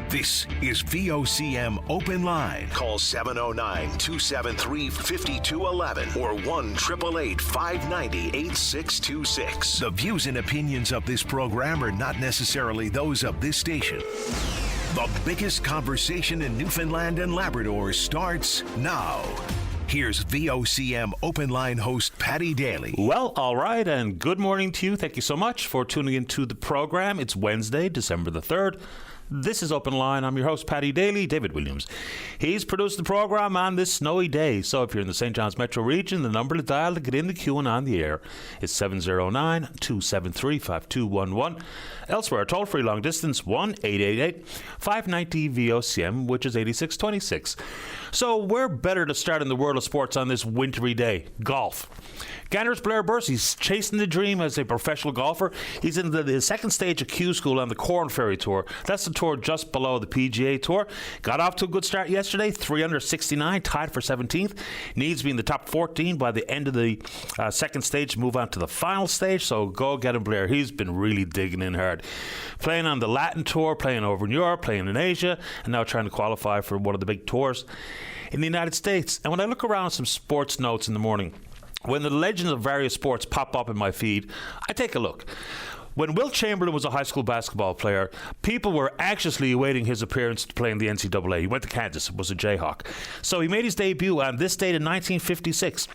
This is VOCM Open Line. Call 709-273-5211 or 1-888-590-8626. The views and opinions of this program are not necessarily those of this station. The biggest conversation in Newfoundland and Labrador starts now. Here's VOCM Open Line host Paddy Daly. Well, all right, and good morning to you. Thank you so much for tuning into the program. It's Wednesday, December the 3rd. This is Open Line. I'm your host, Paddy Daly. David Williams. He's produced the program on this snowy day. So if you're in the St. John's metro region, the number to dial to get in the queue and on the air is 709-273-5211. Elsewhere, toll-free long distance, 1-888-590-VOCM, which is 8626. So where better to start in the world of sports on this wintry day? Golf. Gander's Blair Bursey's chasing the dream as a professional golfer. He's in the second stage of Q School on the Corn Ferry Tour. That's the tour just below the PGA Tour. Got off to a good start yesterday, 3 under 69, tied for 17th. Needs to be in the top 14 by the end of the second stage to move on to the final stage. So go get him, Blair. He's been really digging in hard. Playing on the Latin Tour, playing over in Europe, playing in Asia, and now trying to qualify for one of the big tours in the United States. And when I look around some sports notes in the morning, when the legends of various sports pop up in my feed, I take a look. When Wilt Chamberlain was a high school basketball player, people were anxiously awaiting his appearance to play in the NCAA. He went to Kansas, was a Jayhawk. So he made his debut on this date in 1956.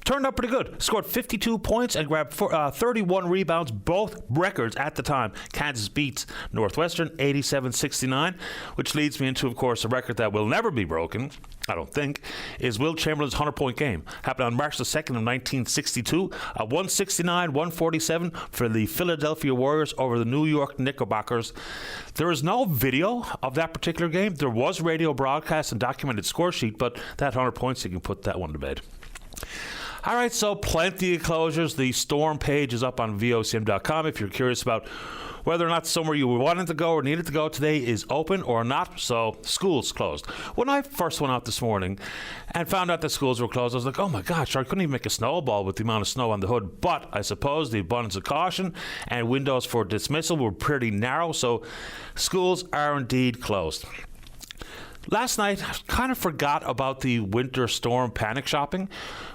Turned out pretty good. Scored 52 points and grabbed 31 rebounds, both records at the time. Kansas beats Northwestern 87-69, which leads me into, of course, a record that will never be broken, I don't think, is Wilt Chamberlain's 100-point game. Happened on March the 2nd of 1962, 169-147 for the Philadelphia Warriors over the New York Knickerbockers. There is no video of that particular game. There was radio broadcast and documented score sheet, but that 100 points, you can put that one to bed. All right, so plenty of closures. The Storm page is up on VOCM.com if you're curious about whether or not somewhere you wanted to go or needed to go today is open or not. So schools closed. When I first went out this morning and found out that schools were closed, I was like, oh my gosh, I couldn't even make a snowball with the amount of snow on the hood. But I suppose the abundance of caution and windows for dismissal were pretty narrow, so schools are indeed closed. Last night, I kind of forgot about the winter storm panic shopping.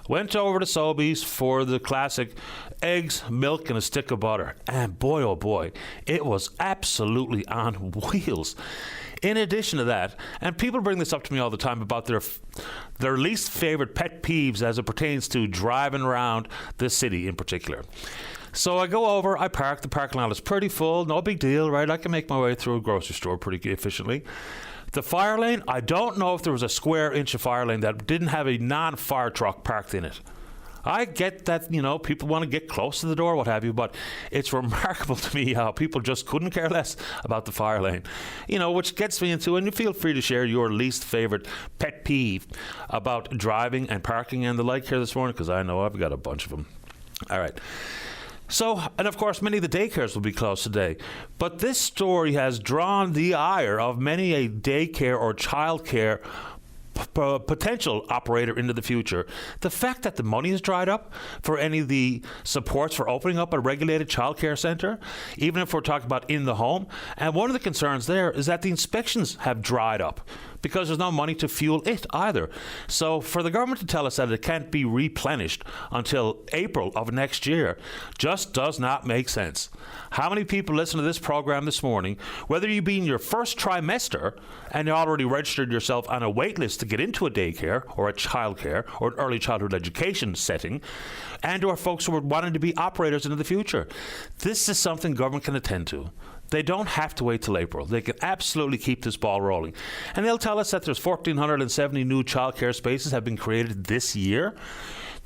Went over to Sobeys for the classic eggs, milk, and a stick of butter. And boy, oh boy, it was absolutely on wheels. In addition to that, and people bring this up to me all the time about their least favorite pet peeves as it pertains to driving around the city in particular. So I go over, I park, the parking lot is pretty full, no big deal, right? I can make my way through a grocery store pretty efficiently. The fire lane, I don't know if there was a square inch of fire lane that didn't have a non-fire truck parked in it. I get that, people want to get close to the door, what have you, but it's remarkable to me how people just couldn't care less about the fire lane. Which gets me into, and you feel free to share your least favorite pet peeve about driving and parking and the like here this morning, because I know I've got a bunch of them. All right. So, and of course, many of the daycares will be closed today. But this story has drawn the ire of many a daycare or childcare potential operator into the future. The fact that the money is dried up for any of the supports for opening up a regulated childcare center, even if we're talking about in the home. And one of the concerns there is that the inspections have dried up because there's no money to fuel it either. So for the government to tell us that it can't be replenished until April of next year just does not make sense. How many people listen to this program this morning, whether you be in your first trimester and you already registered yourself on a wait list to get into a daycare or a childcare or an early childhood education setting, and or folks who are wanting to be operators into the future? This is something government can attend to. They don't have to wait till April. They can absolutely keep this ball rolling. And they'll tell us that there's 1,470 new childcare spaces have been created this year.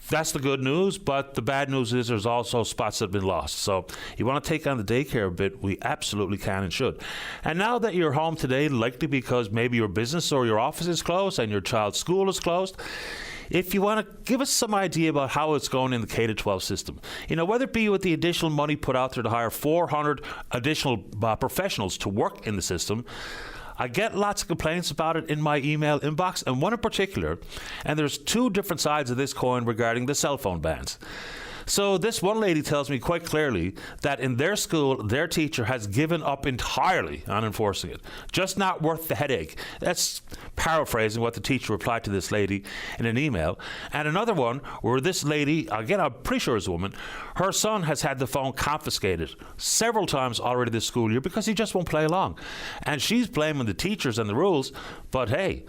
That's the good news, but the bad news is there's also spots that have been lost. So you want to take on the daycare a bit, we absolutely can and should. And now that you're home today, likely because maybe your business or your office is closed and your child's school is closed, if you want to give us some idea about how it's going in the K-12 system, whether it be with the additional money put out there to hire 400 additional professionals to work in the system, I get lots of complaints about it in my email inbox, and one in particular, and there's two different sides of this coin regarding the cell phone bans. So this one lady tells me quite clearly that in their school, their teacher has given up entirely on enforcing it. Just not worth the headache. That's paraphrasing what the teacher replied to this lady in an email. And another one where this lady, again, I'm pretty sure it's a woman, her son has had the phone confiscated several times already this school year because he just won't play along. And she's blaming the teachers and the rules, but hey,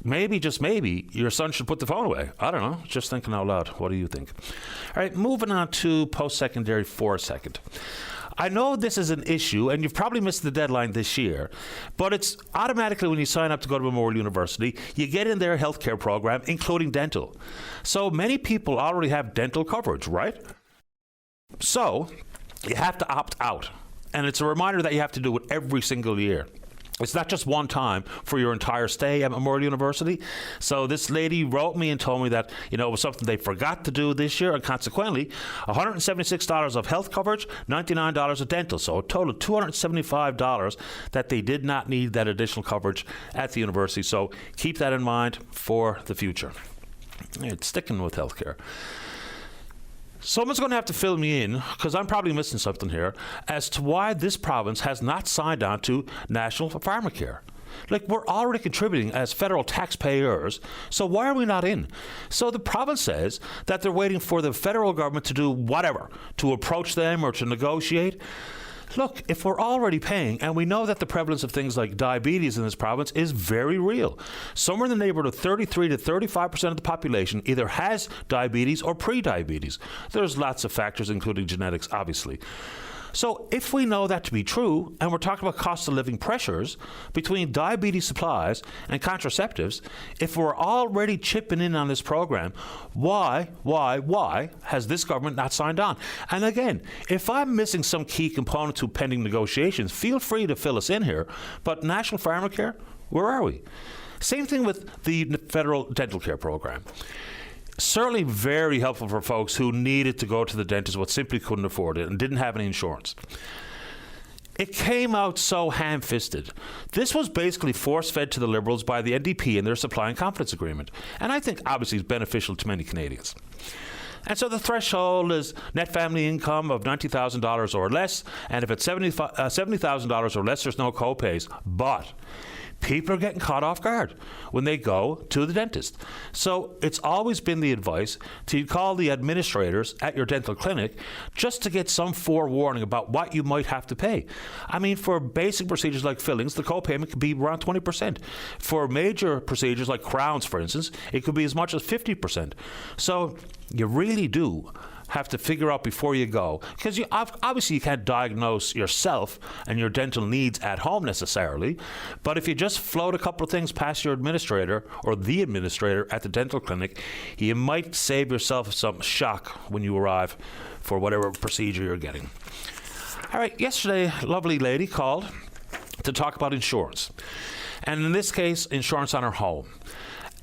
maybe, just maybe, your son should put the phone away. I don't know. Just thinking out loud. What do you think? All right, moving on to post-secondary for a second. I know this is an issue, and you've probably missed the deadline this year, but it's automatically when you sign up to go to Memorial University, you get in their healthcare program, including dental. So many people already have dental coverage, right? So you have to opt out. And it's a reminder that you have to do it every single year. It's not just one time for your entire stay at Memorial University. So this lady wrote me and told me that, it was something they forgot to do this year, and consequently, $176 of health coverage, $99 of dental. So a total of $275 that they did not need that additional coverage at the university. So keep that in mind for the future. It's sticking with healthcare. Someone's going to have to fill me in, because I'm probably missing something here, as to why this province has not signed on to National Pharmacare. Like, we're already contributing as federal taxpayers, so why are we not in? So the province says that they're waiting for the federal government to do whatever, to approach them or to negotiate. Look, if we're already paying, and we know that the prevalence of things like diabetes in this province is very real. Somewhere in the neighborhood of 33 to 35% of the population either has diabetes or pre-diabetes. There's lots of factors, including genetics, obviously. So if we know that to be true, and we're talking about cost of living pressures between diabetes supplies and contraceptives, if we're already chipping in on this program, why has this government not signed on? And again, if I'm missing some key component to pending negotiations, feel free to fill us in here. But National Pharmacare, where are we? Same thing with the federal dental care program. Certainly very helpful for folks who needed to go to the dentist but simply couldn't afford it and didn't have any insurance. It came out so ham-fisted. This was basically force-fed to the Liberals by the NDP in their supply and confidence agreement, and I think obviously it's beneficial to many Canadians. And so the threshold is net family income of $90,000 or less, and if it's $70,000 or less, there's no co-pays. But people are getting caught off guard when they go to the dentist. So it's always been the advice to call the administrators at your dental clinic just to get some forewarning about what you might have to pay. I mean, for basic procedures like fillings, the co-payment could be around 20%. For major procedures like crowns, for instance, it could be as much as 50%. So you really do have to figure out before you go, because obviously you can't diagnose yourself and your dental needs at home necessarily, but if you just float a couple of things past your administrator or the administrator at the dental clinic, you might save yourself some shock when you arrive for whatever procedure you're getting. All right, yesterday a lovely lady called to talk about insurance, and in this case insurance on her home.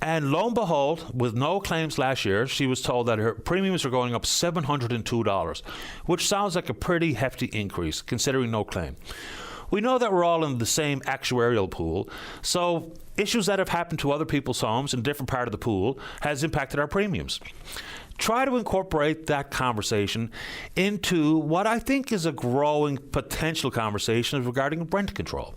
And lo and behold, with no claims last year, she was told that her premiums are going up $702, which sounds like a pretty hefty increase considering no claim. We know that we're all in the same actuarial pool, so issues that have happened to other people's homes in a different part of the pool has impacted our premiums. Try to incorporate that conversation into what I think is a growing potential conversation regarding rent control.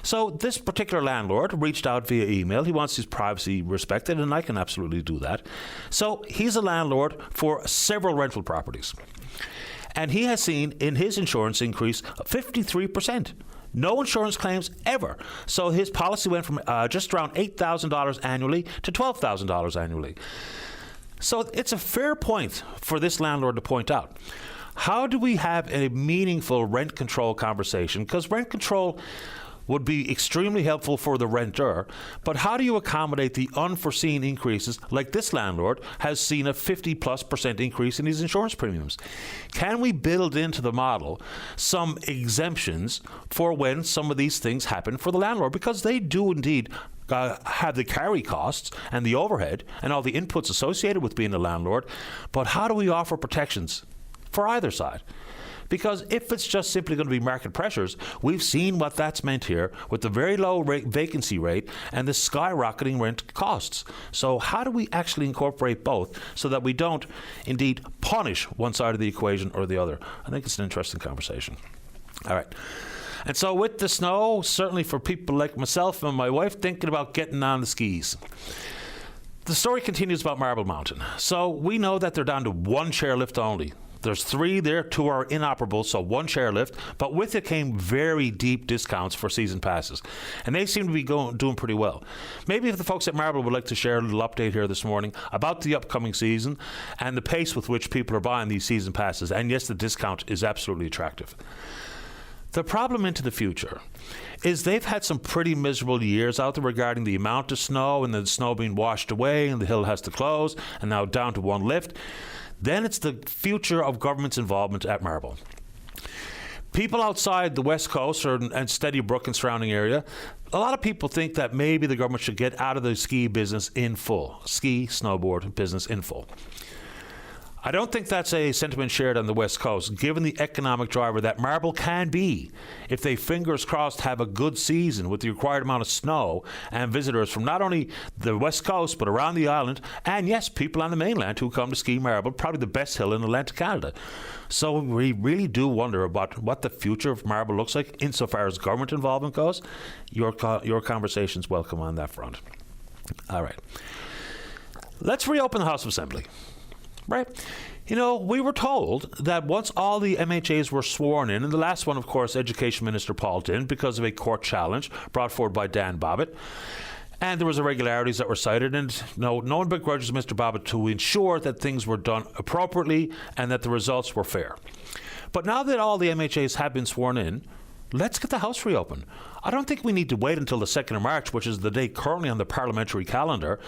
So this particular landlord reached out via email. He wants his privacy respected, and I can absolutely do that. So he's a landlord for several rental properties. And he has seen in his insurance increase 53%. No insurance claims ever. So his policy went from just around $8,000 annually to $12,000 annually. So it's a fair point for this landlord to point out. How do we have a meaningful rent control conversation? Because rent control would be extremely helpful for the renter, but how do you accommodate the unforeseen increases like this landlord has seen a 50+% increase in his insurance premiums? Can we build into the model some exemptions for when some of these things happen for the landlord? Because they do indeed have the carry costs and the overhead and all the inputs associated with being a landlord, but how do we offer protections for either side? Because if it's just simply going to be market pressures, we've seen what that's meant here with the very low vacancy rate and the skyrocketing rent costs. So how do we actually incorporate both so that we don't indeed punish one side of the equation or the other? I think it's an interesting conversation. All right. And so with the snow, certainly for people like myself and my wife thinking about getting on the skis. The story continues about Marble Mountain. So we know that they're down to one chairlift only. There's 3 there, 2 are inoperable, so 1 chairlift. But with it came very deep discounts for season passes. And they seem to be doing pretty well. Maybe if the folks at Marble would like to share a little update here this morning about the upcoming season and the pace with which people are buying these season passes. And yes, the discount is absolutely attractive. The problem into the future is they've had some pretty miserable years out there regarding the amount of snow and the snow being washed away and the hill has to close and now down to 1 lift. Then it's the future of government's involvement at Marble. People outside the West Coast and Steady Brook and surrounding area, a lot of people think that maybe the government should get out of the ski business in full. Ski, snowboard business in full. I don't think that's a sentiment shared on the West Coast, given the economic driver that Marble can be if they, fingers crossed, have a good season with the required amount of snow and visitors from not only the West Coast but around the island, and yes, people on the mainland who come to ski Marble, probably the best hill in Atlantic Canada. So we really do wonder about what the future of Marble looks like insofar as government involvement goes. Your conversation's welcome on that front. All right. Let's reopen the House of Assembly. Right. You know, we were told that once all the MHAs were sworn in, and the last one, of course, Education Minister Paul didn't because of a court challenge brought forward by Dan Bobbitt, and there was irregularities that were cited, and no one begrudges Mr. Bobbitt to ensure that things were done appropriately and that the results were fair. But now that all the MHAs have been sworn in, let's get the House reopened. I don't think we need to wait until the 2nd of March, which is the date currently on the parliamentary calendar.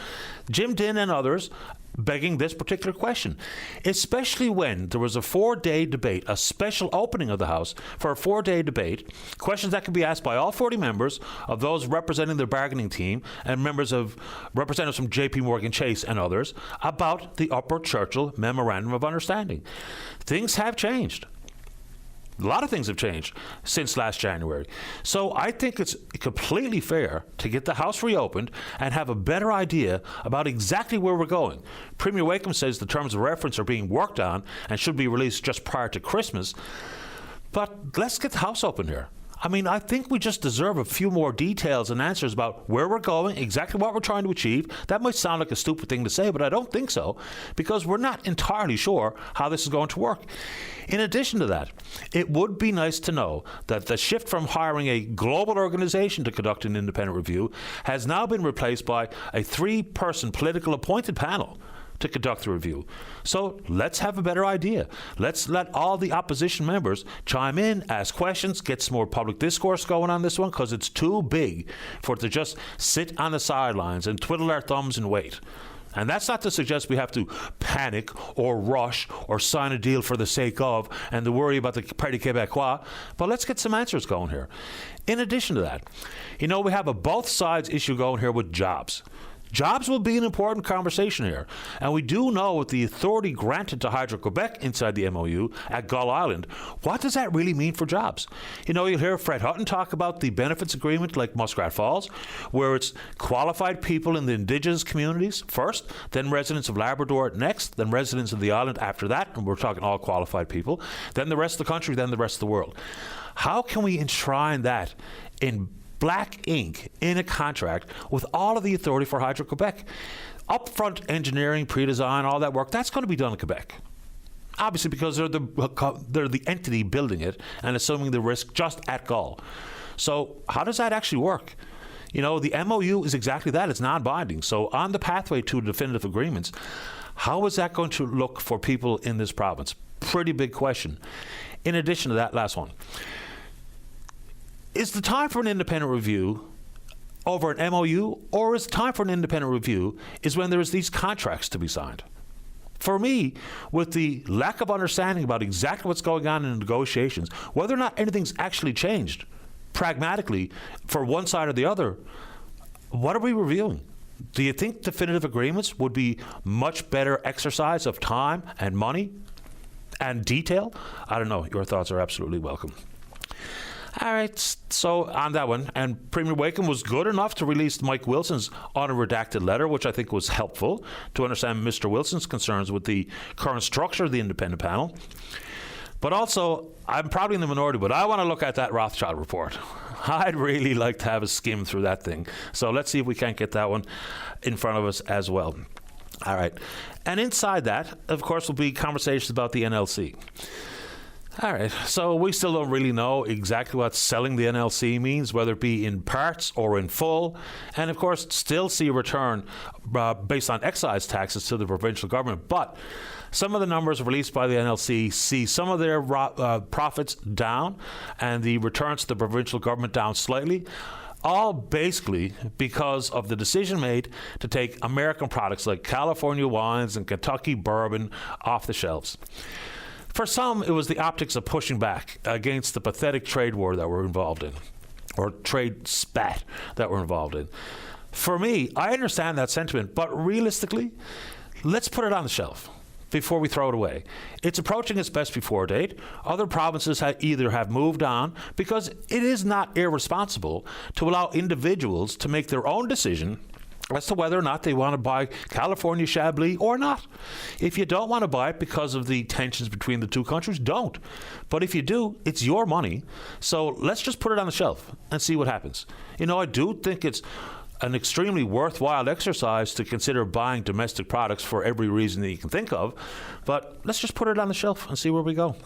Jim Dinn and others begging this particular question, especially when there was a 4-day debate, a special opening of the House for a 4-day debate, questions that could be asked by all 40 members of those representing the bargaining team and representatives from JP Morgan Chase and others about the Upper Churchill Memorandum of Understanding. Things have changed. A lot of things have changed since last January. So I think it's completely fair to get the House reopened and have a better idea about exactly where we're going. Premier Wakeham says the terms of reference are being worked on and should be released just prior to Christmas. But let's get the House open here. I mean, I think we just deserve a few more details and answers about where we're going, exactly what we're trying to achieve. That might sound like a stupid thing to say, but I don't think so, because we're not entirely sure how this is going to work. In addition to that, it would be nice to know that the shift from hiring a global organization to conduct an independent review has now been replaced by a 3-person political appointed panel to conduct the review. So let's have a better idea. Let's let all the opposition members chime in, ask questions, get some more public discourse going on this one, because it's too big for it to just sit on the sidelines and twiddle our thumbs and wait. And that's not to suggest we have to panic or rush or sign a deal for the sake of and to worry about the Parti Québécois, but let's get some answers going here. In addition to that, you know, we have a both sides issue going here with jobs. Jobs will be an important conversation here. And we do know with the authority granted to Hydro-Quebec inside the MOU at Gull Island, what does that really mean for jobs? You know, you'll hear Fred Hutton talk about the benefits agreement like Muskrat Falls, where it's qualified people in the Indigenous communities first, then residents of Labrador next, then residents of the island after that, and we're talking all qualified people, then the rest of the country, then the rest of the world. How can we enshrine that in black ink in a contract with all of the authority for Hydro-Quebec? Upfront engineering, pre-design, all that work, that's going to be done in Quebec. Obviously, because they're the entity building it and assuming the risk just at Gull. So how does that actually work? You know, the MOU is exactly that. It's non-binding. So on the pathway to definitive agreements, how is that going to look for people in this province? Pretty big question. In addition to that, last one. Is the time for an independent review over an MOU, or is the time for an independent review is when there is these contracts to be signed? For me, with the lack of understanding about exactly what's going on in negotiations, whether or not anything's actually changed pragmatically for one side or the other, what are we reviewing? Do you think definitive agreements would be much better exercise of time and money and detail, I don't know. Your thoughts are absolutely welcome. All right, so on that one, and Premier Wakeham was good enough to release Mike Wilson's unredacted letter, which I think was helpful to understand Mr. Wilson's concerns with the current structure of the independent panel. But also, I'm probably in the minority, but I want to look at that Rothschild report. I'd really like to have a skim through that thing. So let's see if we can't get that one in front of us as well. All right. And inside that, of course, will be conversations about the NLC. All right, so we still don't really know exactly what selling the NLC means, whether it be in parts or in full, and of course still see a return based on excise taxes to the provincial government. But some of the numbers released by the NLC see some of their profits down and the returns to the provincial government down slightly, all basically because of the decision made to take American products like California wines and Kentucky bourbon off the shelves. For some, it was the optics of pushing back against the pathetic trade war that we're involved in, or trade spat that we're involved in. For me, I understand that sentiment, but realistically, let's put it on the shelf before we throw it away. It's approaching its best before date. Other provinces either have moved on, because it is not irresponsible to allow individuals to make their own decision as to whether or not they want to buy California Chablis or not. If you don't want to buy it because of the tensions between the two countries, don't. But if you do, it's your money. So let's just put it on the shelf and see what happens. You know, I do think it's an extremely worthwhile exercise to consider buying domestic products for every reason that you can think of. But let's just put it on the shelf and see where we go.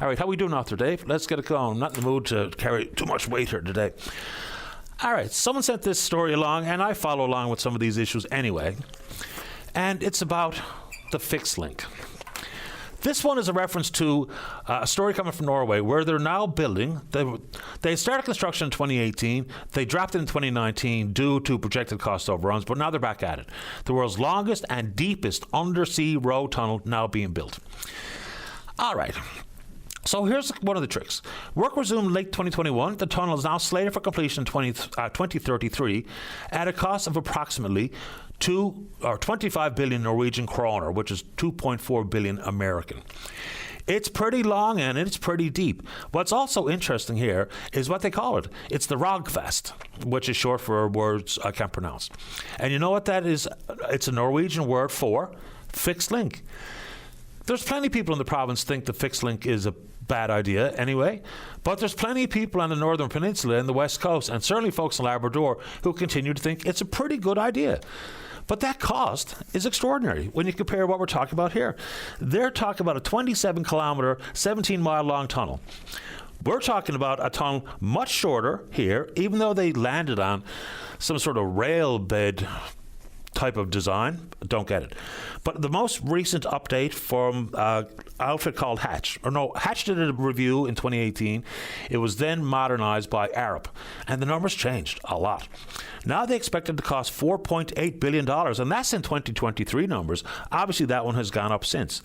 All right, how we doing out there, Dave? Let's get it going. I'm not in the mood to carry too much weight here today. All right, someone sent this story along, and I follow along with some of these issues anyway. And it's about the fixed link. This one is a reference to a story coming from Norway where they're now building. They started construction in 2018. They dropped it in 2019 due to projected cost overruns, but now they're back at it. The world's longest and deepest undersea road tunnel now being built. All right. So here's one of the tricks. Work resumed late 2021. The tunnel is now slated for completion in 2033 at a cost of approximately 25 billion Norwegian kroner, which is 2.4 billion American. It's pretty long and it's pretty deep. What's also interesting here is what they call it. It's the Rogfast, which is short for words I can't pronounce. And you know what that is? It's a Norwegian word for fixed link. There's plenty of people in the province think the fixed link is a bad idea anyway, but there's plenty of people on the Northern Peninsula and the West Coast, and certainly folks in Labrador, who continue to think it's a pretty good idea. But that cost is extraordinary when you compare what we're talking about here. They're talking about a 27-kilometer, 17-mile-long tunnel. We're talking about a tunnel much shorter here, even though they landed on some sort of rail bed type of design. Don't get it. But the most recent update from an outfit called Hatch, Hatch did a review in 2018. It was then modernized by Arup, and the numbers changed a lot. Now they expect it to cost $4.8 billion, and that's in 2023 numbers. Obviously, that one has gone up since.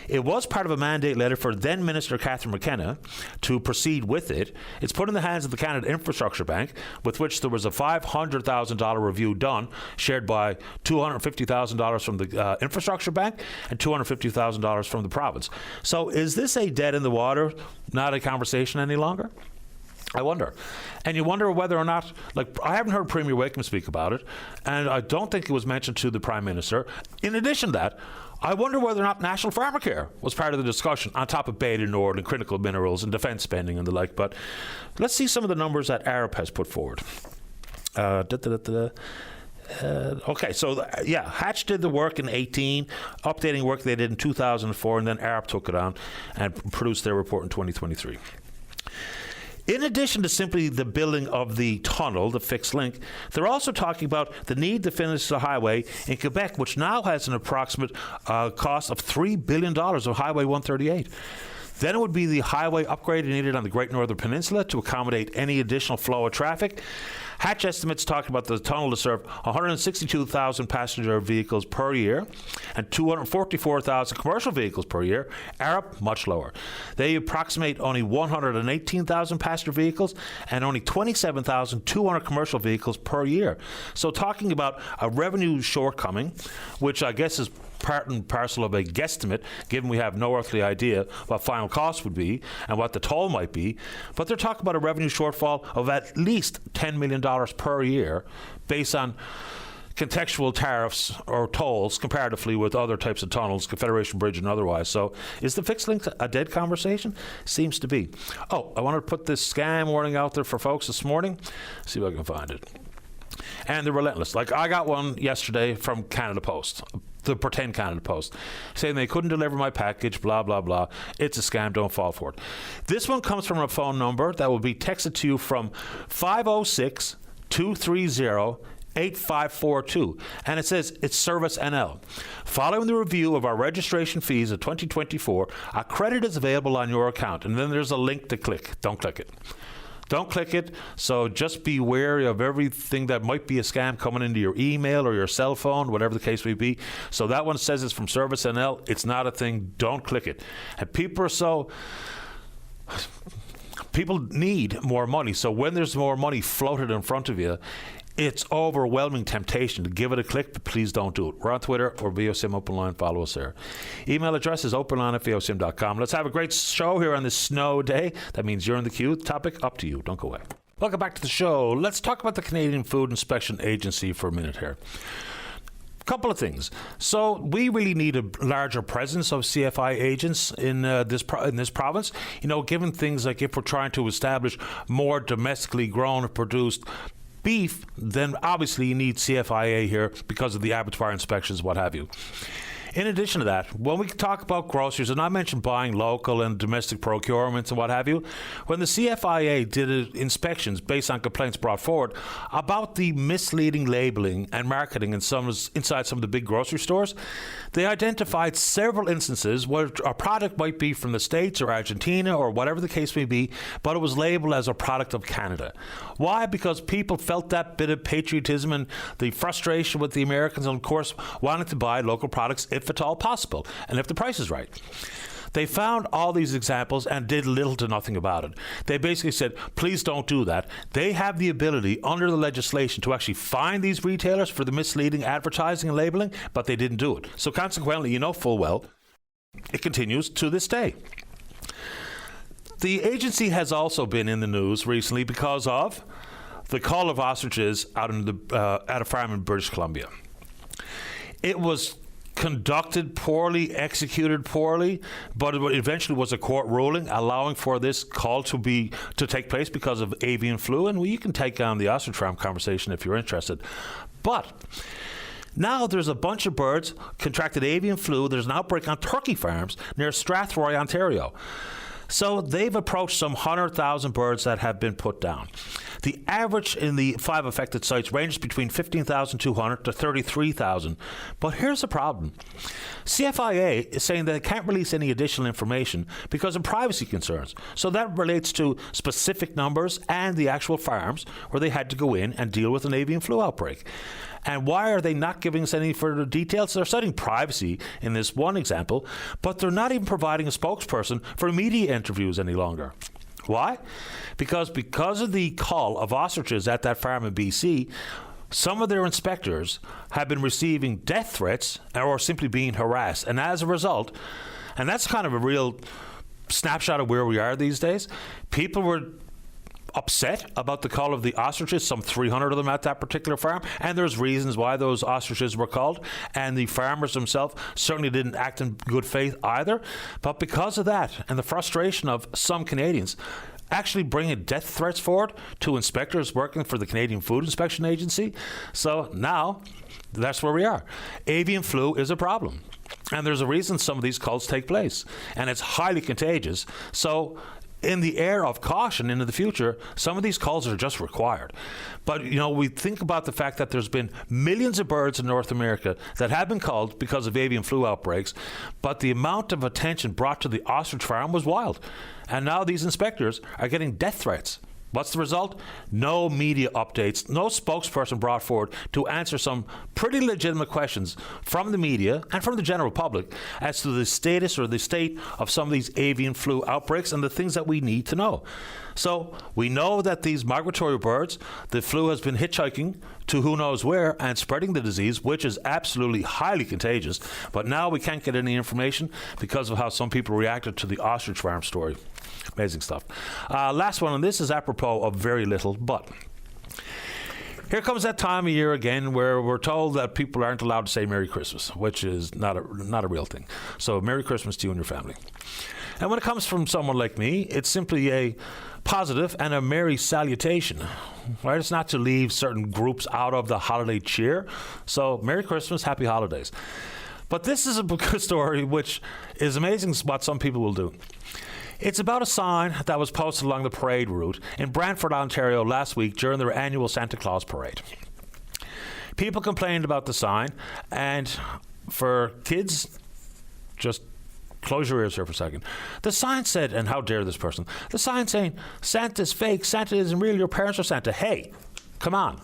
It was part of a mandate letter for then Minister Catherine McKenna to proceed with it. It's put in the hands of the Canada Infrastructure Bank, with which there was a $500,000 review done, shared by $250,000 from the Infrastructure Bank and $250,000 from the province. So is this a dead in the water, not a conversation any longer? I wonder. And you wonder whether or not, I haven't heard Premier Wakeham speak about it, and I don't think it was mentioned to the Prime Minister. In addition to that, I wonder whether or not National Pharmacare was part of the discussion, on top of Beta Nord and critical minerals and defence spending and the like. But let's see some of the numbers that Arup has put forward. Okay, so Hatch did the work in 18, updating work they did in 2004, and then Arup took it on and produced their report in 2023. In addition to simply the building of the tunnel, the fixed link, they're also talking about the need to finish the highway in Quebec, which now has an approximate cost of $3 billion of Highway 138. Then it would be the highway upgrade needed on the Great Northern Peninsula to accommodate any additional flow of traffic. Hatch estimates talking about the tunnel to serve 162,000 passenger vehicles per year and 244,000 commercial vehicles per year are up much lower. They approximate only 118,000 passenger vehicles and only 27,200 commercial vehicles per year. So talking about a revenue shortcoming, which I guess is part and parcel of a guesstimate, given we have no earthly idea what final cost would be and what the toll might be. But they're talking about a revenue shortfall of at least $10 million per year based on contextual tariffs or tolls comparatively with other types of tunnels, Confederation Bridge and otherwise. So is the fixed link a dead conversation? Seems to be. Oh, I wanted to put this scam warning out there for folks this morning. See if I can find it. And they're relentless. Like, I got one yesterday from Canada Post, the pretend Canada Post, saying they couldn't deliver my package, blah, blah, blah. It's a scam. Don't fall for it. This one comes from a phone number that will be texted to you from 506-230-8542. And it says, it's Service NL. Following the review of our registration fees of 2024, a credit is available on your account. And then there's a link to click. Don't click it. Don't click it. So just be wary of everything that might be a scam coming into your email or your cell phone, whatever the case may be. So that one says it's from Service NL. It's not a thing. Don't click it. And people need more money. So when there's more money floated in front of you, it's overwhelming temptation to give it a click, but please don't do it. We're on Twitter or VOCM Open Line. Follow us there. Email address is openline@vocm.com. Let's have a great show here on this snow day. That means you're in the queue. Topic up to you. Don't go away. Welcome back to the show. Let's talk about the Canadian Food Inspection Agency for a minute here. Couple of things. So we really need a larger presence of CFI agents in this province. You know, given things like if we're trying to establish more domestically grown and produced beef, then obviously you need CFIA here because of the abattoir inspections, what have you. In addition to that, when we talk about groceries, and I mentioned buying local and domestic procurements and what have you, when the CFIA did inspections based on complaints brought forward about the misleading labeling and marketing inside some of the big grocery stores, they identified several instances where a product might be from the States or Argentina or whatever the case may be, but it was labeled as a product of Canada. Why? Because people felt that bit of patriotism and the frustration with the Americans, and of course wanting to buy local products if at all possible, and if the price is right. They found all these examples and did little to nothing about it. They basically said, please don't do that. They have the ability under the legislation to actually fine these retailers for the misleading advertising and labeling, but they didn't do it. So consequently, you know full well, it continues to this day. The agency has also been in the news recently because of the cull of ostriches out at a farm in British Columbia. It was conducted poorly, executed poorly, but it eventually was a court ruling allowing for this call to take place because of avian flu. And you can take on the ostrich farm conversation if you're interested. But now there's a bunch of birds contracted avian flu. There's an outbreak on turkey farms near Strathroy, Ontario. So they've approached some 100,000 birds that have been put down. The average in the 5 affected sites ranges between 15,200 to 33,000. But here's the problem. CFIA is saying that they can't release any additional information because of privacy concerns. So that relates to specific numbers and the actual farms where they had to go in and deal with an avian flu outbreak. And why are they not giving us any further details? They're citing privacy in this one example, but they're not even providing a spokesperson for media interviews any longer. Why? Because of the cull of ostriches at that farm in BC, some of their inspectors have been receiving death threats or simply being harassed. And as a result, and that's kind of a real snapshot of where we are these days, people were upset about the cull of the ostriches, some 300 of them at that particular farm, and there's reasons why those ostriches were culled, and the farmers themselves certainly didn't act in good faith either. But because of that and the frustration of some Canadians actually bringing death threats forward to inspectors working for the Canadian Food Inspection Agency, so now that's where we are. Avian flu is a problem, and there's a reason some of these culls take place, and it's highly contagious. So in the air of caution into the future, some of these calls are just required. But, you know, we think about the fact that there's been millions of birds in North America that have been culled because of avian flu outbreaks, but the amount of attention brought to the ostrich farm was wild. And now these inspectors are getting death threats. What's the result? No media updates, no spokesperson brought forward to answer some pretty legitimate questions from the media and from the general public as to the status or the state of some of these avian flu outbreaks and the things that we need to know. So we know that these migratory birds, the flu has been hitchhiking to who knows where and spreading the disease, which is absolutely highly contagious. But now we can't get any information because of how some people reacted to the ostrich farm story. Amazing stuff. Last one on this is apropos of very little, but here comes that time of year again where we're told that people aren't allowed to say Merry Christmas, which is not a real thing. So Merry Christmas to you and your family. And when it comes from someone like me, it's simply a positive and a merry salutation, right? It's not to leave certain groups out of the holiday cheer. So Merry Christmas, Happy Holidays. But this is a good story, which is amazing what some people will do. It's about a sign that was posted along the parade route in Brantford, Ontario last week during their annual Santa Claus parade. People complained about the sign, and for kids, just close your ears here for a second. The sign said, and how dare this person, the sign saying, Santa's fake, Santa isn't real, your parents are Santa. Hey, come on.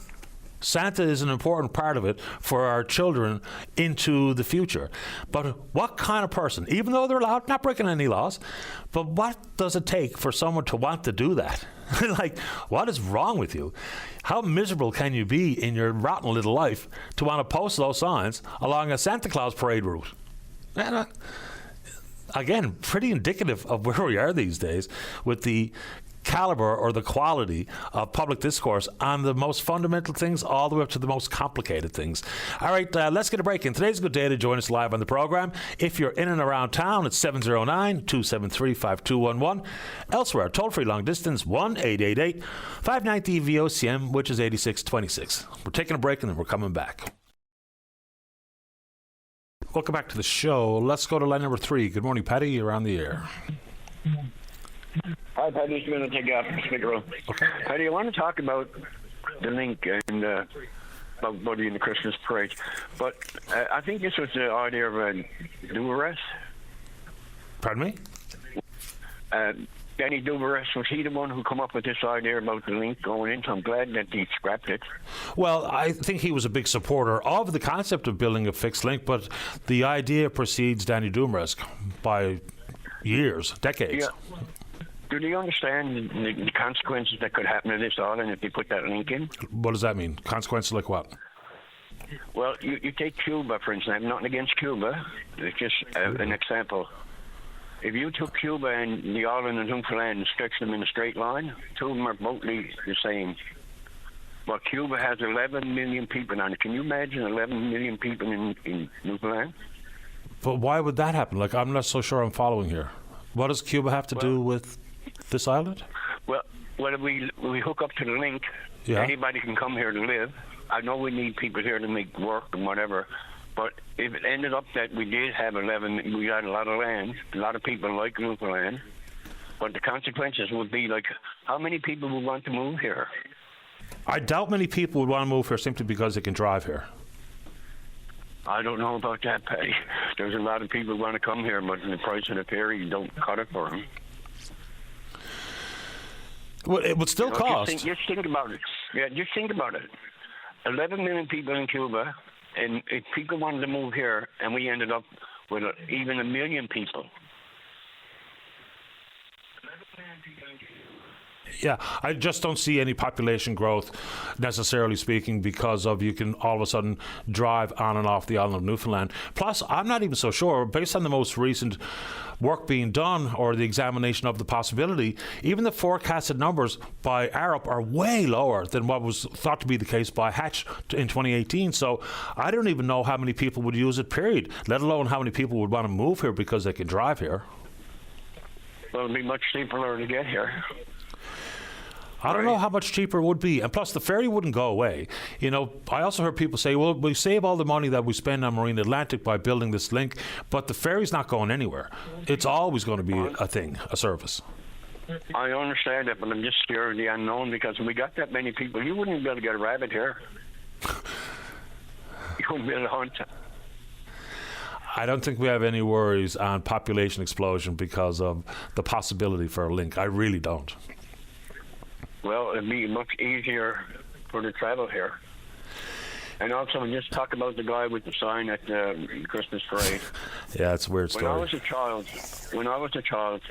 Santa is an important part of it for our children into the future. But what kind of person, even though they're allowed, not breaking any laws, but what does it take for someone to want to do that? Like, what is wrong with you? How miserable can you be in your rotten little life to want to post those signs along a Santa Claus parade route? And, again, pretty indicative of where we are these days with the caliber or the quality of public discourse on the most fundamental things all the way up to the most complicated things. All right, let's get a break in. Today's a good day to join us live on the program. If you're in and around town, it's 709-273-5211. Elsewhere, toll-free long distance, 1-888-590-VOCM, which is 8626. We're taking a break and then we're coming back. Welcome back to the show. Let's go to line number 3. Good morning, Patty. You're on the air. Hi, Patty. Just going to take you off the speaker. Okay. Patty, I want to talk about the link and about Buddy and the Christmas parade. But I think this was the idea of a do-arrest. Pardon me? Danny Duberes, was he the one who come up with this idea about the link going in? So I'm glad that he scrapped it. Well, I think he was a big supporter of the concept of building a fixed link, but the idea precedes Danny Duberes by years, decades. Yeah. Do they understand the consequences that could happen to this island if they put that link in? What does that mean? Consequences like what? Well, you take Cuba, for instance. I'm not against Cuba. It's just an example. If you took Cuba and the island of Newfoundland and stretched them in a straight line, two of them are both the same. But Cuba has 11 million people on it. Can you imagine 11 million people in Newfoundland? But why would that happen? Like, I'm not so sure I'm following here. What does Cuba have to do with this island? Well, if we hook up to the link, anybody can come here to live. I know we need people here to make work and whatever, but if it ended up that we did have 11, we got a lot of land, a lot of people like Newfoundland, but the consequences would be like, how many people would want to move here? I doubt many people would want to move here simply because they can drive here. I don't know about that, Patty. There's a lot of people who want to come here, but the price of the ferry, you don't cut it for them. Well, it would still cost. Just think about it. Yeah, just think about it. 11 million people in Cuba, and if people wanted to move here, and we ended up with even 1 million people. Yeah, I just don't see any population growth, necessarily speaking, because of you can all of a sudden drive on and off the island of Newfoundland. Plus, I'm not even so sure, based on the most recent work being done or the examination of the possibility, even the forecasted numbers by Arup are way lower than what was thought to be the case by Hatch in 2018. So I don't even know how many people would use it, period, let alone how many people would want to move here because they can drive here. Well, it'd be much cheaper to get here. I don't know how much cheaper it would be. And plus, the ferry wouldn't go away. You know, I also heard people say, well, we save all the money that we spend on Marine Atlantic by building this link, but the ferry's not going anywhere. It's always going to be a thing, a service. I understand that, but I'm just scared of the unknown because if we got that many people, you wouldn't be able to get a rabbit here. You wouldn't be able to hunt. I don't think we have any worries on population explosion because of the possibility for a link. I really don't. well, it'd be much easier for the travel here. And also, just talk about the guy with the sign at the Christmas parade. Yeah, it's a weird story. When I was a child,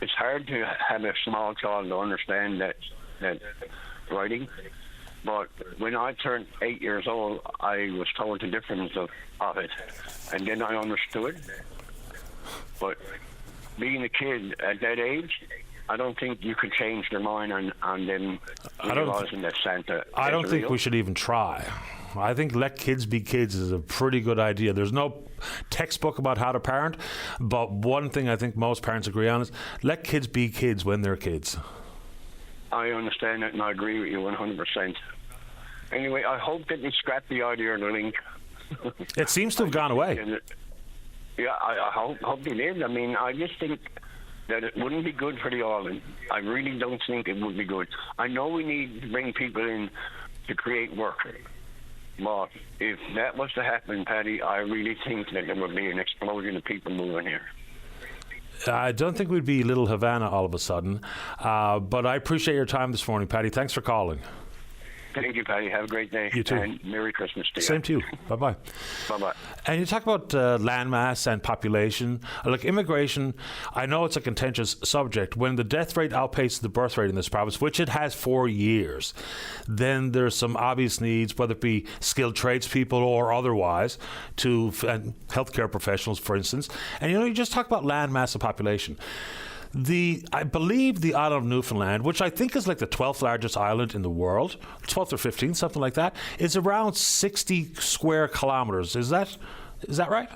it's hard to have a small child to understand that writing. But when I turned 8 years old, I was told the difference of it, and then I understood. But being a kid at that age, I don't think you could change their mind on them realizing that Santa. I don't think real. we should even try. I think let kids be kids is a pretty good idea. There's no textbook about how to parent, but one thing I think most parents agree on is let kids be kids when they're kids. I understand that, and I agree with you 100%. Anyway, I hope that you scrap the idea of the link. It seems to have gone away. Yeah, I hope they did. I mean, I just think that it wouldn't be good for the island. I really don't think it would be good. I know we need to bring people in to create work. But if that was to happen, Paddy, I really think that there would be an explosion of people moving here. I don't think we'd be Little Havana all of a sudden. But I appreciate your time this morning, Paddy. Thanks for calling. Thank you, Paddy. Have a great day. You too. And Merry Christmas to you. Same to you. Bye-bye. Bye-bye. And you talk about landmass and population. Like immigration, I know it's a contentious subject. When the death rate outpaces the birth rate in this province, which it has for years, then there's some obvious needs, whether it be skilled tradespeople or otherwise, to healthcare professionals, for instance. And you just talk about landmass and population. I believe the island of Newfoundland, which I think is like the 12th largest island in the world, 12th or 15th, something like that, is around 60 square kilometers. Is that right?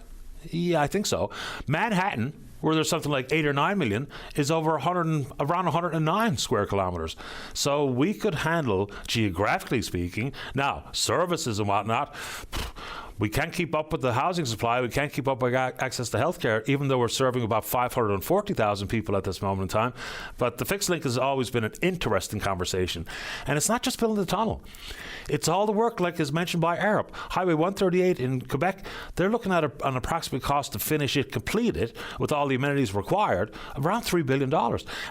Yeah, I think so. Manhattan, where there's something like 8 or 9 million, is over around 109 square kilometers. So we could handle, geographically speaking, now services and whatnot. We can't keep up with the housing supply. We can't keep up with access to healthcare, even though we're serving about 540,000 people at this moment in time. But the fixed link has always been an interesting conversation. And it's not just building the tunnel. It's all the work, like is mentioned by Arab. Highway 138 in Quebec, they're looking at an approximate cost to finish it, complete it, with all the amenities required, around $3 billion.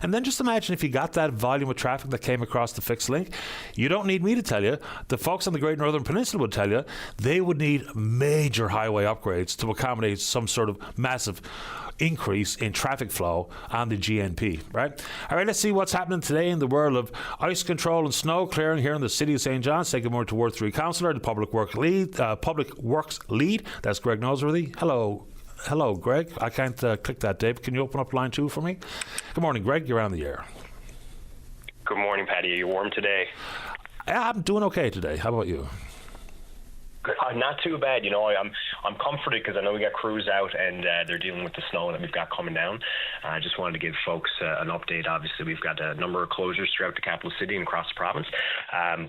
And then just imagine if you got that volume of traffic that came across the fixed link. You don't need me to tell you. The folks on the Great Northern Peninsula would tell you they would need major highway upgrades to accommodate some sort of massive increase in traffic flow on the GNP, right? All right, let's see what's happening today in the world of ice control and snow clearing here in the city of St. John's. Say good morning to Ward 3 Councillor, the Public Works Lead. That's Greg Noseworthy. Hello, Greg. I can't click that, Dave. Can you open up line 2 for me? Good morning, Greg. You're on the air. Good morning, Paddy. Are you warm today? I'm doing okay today. How about you? Not too bad. I'm comforted because I know we got crews out and they're dealing with the snow that we've got coming down. I just wanted to give folks an update. Obviously, we've got a number of closures throughout the capital city and across the province.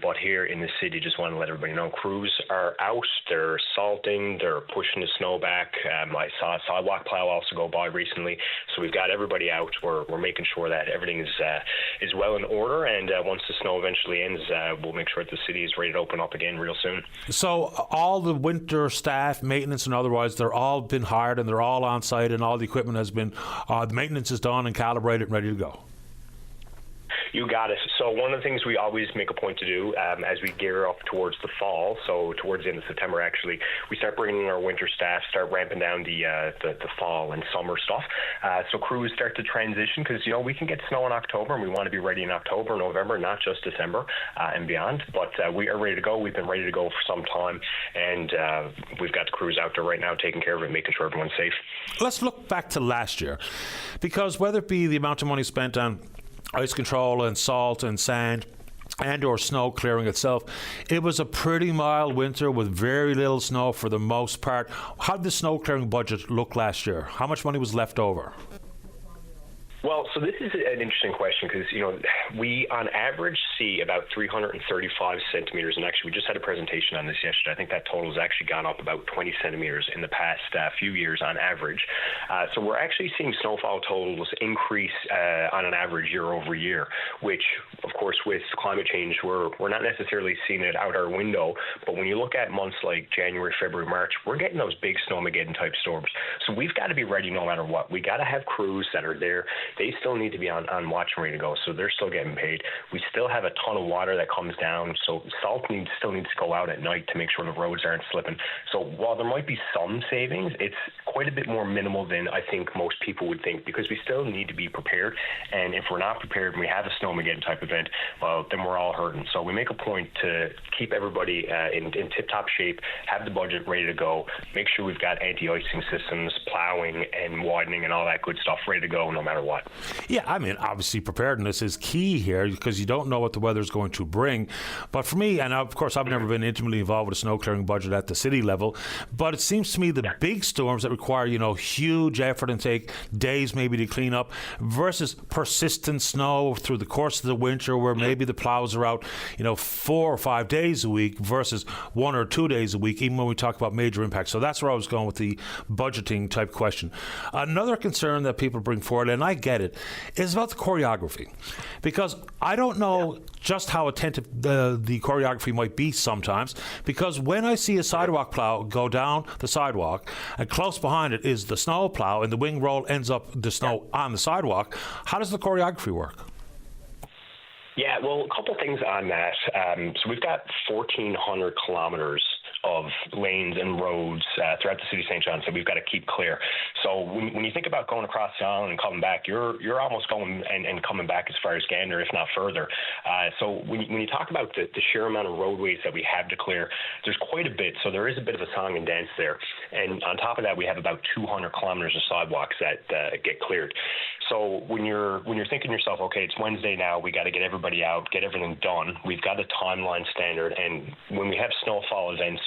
But here in the city, just want to let everybody know, crews are out. They're salting. They're pushing the snow back. I saw a sidewalk plow also go by recently. So we've got everybody out. We're making sure that everything is well in order. And once the snow eventually ends, we'll make sure that the city is ready to open up again real soon. So all the winter staff, maintenance and otherwise, they're all been hired and they're all on site and all the equipment has been, the maintenance is done and calibrated and ready to go. You got it. So one of the things we always make a point to do as we gear up towards the fall, so towards the end of September actually, we start bringing in our winter staff, start ramping down the fall and summer stuff. So crews start to transition because, we can get snow in October and we want to be ready in October, November, not just December and beyond. But we are ready to go. We've been ready to go for some time and we've got the crews out there right now taking care of it, making sure everyone's safe. Let's look back to last year, because whether it be the amount of money spent on ice control and salt and sand and or snow clearing itself, it was a pretty mild winter with very little snow for the most part. How did the snow clearing budget look last year? How much money was left over? Well, so this is an interesting question because, we on average see about 335 centimeters. And actually, we just had a presentation on this yesterday. I think that total has actually gone up about 20 centimeters in the past few years on average. So we're actually seeing snowfall totals increase on an average year over year, which, of course, with climate change, we're not necessarily seeing it out our window. But when you look at months like January, February, March, we're getting those big snowmageddon type storms. So we've got to be ready no matter what. We got to have crews that are there they still need to be on watch and ready to go. So they're still getting paid. We still have a ton of water that comes down. So salt still needs to go out at night to make sure the roads aren't slipping. So while there might be some savings, it's quite a bit more minimal than I think most people would think, because we still need to be prepared. And if we're not prepared and we have a snowmageddon type event, well, then we're all hurting. So we make a point to keep everybody in tip-top shape, have the budget ready to go, make sure we've got anti-icing systems, plowing and widening and all that good stuff ready to go no matter what. Yeah, I mean, obviously preparedness is key here because you don't know what the weather's going to bring. But for me, and of course I've never been intimately involved with a snow clearing budget at the city level, but it seems to me the big storms that require, huge effort and take days maybe to clean up versus persistent snow through the course of the winter where maybe the plows are out, 4 or 5 days a week versus 1 or 2 days a week, even when we talk about major impacts. So that's where I was going with the budgeting type question. Another concern that people bring forward, and I get it, is about the choreography. Because I don't know just how attentive the choreography might be sometimes, because when I see a sidewalk plow go down the sidewalk and close behind it is the snow plow and the wing roll ends up the snow on the sidewalk, how does the choreography work? Yeah, well, a couple things on that. So we've got 1,400 kilometers of lanes and roads throughout the city of St. John, so we've got to keep clear. So when you think about going across the island and coming back, you're almost going and coming back as far as Gander, if not further. So when you talk about the sheer amount of roadways that we have to clear, there's quite a bit. So there is a bit of a song and dance there. And on top of that, we have about 200 kilometers of sidewalks that get cleared. So when you're thinking to yourself, okay, it's Wednesday now, we got to get everybody out, get everything done. We've got a timeline standard, and when we have snowfall events,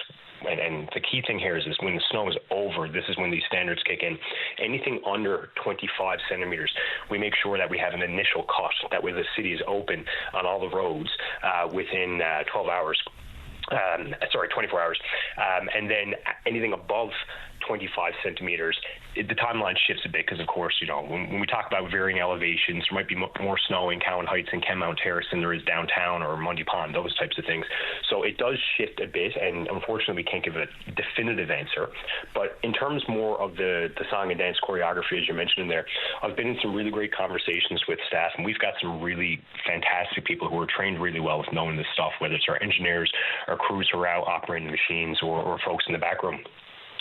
and the key thing here is when the snow is over, this is when these standards kick in. Anything under 25 centimeters, we make sure that we have an initial cut. That way the city is open on all the roads within 24 hours. And then anything above 25 centimeters, the timeline shifts a bit because, of course, when we talk about varying elevations, there might be more snow in Cowan Heights and Kenmount Terrace than there is downtown or Mundy Pond, those types of things. So it does shift a bit, and unfortunately we can't give a definitive answer. But in terms more of the song and dance choreography, as you mentioned there, I've been in some really great conversations with staff, and we've got some really fantastic people who are trained really well with knowing this stuff, whether it's our engineers, our crews who are out operating the machines, or folks in the back room.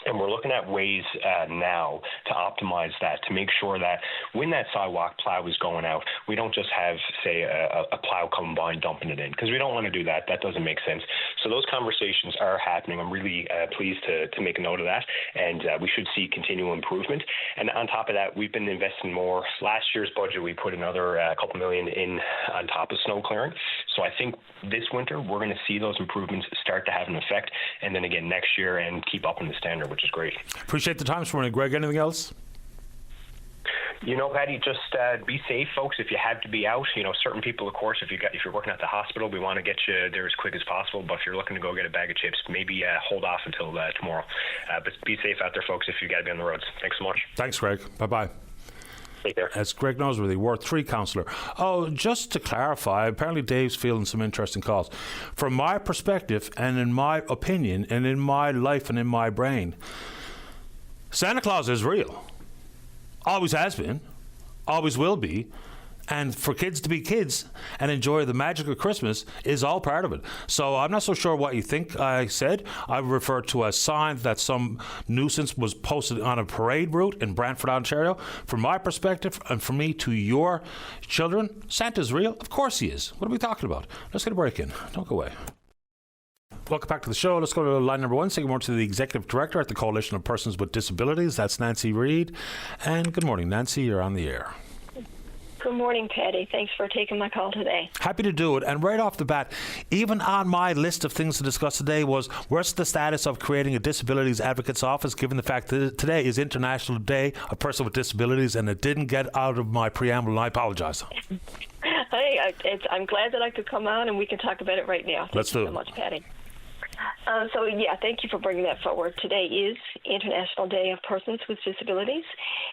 And we're looking at ways now to optimize that, to make sure that when that sidewalk plow is going out, we don't just have, say, a plow coming by and dumping it in, because we don't want to do that. That doesn't make sense. So those conversations are happening. I'm really pleased to make a note of that, and we should see continual improvement. And on top of that, we've been investing more. Last year's budget, we put another couple million in on top of snow clearing. So I think this winter, we're going to see those improvements start to have an effect, and then again next year and keep up in the standard, which is great. Appreciate the time this morning, Greg. Anything else? Patty, just be safe, folks. If you have to be out, certain people, of course, if you're working at the hospital, we want to get you there as quick as possible. But if you're looking to go get a bag of chips, maybe hold off until tomorrow. But be safe out there, folks, if you got to be on the roads. Thanks so much. Thanks, Greg. Bye-bye. Take care. That's Greg Noseworthy, Ward 3 councillor. Oh, just to clarify, apparently Dave's fielding some interesting calls. From my perspective, and in my opinion, and in my life and in my brain, Santa Claus is real. Always has been. Always will be. And for kids to be kids and enjoy the magic of Christmas is all part of it. So I'm not so sure what you think I said. I referred to a sign that some nuisance was posted on a parade route in Brantford, Ontario. From my perspective, and from me to your children, Santa's real. Of course he is. What are we talking about? Let's get a break in. Don't go away. Welcome back to the show. Let's go to line number 1. Say good morning to the Executive Director at the Coalition of Persons with Disabilities. That's Nancy Reid. And good morning, Nancy. You're on the air. Good morning, Patty. Thanks for taking my call today. Happy to do it. And right off the bat, even on my list of things to discuss today was, where's the status of creating a Disabilities Advocates Office, given the fact that today is International Day of Persons with Disabilities, and it didn't get out of my preamble, and I apologize. Hey, I'm glad that I could come on and we can talk about it right now. Let's do it. Thank you so much, Patty. Thank you for bringing that forward. Today is International Day of Persons with Disabilities,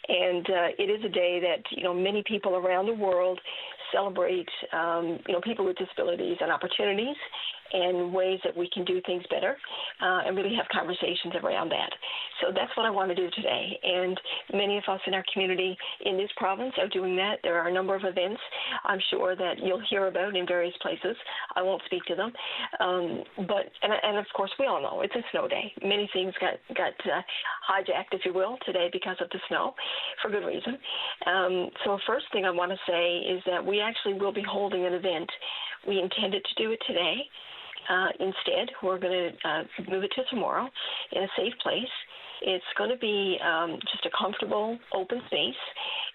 and it is a day that, many people around the world celebrate, people with disabilities and opportunities. and ways that we can do things better, and really have conversations around that. So that's what I want to do today. And many of us in our community in this province are doing that. There are a number of events I'm sure that you'll hear about in various places. I won't speak to them. But of course, we all know it's a snow day. Many things got hijacked, if you will, today because of the snow, for good reason. So first thing I want to say is that we actually will be holding an event. We intended to do it today. Instead, we're going to move it to tomorrow in a safe place. It's going to be just a comfortable, open space.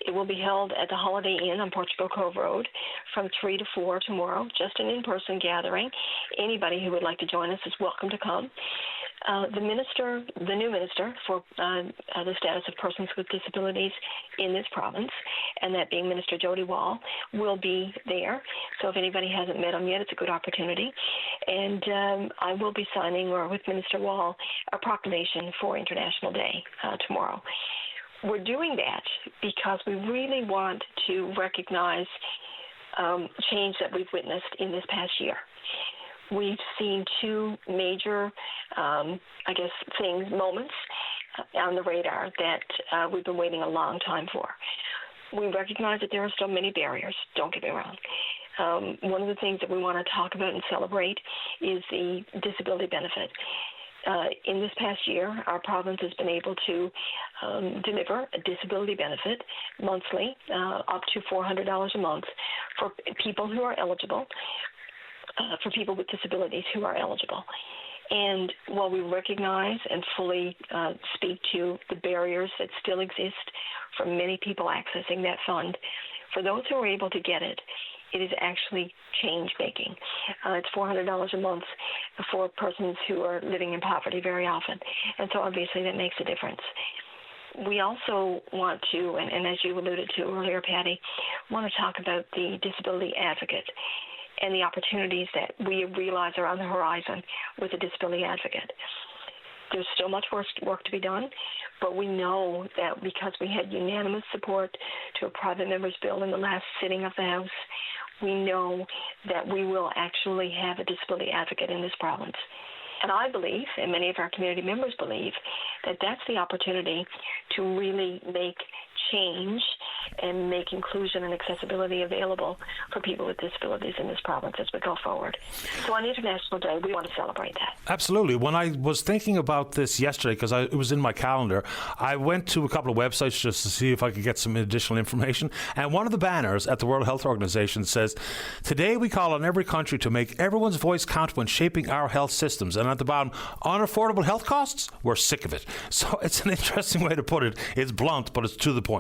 It will be held at the Holiday Inn on Portugal Cove Road from 3 to 4 tomorrow, just an in-person gathering. Anybody who would like to join us is welcome to come. The new minister for the status of persons with disabilities in this province, and that being Minister Jody Wall, will be there. So if anybody hasn't met him yet, it's a good opportunity. And I will be signing, or with Minister Wall, a proclamation for International Day tomorrow. We're doing that because we really want to recognize change that we've witnessed in this past year. We've seen two major, moments on the radar that we've been waiting a long time for. We recognize that there are still many barriers, don't get me wrong. One of the things that we want to talk about and celebrate is the disability benefit. In this past year, our province has been able to deliver a disability benefit monthly, up to $400 a month for people who are eligible, for people with disabilities who are eligible. And while we recognize and fully speak to the barriers that still exist for many people accessing that fund, for those who are able to get it, it is actually change-making. It's $400 a month for persons who are living in poverty very often. And so obviously that makes a difference. We also want to, and as you alluded to earlier, Patty, want to talk about the disability advocate and the opportunities that we realize are on the horizon with a disability advocate. There's still much work to be done, but we know that because we had unanimous support to a private member's bill in the last sitting of the House, we know that we will actually have a disability advocate in this province. And I believe, and many of our community members believe, that that's the opportunity to really make change and make inclusion and accessibility available for people with disabilities in this province as we go forward. So on International Day, we want to celebrate that. Absolutely. When I was thinking about this yesterday, because it was in my calendar, I went to a couple of websites just to see if I could get some additional information. And one of the banners at the World Health Organization says, "Today we call on every country to make everyone's voice count when shaping our health systems." And at the bottom, unaffordable health costs? We're sick of it. So it's an interesting way to put it. It's blunt, but it's to the point.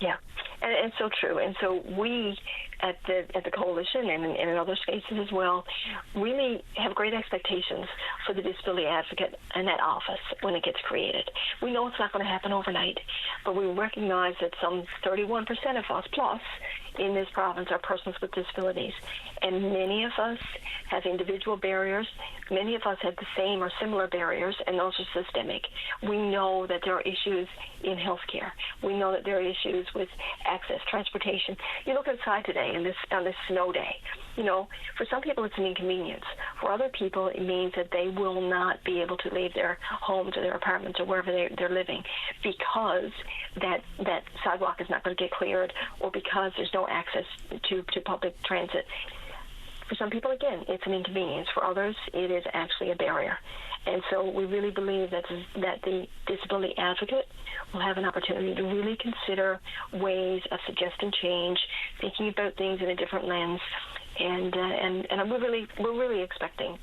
Yeah, and so true. And so we at the coalition and in other spaces as well really have great expectations for the disability advocate and that office when it gets created. We know it's not going to happen overnight, but we recognize that some 31% of us plus in this province are persons with disabilities, and many of us have individual barriers. Many of us have the same or similar barriers, and those are systemic. We know that there are issues in healthcare. We know that there are issues with access, transportation. You look outside today on this snow day. You know, for some people it's an inconvenience. For other people, it means that they will not be able to leave their homes or their apartments or wherever they're living because that sidewalk is not going to get cleared, or because there's no access to public transit. For some people, again, it's an inconvenience. For others, it is actually a barrier. And so we really believe that the disability advocate will have an opportunity to really consider ways of suggesting change, thinking about things in a different lens, and we're really expecting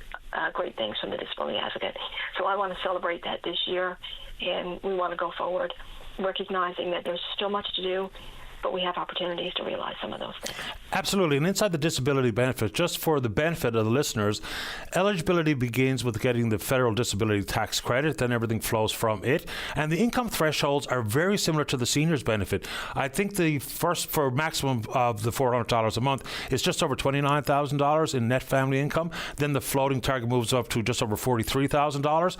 great things from the disability advocate. So I want to celebrate that this year, and we want to go forward, recognizing that there's still much to do, but we have opportunities to realize some of those things. Absolutely. And inside the disability benefit, just for the benefit of the listeners, eligibility begins with getting the federal disability tax credit, then everything flows from it. And the income thresholds are very similar to the seniors benefit. I think the first, for maximum of the $400 a month, is just over $29,000 in net family income. Then the floating target moves up to just over $43,000.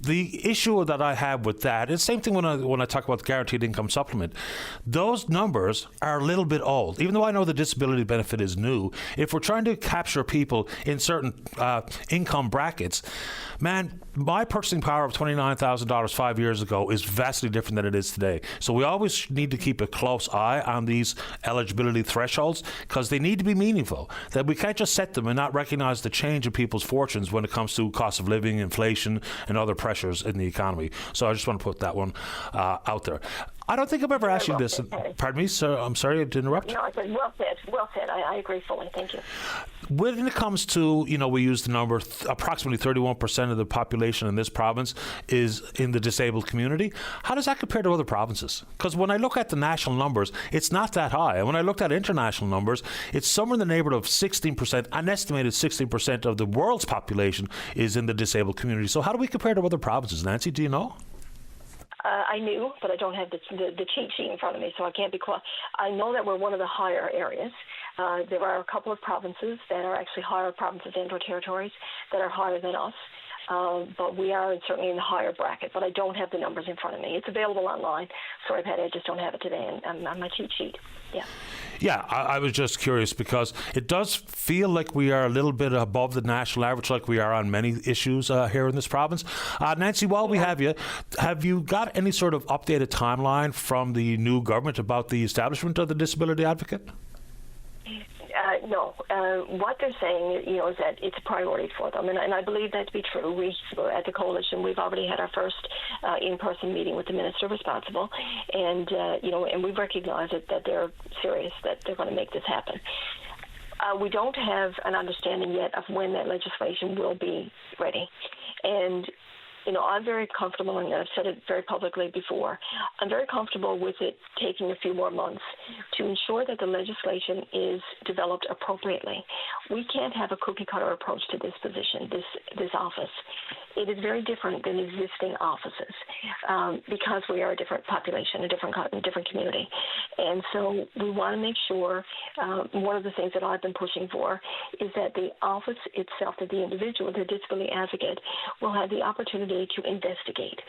The issue that I have with that is the same thing when I talk about the guaranteed income supplement. Those numbers numbers are a little bit old. Even though I know the disability benefit is new, if we're trying to capture people in certain income brackets, man, my purchasing power of $29,000 5 years ago is vastly different than it is today. So we always need to keep a close eye on these eligibility thresholds because they need to be meaningful. That we can't just set them and not recognize the change in people's fortunes when it comes to cost of living, inflation, and other pressures in the economy. So I just want to put that one out there. I don't think I've ever asked you this. Pardon me, sir. I'm sorry to interrupt. No, I said well said. Well said. I agree fully. Thank you. When it comes to, we use the number, approximately 31% of the population in this province is in the disabled community. How does that compare to other provinces? Because when I look at the national numbers, it's not that high. And when I looked at international numbers, it's somewhere in the neighborhood of 16%, an estimated 16% of the world's population is in the disabled community. So how do we compare to other provinces? Nancy, do you know? I knew, but I don't have the cheat sheet in front of me, so I can't be quite. I know that we're one of the higher areas. There are a couple of provinces that are actually higher provinces and or territories that are higher than us. But we are certainly in the higher bracket, but I don't have the numbers in front of me. It's available online. Sorry, Patty, I just don't have it today on my cheat sheet. Yeah. Yeah, I was just curious because it does feel like we are a little bit above the national average, like we are on many issues here in this province. Nancy, while we have you got any sort of updated timeline from the new government about the establishment of the Disability Advocate? No. What they're saying, is that it's a priority for them, and I believe that to be true. We, at the coalition, we've already had our first in-person meeting with the minister responsible, and and we've recognized that they're serious, that they're going to make this happen. We don't have an understanding yet of when that legislation will be ready, and I'm very comfortable, and I've said it very publicly before, I'm very comfortable with it taking a few more months to ensure that the legislation is developed appropriately. We can't have a cookie-cutter approach to this position, this office. It is very different than existing offices because we are a different population, a different community. And so we want to make sure, one of the things that I've been pushing for is that the office itself, that the individual, the disability advocate, will have the opportunity to investigate.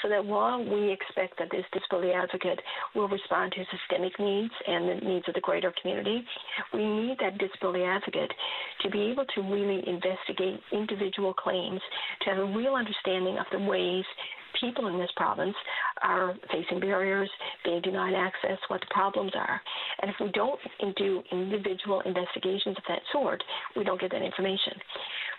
So that while we expect that this disability advocate will respond to systemic needs and the needs of the greater community, we need that disability advocate to be able to really investigate individual claims, to have a real understanding of the ways people in this province are facing barriers, being denied access, what the problems are. And if we don't do individual investigations of that sort, we don't get that information.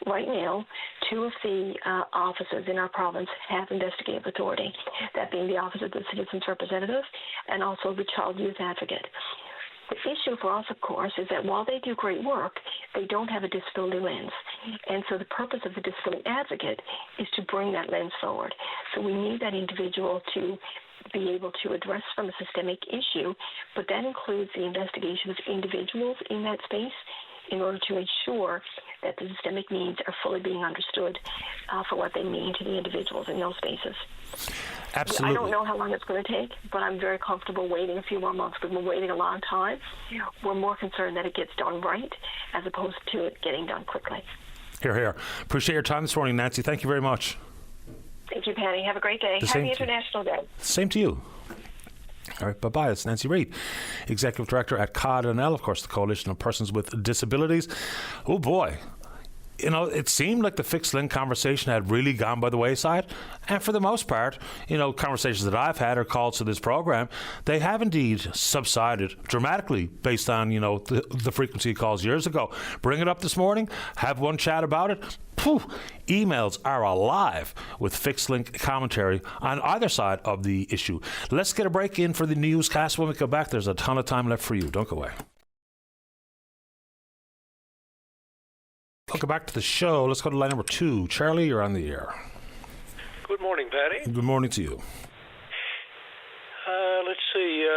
Right now, two of the offices in our province have investigative authority, that being the Office of the Citizens Representative and also the Child Youth Advocate. The issue for us, of course, is that while they do great work, they don't have a disability lens. And so the purpose of the disability advocate is to bring that lens forward. So we need that individual to be able to address from a systemic issue, but that includes the investigation of individuals in that space in order to ensure that the systemic needs are fully being understood for what they mean to the individuals in those spaces. Absolutely. I don't know how long it's going to take, but I'm very comfortable waiting a few more months. We've been waiting a long time. We're more concerned that it gets done right as opposed to it getting done quickly. Hear, hear. Appreciate your time this morning, Nancy. Thank you very much. Thank you, Patty. Have a great day. Happy International Day. Same to you. All right, bye-bye. It's Nancy Reid, Executive Director at COD&L, of course, the Coalition of Persons with Disabilities. Oh, boy. It seemed like the fixed link conversation had really gone by the wayside. And for the most part, conversations that I've had or calls to this program, they have indeed subsided dramatically based on, the frequency of calls years ago. Bring it up this morning, have one chat about it. Emails are alive with fixed link commentary on either side of the issue. Let's get a break in for the newscast. When we come back, there's a ton of time left for you. Don't go away. Welcome back to the show. Let's go to line number 2. Charlie, you're on the air. Good morning, Patty. Good morning to you. Let's see.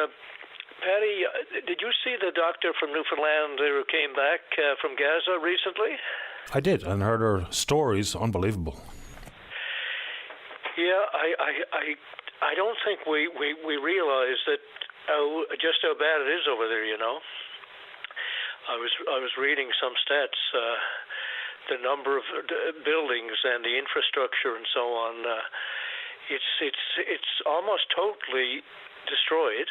Patty, did you see the doctor from Newfoundland who came back from Gaza recently? I did, and heard her stories. Unbelievable. Yeah, I don't think we realize that just how bad it is over there. I was reading some stats. The number of buildings and the infrastructure and so on, it's almost totally destroyed.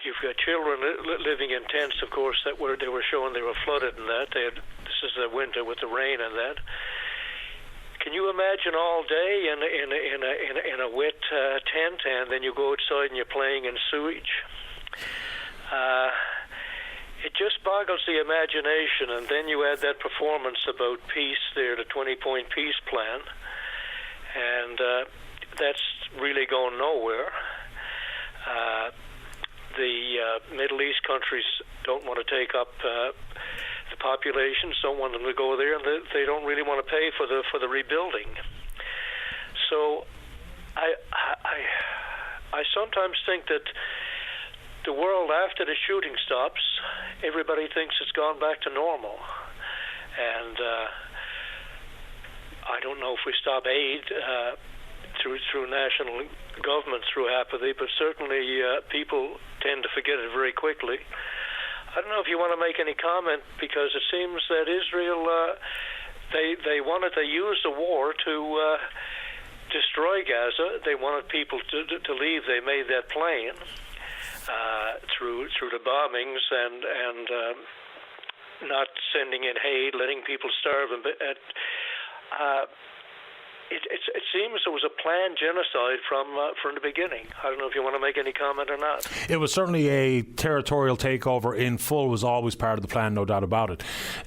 You've got children living in tents, of course, they were showing they were flooded and that. This is the winter with the rain and that. Can you imagine all day in a wet tent, and then you go outside and you're playing in sewage? It just boggles the imagination. And then you add that performance about peace there, the 20-point peace plan, and that's really going nowhere. The Middle East countries don't want to take up the populations, don't want them to go there, and they don't really want to pay for the rebuilding. So I sometimes think that the world, after the shooting stops, everybody thinks it's gone back to normal, and I don't know if we stop aid through national government through apathy, but certainly people tend to forget it very quickly. I don't know if you want to make any comment, because it seems that Israel, they used the war to destroy Gaza. They wanted people to leave. They made that plain through the bombings and not sending in aid, letting people starve. It seems there was a planned genocide from the beginning. I don't know if you want to make any comment or not. It was certainly a territorial takeover in full, was always part of the plan, no doubt about it.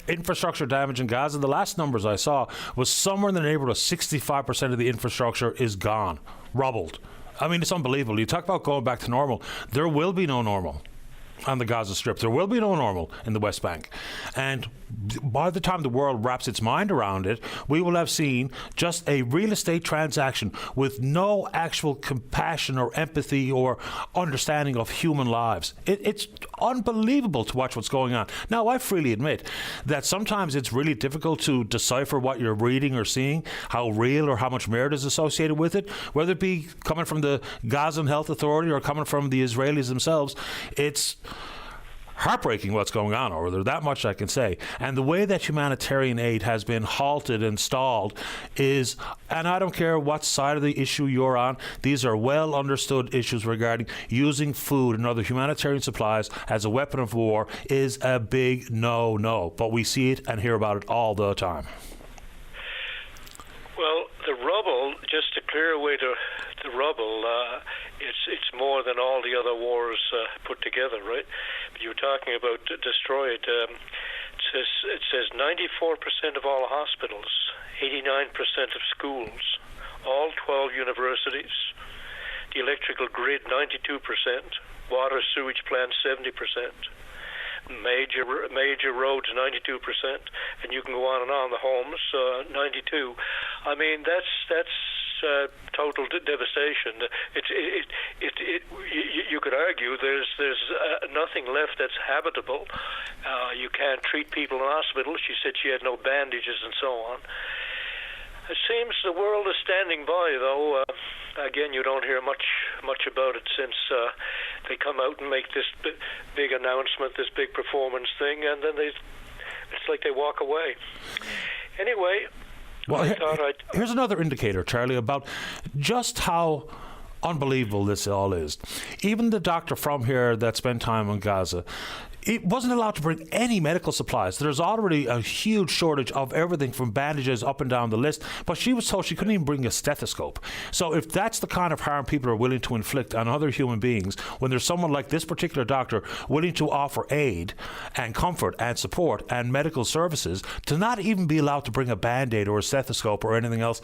Infrastructure damage in Gaza, the last numbers I saw was somewhere in the neighborhood of 65% of the infrastructure is gone, rubbled. I mean, it's unbelievable. You talk about going back to normal. There will be no normal on the Gaza Strip. There will be no normal in the West Bank. And by the time the world wraps its mind around it, we will have seen just a real estate transaction with no actual compassion or empathy or understanding of human lives. It's unbelievable to watch what's going on. Now, I freely admit that sometimes it's really difficult to decipher what you're reading or seeing, how real or how much merit is associated with it, whether it be coming from the Gazan Health Authority or coming from the Israelis themselves. It's heartbreaking what's going on over there, that much I can say. And the way that humanitarian aid has been halted and stalled is, and I don't care what side of the issue you're on, these are well understood issues regarding using food and other humanitarian supplies as a weapon of war is a big no. But we see it and hear about it all the time. Well, the rubble, just to clear away the rubble, it's more than all the other wars put together, right? But you were talking about destroyed. It says 94% of all hospitals, 89% of schools, all 12 universities, the electrical grid 92%, water sewage plants 70%. Major roads 92%, and you can go on and on. The homes 92. I mean, that's total devastation. You could argue there's nothing left that's habitable. You can't treat people in hospital. She said she had no bandages and so on. It seems the world is standing by, though. Again, you don't hear much about it since they come out and make this big announcement, this big performance thing, and then it's like they walk away. Anyway, well, here's another indicator, Charlie, about just how unbelievable this all is. Even the doctor from here that spent time in Gaza, it wasn't allowed to bring any medical supplies. There's already a huge shortage of everything from bandages up and down the list, but she was told she couldn't even bring a stethoscope. So if that's the kind of harm people are willing to inflict on other human beings, when there's someone like this particular doctor willing to offer aid and comfort and support and medical services, to not even be allowed to bring a Band-Aid or a stethoscope or anything else,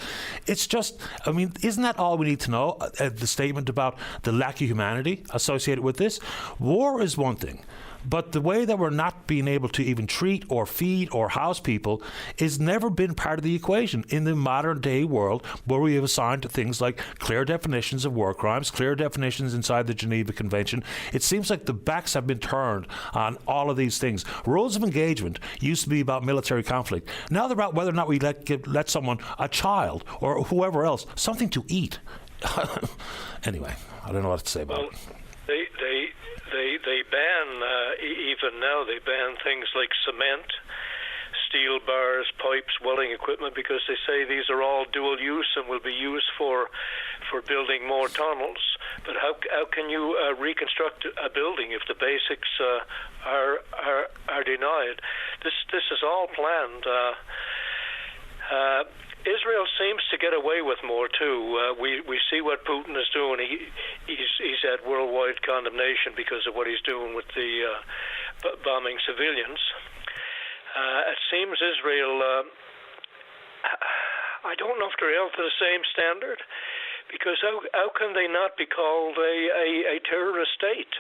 it's just, I mean, isn't that all we need to know? The statement about the lack of humanity associated with this? War is one thing. But the way that we're not being able to even treat or feed or house people has never been part of the equation in the modern day world, where we have assigned things like clear definitions of war crimes, clear definitions inside the Geneva Convention. It seems like the backs have been turned on all of these things. Rules of engagement used to be about military conflict. Now they're about whether or not we let someone, a child or whoever else, something to eat. Anyway, I don't know what to say about it. They ban, even now, they ban things like cement, steel bars, pipes, welding equipment, because they say these are all dual use and will be used for building more tunnels. But how can you reconstruct a building if the basics are denied? This is all planned. Israel seems to get away with more too. We see what Putin is doing. He's at worldwide condemnation because of what he's doing with the bombing civilians. It seems Israel. I don't know if they're held to the same standard, because how can they not be called a terrorist state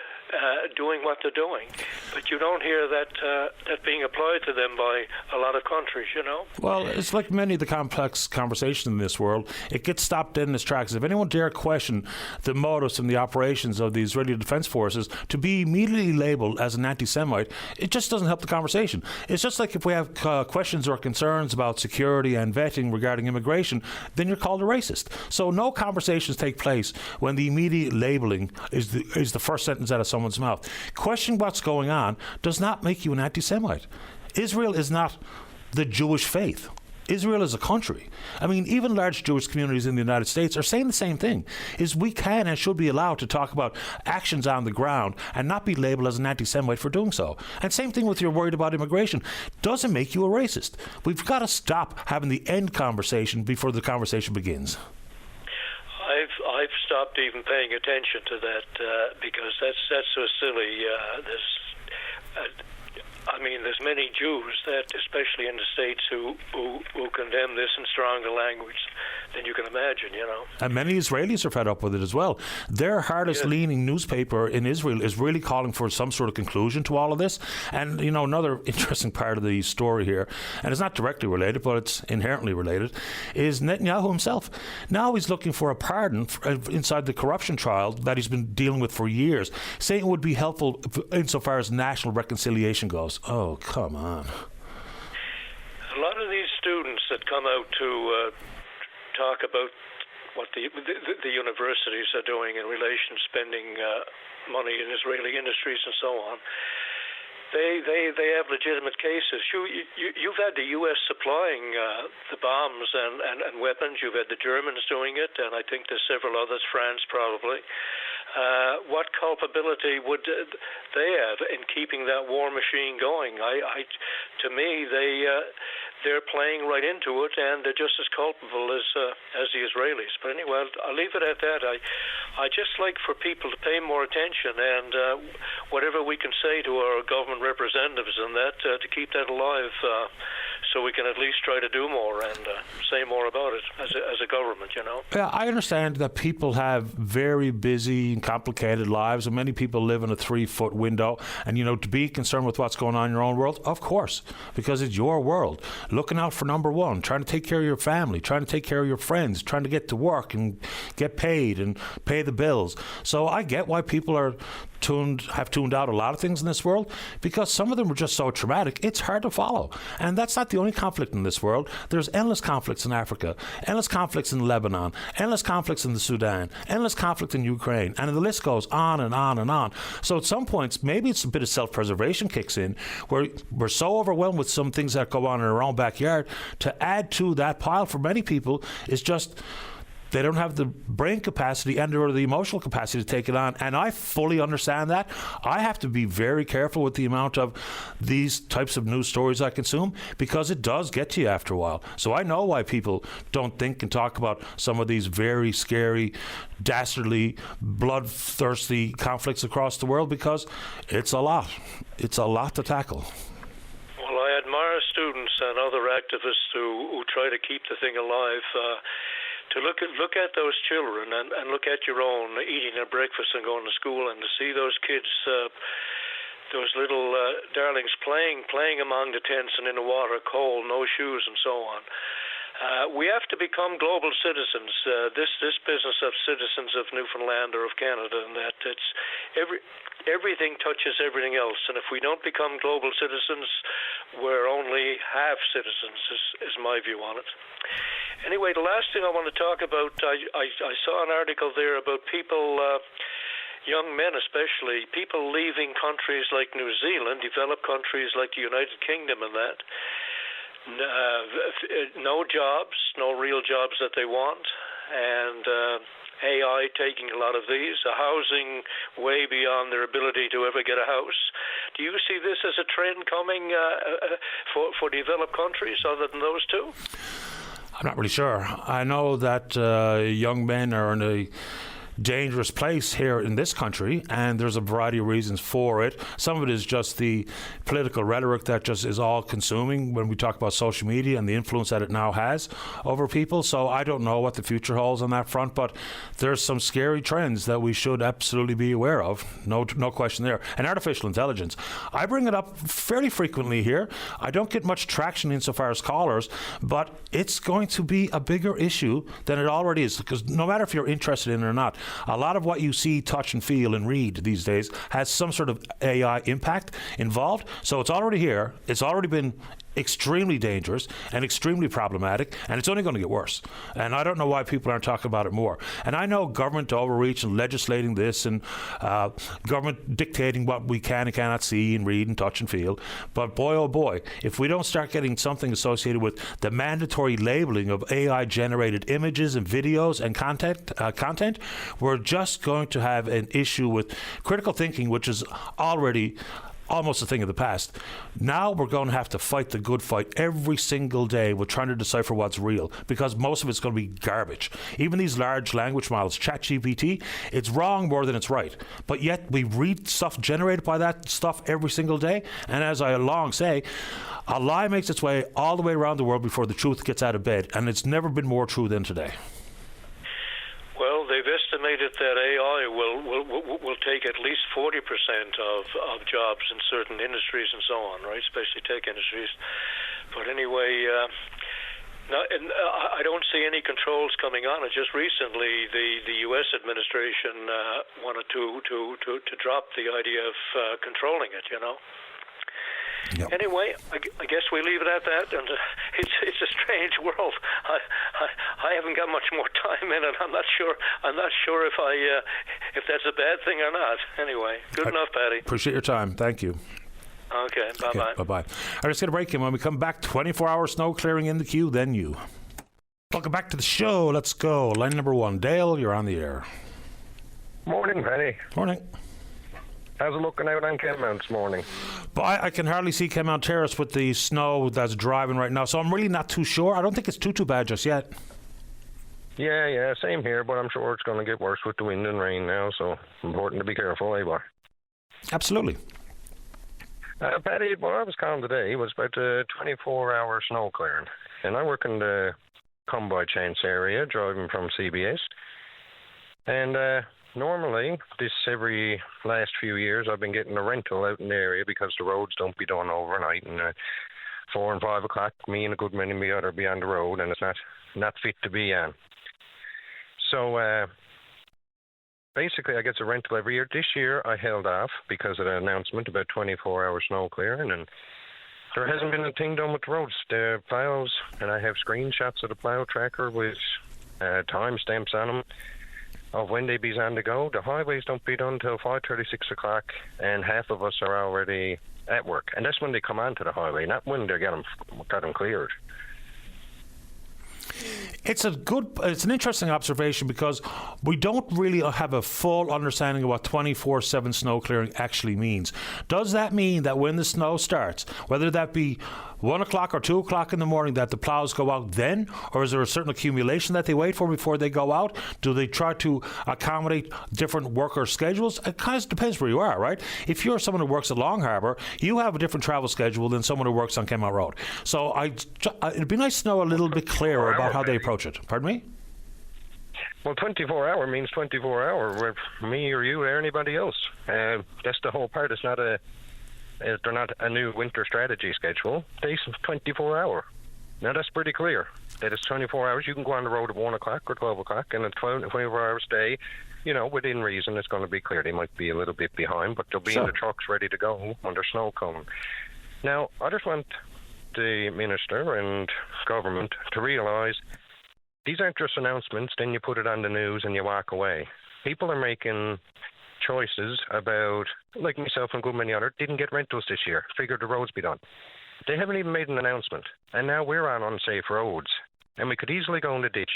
doing what they're doing? But you don't hear that being applied to them by a lot of countries, you know? Well, it's like many of the complex conversations in this world. It gets stopped dead in its tracks. If anyone dare question the motives and the operations of the Israeli Defense Forces, to be immediately labeled as an anti-Semite, it just doesn't help the conversation. It's just like if we have questions or concerns about security and vetting regarding immigration, then you're called a racist. So no conversations take place when the immediate labeling is the first sentence out of someone's mouth. Questioning what's going on does not make you an anti-Semite. Israel is not the Jewish faith. Israel is a country. I mean, even large Jewish communities in the United States are saying the same thing, is we can and should be allowed to talk about actions on the ground and not be labeled as an anti-Semite for doing so. And same thing with you're worried about immigration. Doesn't make you a racist. We've got to stop having the end conversation before the conversation begins. I've stopped even paying attention to that because that's so silly. There's many Jews that, especially in the States, who condemn this in stronger language than you can imagine, you know. And many Israelis are fed up with it as well. Their hardest-leaning newspaper in Israel is really calling for some sort of conclusion to all of this. And, you know, another interesting part of the story here, and it's not directly related, but it's inherently related, is Netanyahu himself. Now he's looking for a pardon inside the corruption trial that he's been dealing with for years, saying it would be helpful insofar as national reconciliation goes. Oh, come on. A lot of these students that come out to talk about what the universities are doing in relation to spending money in Israeli industries and so on, they have legitimate cases. You've had the U.S. supplying the bombs and weapons. You've had the Germans doing it, and I think there's several others, France probably. What culpability would they have in keeping that war machine going? To me, they're playing right into it, and they're just as culpable as the Israelis. But anyway, I'll leave it at that. I just like for people to pay more attention, and whatever we can say to our government representatives and that to keep that alive, so we can at least try to do more and say more about it as a government, you know. Yeah, I understand that people have very busy and complicated lives, and many people live in a 3-foot window. And, you know, to be concerned with what's going on in your own world, of course, because it's your world. Looking out for number one, trying to take care of your family, trying to take care of your friends, trying to get to work and get paid and pay the bills. So I get why people have tuned out a lot of things in this world, because some of them are just so traumatic, it's hard to follow. And that's not the only conflict in this world. There's endless conflicts in Africa, endless conflicts in Lebanon, endless conflicts in the Sudan, endless conflict in Ukraine, and the list goes on and on and on. So at some points, maybe it's a bit of self-preservation kicks in, where we're so overwhelmed with some things that go on in our own backyard, to add to that pile for many people is just they don't have the brain capacity and or the emotional capacity to take it on. And I fully understand that. I have to be very careful with the amount of these types of news stories I consume, because it does get to you after a while. So I know why people don't think and talk about some of these very scary, dastardly, bloodthirsty conflicts across the world, because it's a lot. It's a lot to tackle. Well, I admire students and other activists who try to keep the thing alive. To look at those children and look at your own eating their breakfast and going to school, and to see those kids, those little darlings playing among the tents and in the water, cold, no shoes, and so on. We have to become global citizens. This business of citizens of Newfoundland or of Canada, and that it's everything touches everything else. And if we don't become global citizens, we're only half citizens. Is my view on it. Anyway, the last thing I want to talk about, I saw an article there about people, young men especially, people leaving countries like New Zealand, developed countries like the United Kingdom and that, no jobs, no real jobs that they want, and AI taking a lot of these, housing way beyond their ability to ever get a house. Do you see this as a trend coming for developed countries other than those two? I'm not really sure. I know that young men are in a dangerous place here in this country, and there's a variety of reasons for it. Some of it is just the political rhetoric that just is all consuming when we talk about social media and the influence that it now has over people. So I don't know what the future holds on that front, but there's some scary trends that we should absolutely be aware of. No question there. And artificial intelligence, I bring it up fairly frequently here. I don't get much traction insofar as callers, but it's going to be a bigger issue than it already is, because no matter if you're interested in it or not, a lot of what you see, touch and feel and read these days has some sort of AI impact involved. So it's already here. It's already been extremely dangerous and extremely problematic, and it's only going to get worse. And I don't know why people aren't talking about it more. And I know government overreach and legislating this and government dictating what we can and cannot see and read and touch and feel. But boy, oh boy, if we don't start getting something associated with the mandatory labeling of AI-generated images and videos and content, we're just going to have an issue with critical thinking, which is already almost a thing of the past. Now we're going to have to fight the good fight every single day with trying to decipher what's real, because most of it's going to be garbage. Even these large language models, ChatGPT, it's wrong more than it's right. But yet we read stuff generated by that stuff every single day. And as I long say, a lie makes its way all the way around the world before the truth gets out of bed. And it's never been more true than today. Well, they've estimated that AI will take at least 40% of jobs in certain industries and so on, right? Especially tech industries. But anyway, I don't see any controls coming on it. Just recently, the U.S. administration wanted to drop the idea of controlling it, you know. Yep. Anyway, I guess we leave it at that, and it's a strange world. I haven't got much more time in it. I'm not sure if that's a bad thing or not. Anyway, good enough, Patty. Appreciate your time. Thank you. Okay, bye-bye. Bye-bye. All right, let's get a break, and when we come back, 24-hour snow clearing in the queue, then you. Welcome back to the show. Let's go. Line number 1. Dale, you're on the air. Morning, Patty. Morning. How's it looking out on Kenmount this morning? But I can hardly see Kenmount Terrace with the snow that's driving right now, so I'm really not too sure. I don't think it's too bad just yet. Yeah, same here, but I'm sure it's going to get worse with the wind and rain now, so important to be careful, eh, boy? Absolutely. Patty, what I was calling today was about the 24-hour snow clearing. And I work in the Come By Chance area, driving from CBS. And normally, every last few years, I've been getting a rental out in the area because the roads don't be done overnight. And 4 and 5 o'clock, me and a good many of me other be on the road, and it's not fit to be on. So basically, I get a rental every year. This year, I held off because of the announcement about 24-hour snow clearing, and there hasn't been a thing done with the roads. The plows, and I have screenshots of the plow tracker with time stamps on them of when they be on to go. The highways don't be done until 5:30, 6 o'clock, and half of us are already at work. And that's when they come onto the highway, not when they got them cleared. It's an interesting observation, because we don't really have a full understanding of what 24/7 snow clearing actually means. Does that mean that when the snow starts, whether that be 1 o'clock or 2 o'clock in the morning, that the plows go out then? Or is there a certain accumulation that they wait for before they go out? Do they try to accommodate different worker schedules? It kind of depends where you are, right? If you're someone who works at Long Harbour, you have a different travel schedule than someone who works on Kenmount Road. So it'd be nice to know a little bit clearer about how they approach it. Pardon me? Well, 24-hour means 24-hour with me or you or anybody else. That's the whole part. They're not a new winter strategy schedule. They 24-hour. Now, that's pretty clear. That it's 24 hours. You can go on the road at 1 o'clock or 12 o'clock, and a 24-hour stay, within reason, it's going to be clear. They might be a little bit behind, but they'll be in the trucks ready to go when there's snow coming. Now, I just want the minister and government to realise these aren't just announcements, then you put it on the news and you walk away. People are making choices about, like myself and good many others, didn't get rentals this year. Figured the roads be done. They haven't even made an announcement. And now we're on unsafe roads. And we could easily go in the ditch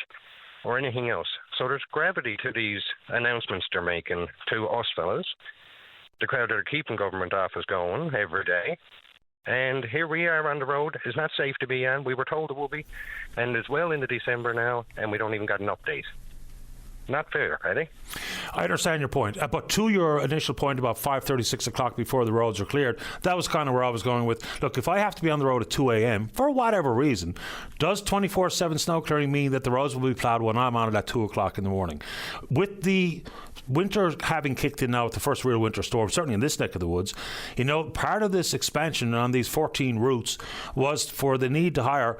or anything else. So there's gravity to these announcements they're making to us fellas, the crowd that are keeping government office going every day. And here we are on the road. It's not safe to be on. We were told it would be. And it's well into December now, and we don't even got an update. Not fair, Eddie. I understand your point, but to your initial point about 5:30, 6 o'clock before the roads are cleared, that was kind of where I was going with, look, if I have to be on the road at 2 a.m., for whatever reason, does 24/7 snow clearing mean that the roads will be ploughed when I'm on it at 2 o'clock in the morning? With the winter having kicked in now with the first real winter storm, certainly in this neck of the woods, part of this expansion on these 14 routes was for the need to hire,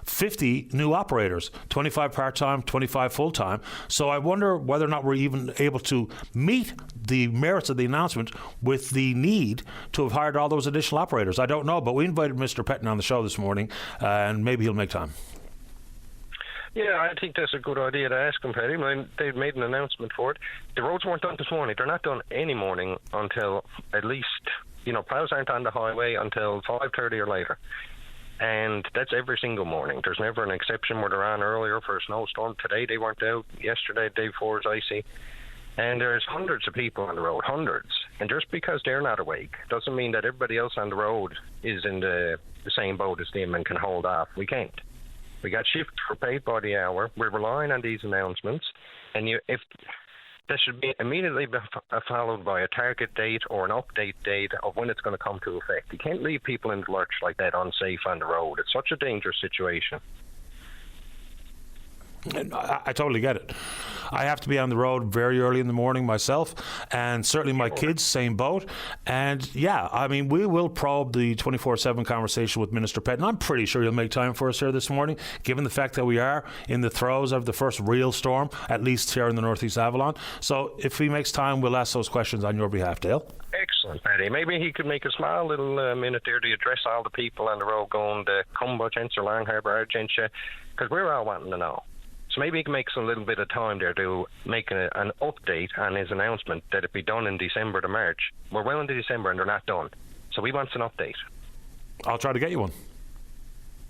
50 new operators, 25 part-time, 25 full-time. So I wonder whether or not we're even able to meet the merits of the announcement with the need to have hired all those additional operators. I don't know, but we invited Mr. Pettin on the show this morning, and maybe he'll make time. Yeah, I think that's a good idea to ask them, Paddy. I mean, they've made an announcement for it. The roads weren't done this morning. They're not done any morning until at least, plows aren't on the highway until 5:30 or later. And that's every single morning. There's never an exception where they're on earlier for a snowstorm. Today they weren't out. Yesterday, day before was icy. And there's hundreds of people on the road, hundreds. And just because they're not awake doesn't mean that everybody else on the road is in the same boat as them and can hold off. We can't. We got shifts for paid by the hour. We're relying on these announcements. And if that should be immediately followed by a target date or an update date of when it's going to come to effect. You can't leave people in the lurch like that unsafe on the road. It's such a dangerous situation. I totally get it. I have to be on the road very early in the morning myself, and certainly my kids, same boat. And we will probe the 24/7 conversation with Minister Pettin. I'm pretty sure he'll make time for us here this morning, given the fact that we are in the throes of the first real storm, at least here in the Northeast Avalon. So if he makes time, we'll ask those questions on your behalf, Dale. Excellent, Paddy. Maybe he could make a small little minute there to address all the people on the road going to Cumba, Gents, or Long Harbour, Argentia, because we're all wanting to know. So maybe he can make some little bit of time there to make an update on his announcement that it be done in December to March. We're well into December and they're not done. So he wants an update. I'll try to get you one.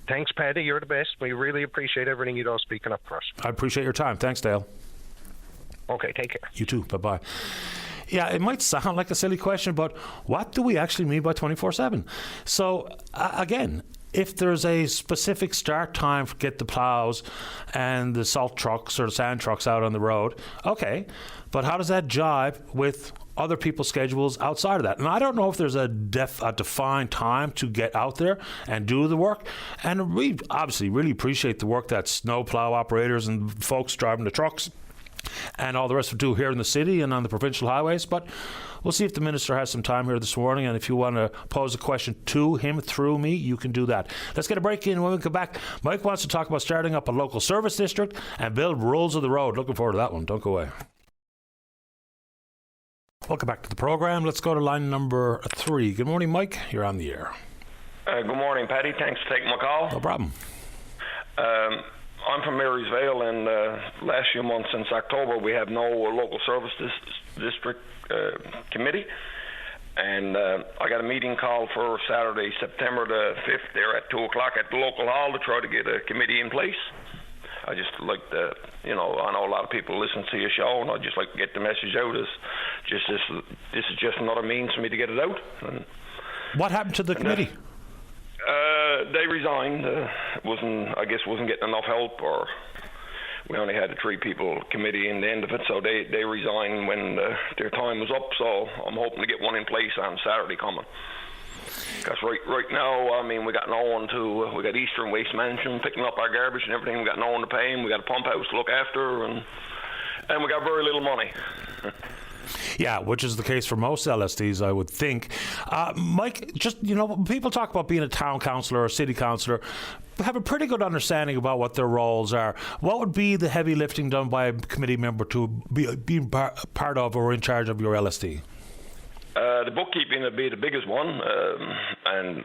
Thanks, Paddy. You're the best. We really appreciate everything you do speaking up for us. I appreciate your time. Thanks, Dale. Okay, take care. You too. Bye-bye. Yeah, it might sound like a silly question, but what do we actually mean by 24/7? So, again, if there's a specific start time to get the plows and the salt trucks or the sand trucks out on the road, okay, but how does that jive with other people's schedules outside of that? And I don't know if there's a defined time to get out there and do the work. And we obviously really appreciate the work that snow plow operators and folks driving the trucks and all the rest do here in the city and on the provincial highways. But we'll see if the minister has some time here this morning, and if you want to pose a question to him through me, you can do that. Let's get a break in. When we come back, Mike wants to talk about starting up a local service district and build rules of the road. Looking forward to that one. Don't go away. Welcome back to the program. Let's go to line number 3. Good morning, Mike. You're on the air. Good morning, Paddy. Thanks for taking my call. No problem. I'm from Marysvale, and last few months since October, we have no local service district committee. And I got a meeting called for Saturday, September the 5th, there at 2 o'clock at the local hall to try to get a committee in place. I just like to, I know a lot of people listen to your show, and I just like to get the message out as just this is just another means for me to get it out. And what happened to the committee? They resigned. Wasn't getting enough help, or we only had a 3-people committee in the end of it, so they resigned when their time was up. So I'm hoping to get one in place on Saturday coming. Because right now, we got no one we got Eastern Waste Management picking up our garbage and everything. We got no one to pay them. We got a pump house to look after, and we got very little money. Yeah, which is the case for most LSDs, I would think. Mike, just, people talk about being a town councillor or city councillor, have a pretty good understanding about what their roles are. What would be the heavy lifting done by a committee member to be part of or in charge of your LSD? The bookkeeping would be the biggest one, and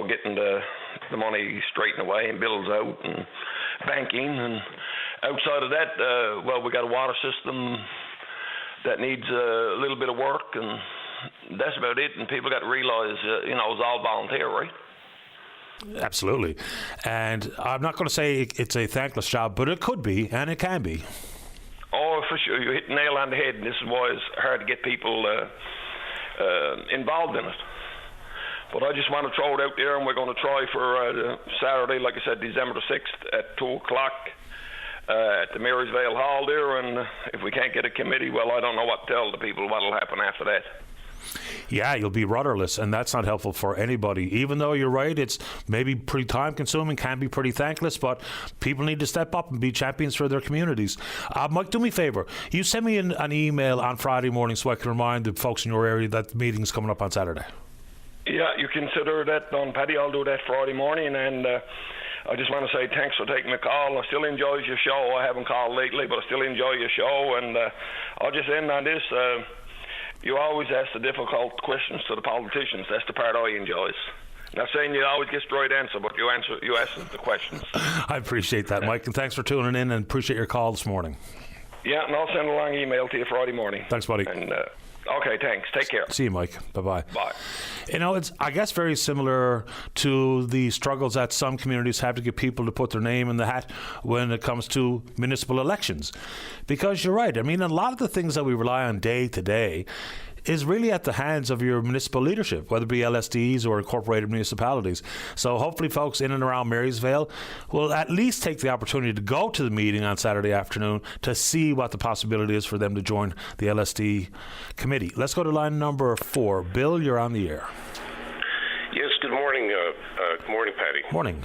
getting the money straightened away and bills out and banking. And outside of that, we got a water system that needs a little bit of work, and that's about it. And people got to realize, it's all volunteer, right? Absolutely. And I'm not going to say it's a thankless job, but it could be, and it can be. Oh, for sure. You hit the nail on the head, and this is why it's hard to get people involved in it. But I just want to throw it out there, and we're going to try for Saturday, like I said, December the 6th at 2 o'clock at the Marysvale Hall there. And if we can't get a committee, well, I don't know what to tell the people what will happen after that. Yeah, you'll be rudderless, and that's not helpful for anybody. Even though you're right, it's maybe pretty time-consuming, can be pretty thankless, but people need to step up and be champions for their communities. Mike, do me a favour. You send me an email on Friday morning so I can remind the folks in your area that the meeting's coming up on Saturday. Yeah, you consider that done, Paddy. I'll do that Friday morning, and I just want to say thanks for taking the call. I still enjoy your show. I haven't called lately, but I still enjoy your show, and I'll just end on this. You always ask the difficult questions to the politicians. That's the part I enjoy. Not saying you always get the right answer, but you answer the questions. I appreciate that, Mike, and thanks for tuning in, and appreciate your call this morning. Yeah, and I'll send a long email to you Friday morning. Thanks, buddy. And okay, thanks. Take care. See you, Mike. Bye-bye. Bye. You know, it's, I guess, very similar to the struggles that some communities have to get people to put their name in the hat when it comes to municipal elections. Because you're right. I mean, a lot of the things that we rely on day to day is really at the hands of your municipal leadership, whether it be LSDs or incorporated municipalities. So hopefully folks in and around Marysvale will at least take the opportunity to go to the meeting on Saturday afternoon to see what the possibility is for them to join the LSD committee. Let's go to line number 4. Bill, you're on the air. Yes, good morning. Good morning, Patty. Morning.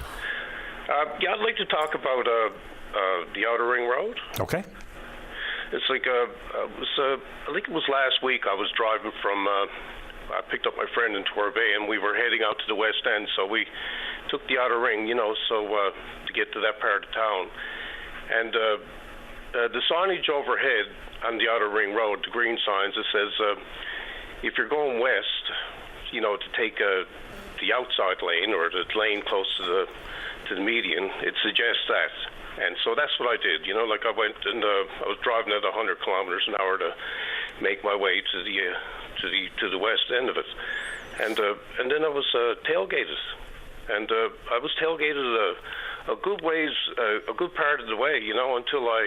Yeah, I'd like to talk about the Outer Ring Road. Okay. It's like I think it was last week. I was driving from. I picked up my friend in Torbay, and we were heading out to the West End. So we took the Outer Ring, to get to that part of town. And the signage overhead on the Outer Ring Road, the green signs, it says if you're going west, to take the outside lane or the lane close to the median, it suggests that. And so that's what I did. I went and I was driving at 100 kilometers an hour to make my way to the west end of it, and then I was tailgated, and I was tailgated a good ways, a good part of the way, until I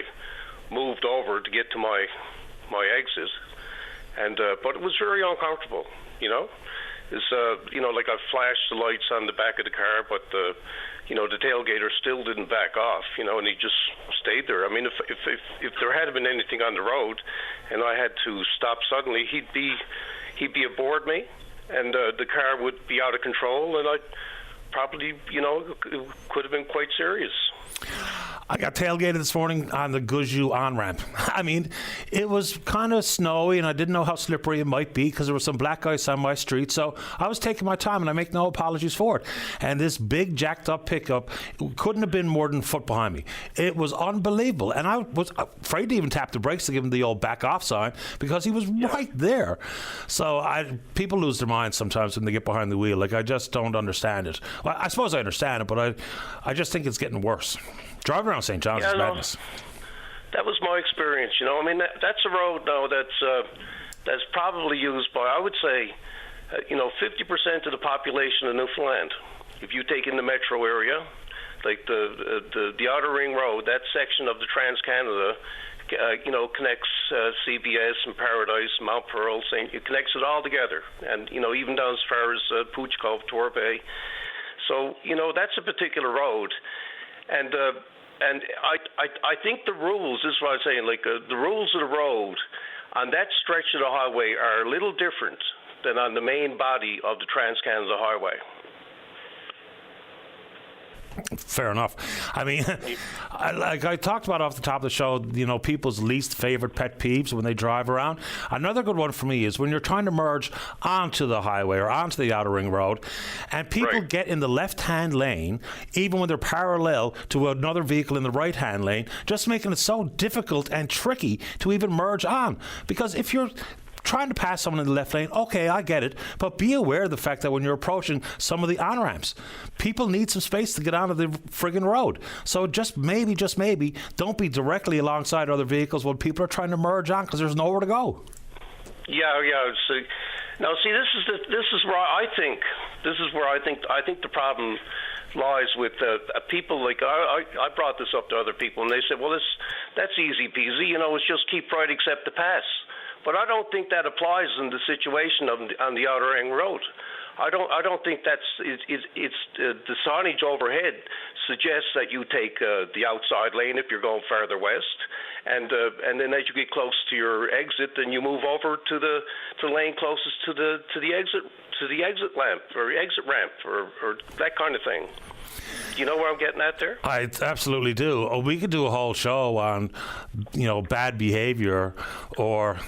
moved over to get to my exit, and but it was very uncomfortable, It's like I flashed the lights on the back of the car, but the tailgater still didn't back off, and he just stayed there. I mean, if there had been anything on the road, and I had to stop suddenly, he'd be aboard me, and the car would be out of control, and I'd probably, it could have been quite serious. I got tailgated this morning on the Guzhou on-ramp. I mean, it was kind of snowy, and I didn't know how slippery it might be because there was some black ice on my street. So I was taking my time, and I make no apologies for it. And this big jacked-up pickup couldn't have been more than a foot behind me. It was unbelievable. And I was afraid to even tap the brakes to give him the old back-off sign because he was right there. So people lose their minds sometimes when they get behind the wheel. Like, I just don't understand it. Well, I suppose I understand it, but I just think it's getting worse. Driving around St. John's is madness. That was my experience. I mean, that's a road now that's probably used by, I would say, 50% of the population of Newfoundland. If you take in the metro area, like the Outer Ring Road, that section of the Trans-Canada, connects CBS and Paradise, Mount Pearl, it connects it all together, and even down as far as Pooch Cove, Torbay. So that's a particular road. And I think the rules, this is what I'm saying, the rules of the road on that stretch of the highway are a little different than on the main body of the Trans-Canada Highway. Fair enough. I mean, like I talked about off the top of the show, people's least favorite pet peeves when they drive around. Another good one for me is when you're trying to merge onto the highway or onto the Outer Ring Road, and people get in the left-hand lane, even when they're parallel to another vehicle in the right-hand lane, just making it so difficult and tricky to even merge on. Because if you're trying to pass someone in the left lane, okay, I get it, but be aware of the fact that when you're approaching some of the on-ramps, people need some space to get onto the friggin' road. So just maybe, don't be directly alongside other vehicles when people are trying to merge on because there's nowhere to go. Yeah. Now, see, this is where I think the problem lies with people. Like I brought this up to other people, and they said, well, that's easy peasy. It's just keep right except the pass. But I don't think that applies in the situation on the Outer Ring Road. I don't think it's the signage overhead suggests that you take the outside lane if you're going farther west, and then as you get close to your exit, then you move over to the lane closest to the exit lamp or exit ramp or that kind of thing. Do you know where I'm getting at there? I absolutely do. We could do a whole show on, bad behavior or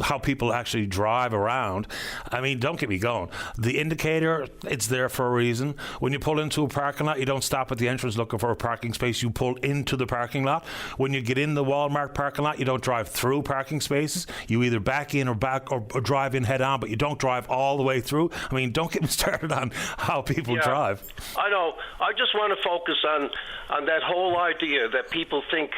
how people actually drive around. I mean, don't get me going. The indicator, it's there for a reason. When you pull into a parking lot, you don't stop at the entrance looking for a parking space. You pull into the parking lot. When you get in the Walmart parking lot, you don't drive through parking spaces. You either back in or drive in head on, but you don't drive all the way through. I mean, don't get me started on how people drive. I know. I just want to focus on that whole idea that people think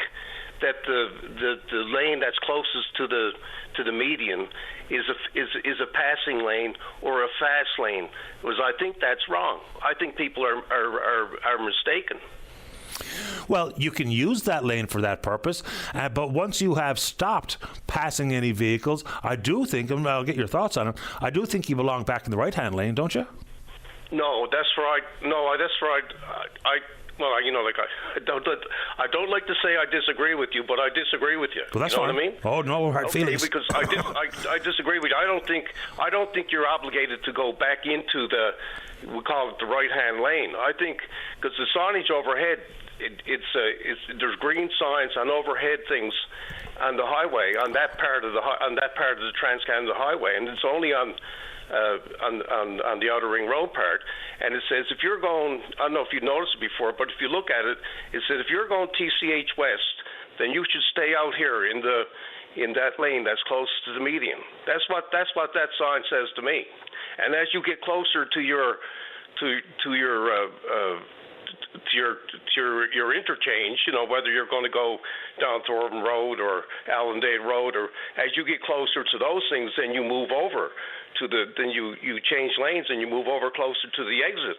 that the lane that's closest to the median is a passing lane or a fast lane. Because I think that's wrong. I think people are mistaken. Well, you can use that lane for that purpose, but once you have stopped passing any vehicles, I do think, and I'll get your thoughts on it, I do think you belong back in the right-hand lane, don't you? No, that's right. I don't like to say I disagree with you, but I disagree with you. Well, that's what I mean? Oh no, hard feelings. Because I disagree with you. I don't think you're obligated to go back into we call it the right-hand lane. I think because the signage overhead, there's green signs on overhead things on the highway on that part of the Trans-Canada Highway, and it's only on the Outer Ring Road part, and it says if you're going, I don't know if you've noticed it before, but if you look at it, it says if you're going TCH West, then you should stay out here in that lane that's close to the median. That's what that sign says to me. And as you get closer to your interchange, whether you're going to go down Thornton Road or Allendale Road, or as you get closer to those things, then you move over then you change lanes and you move over closer to the exit.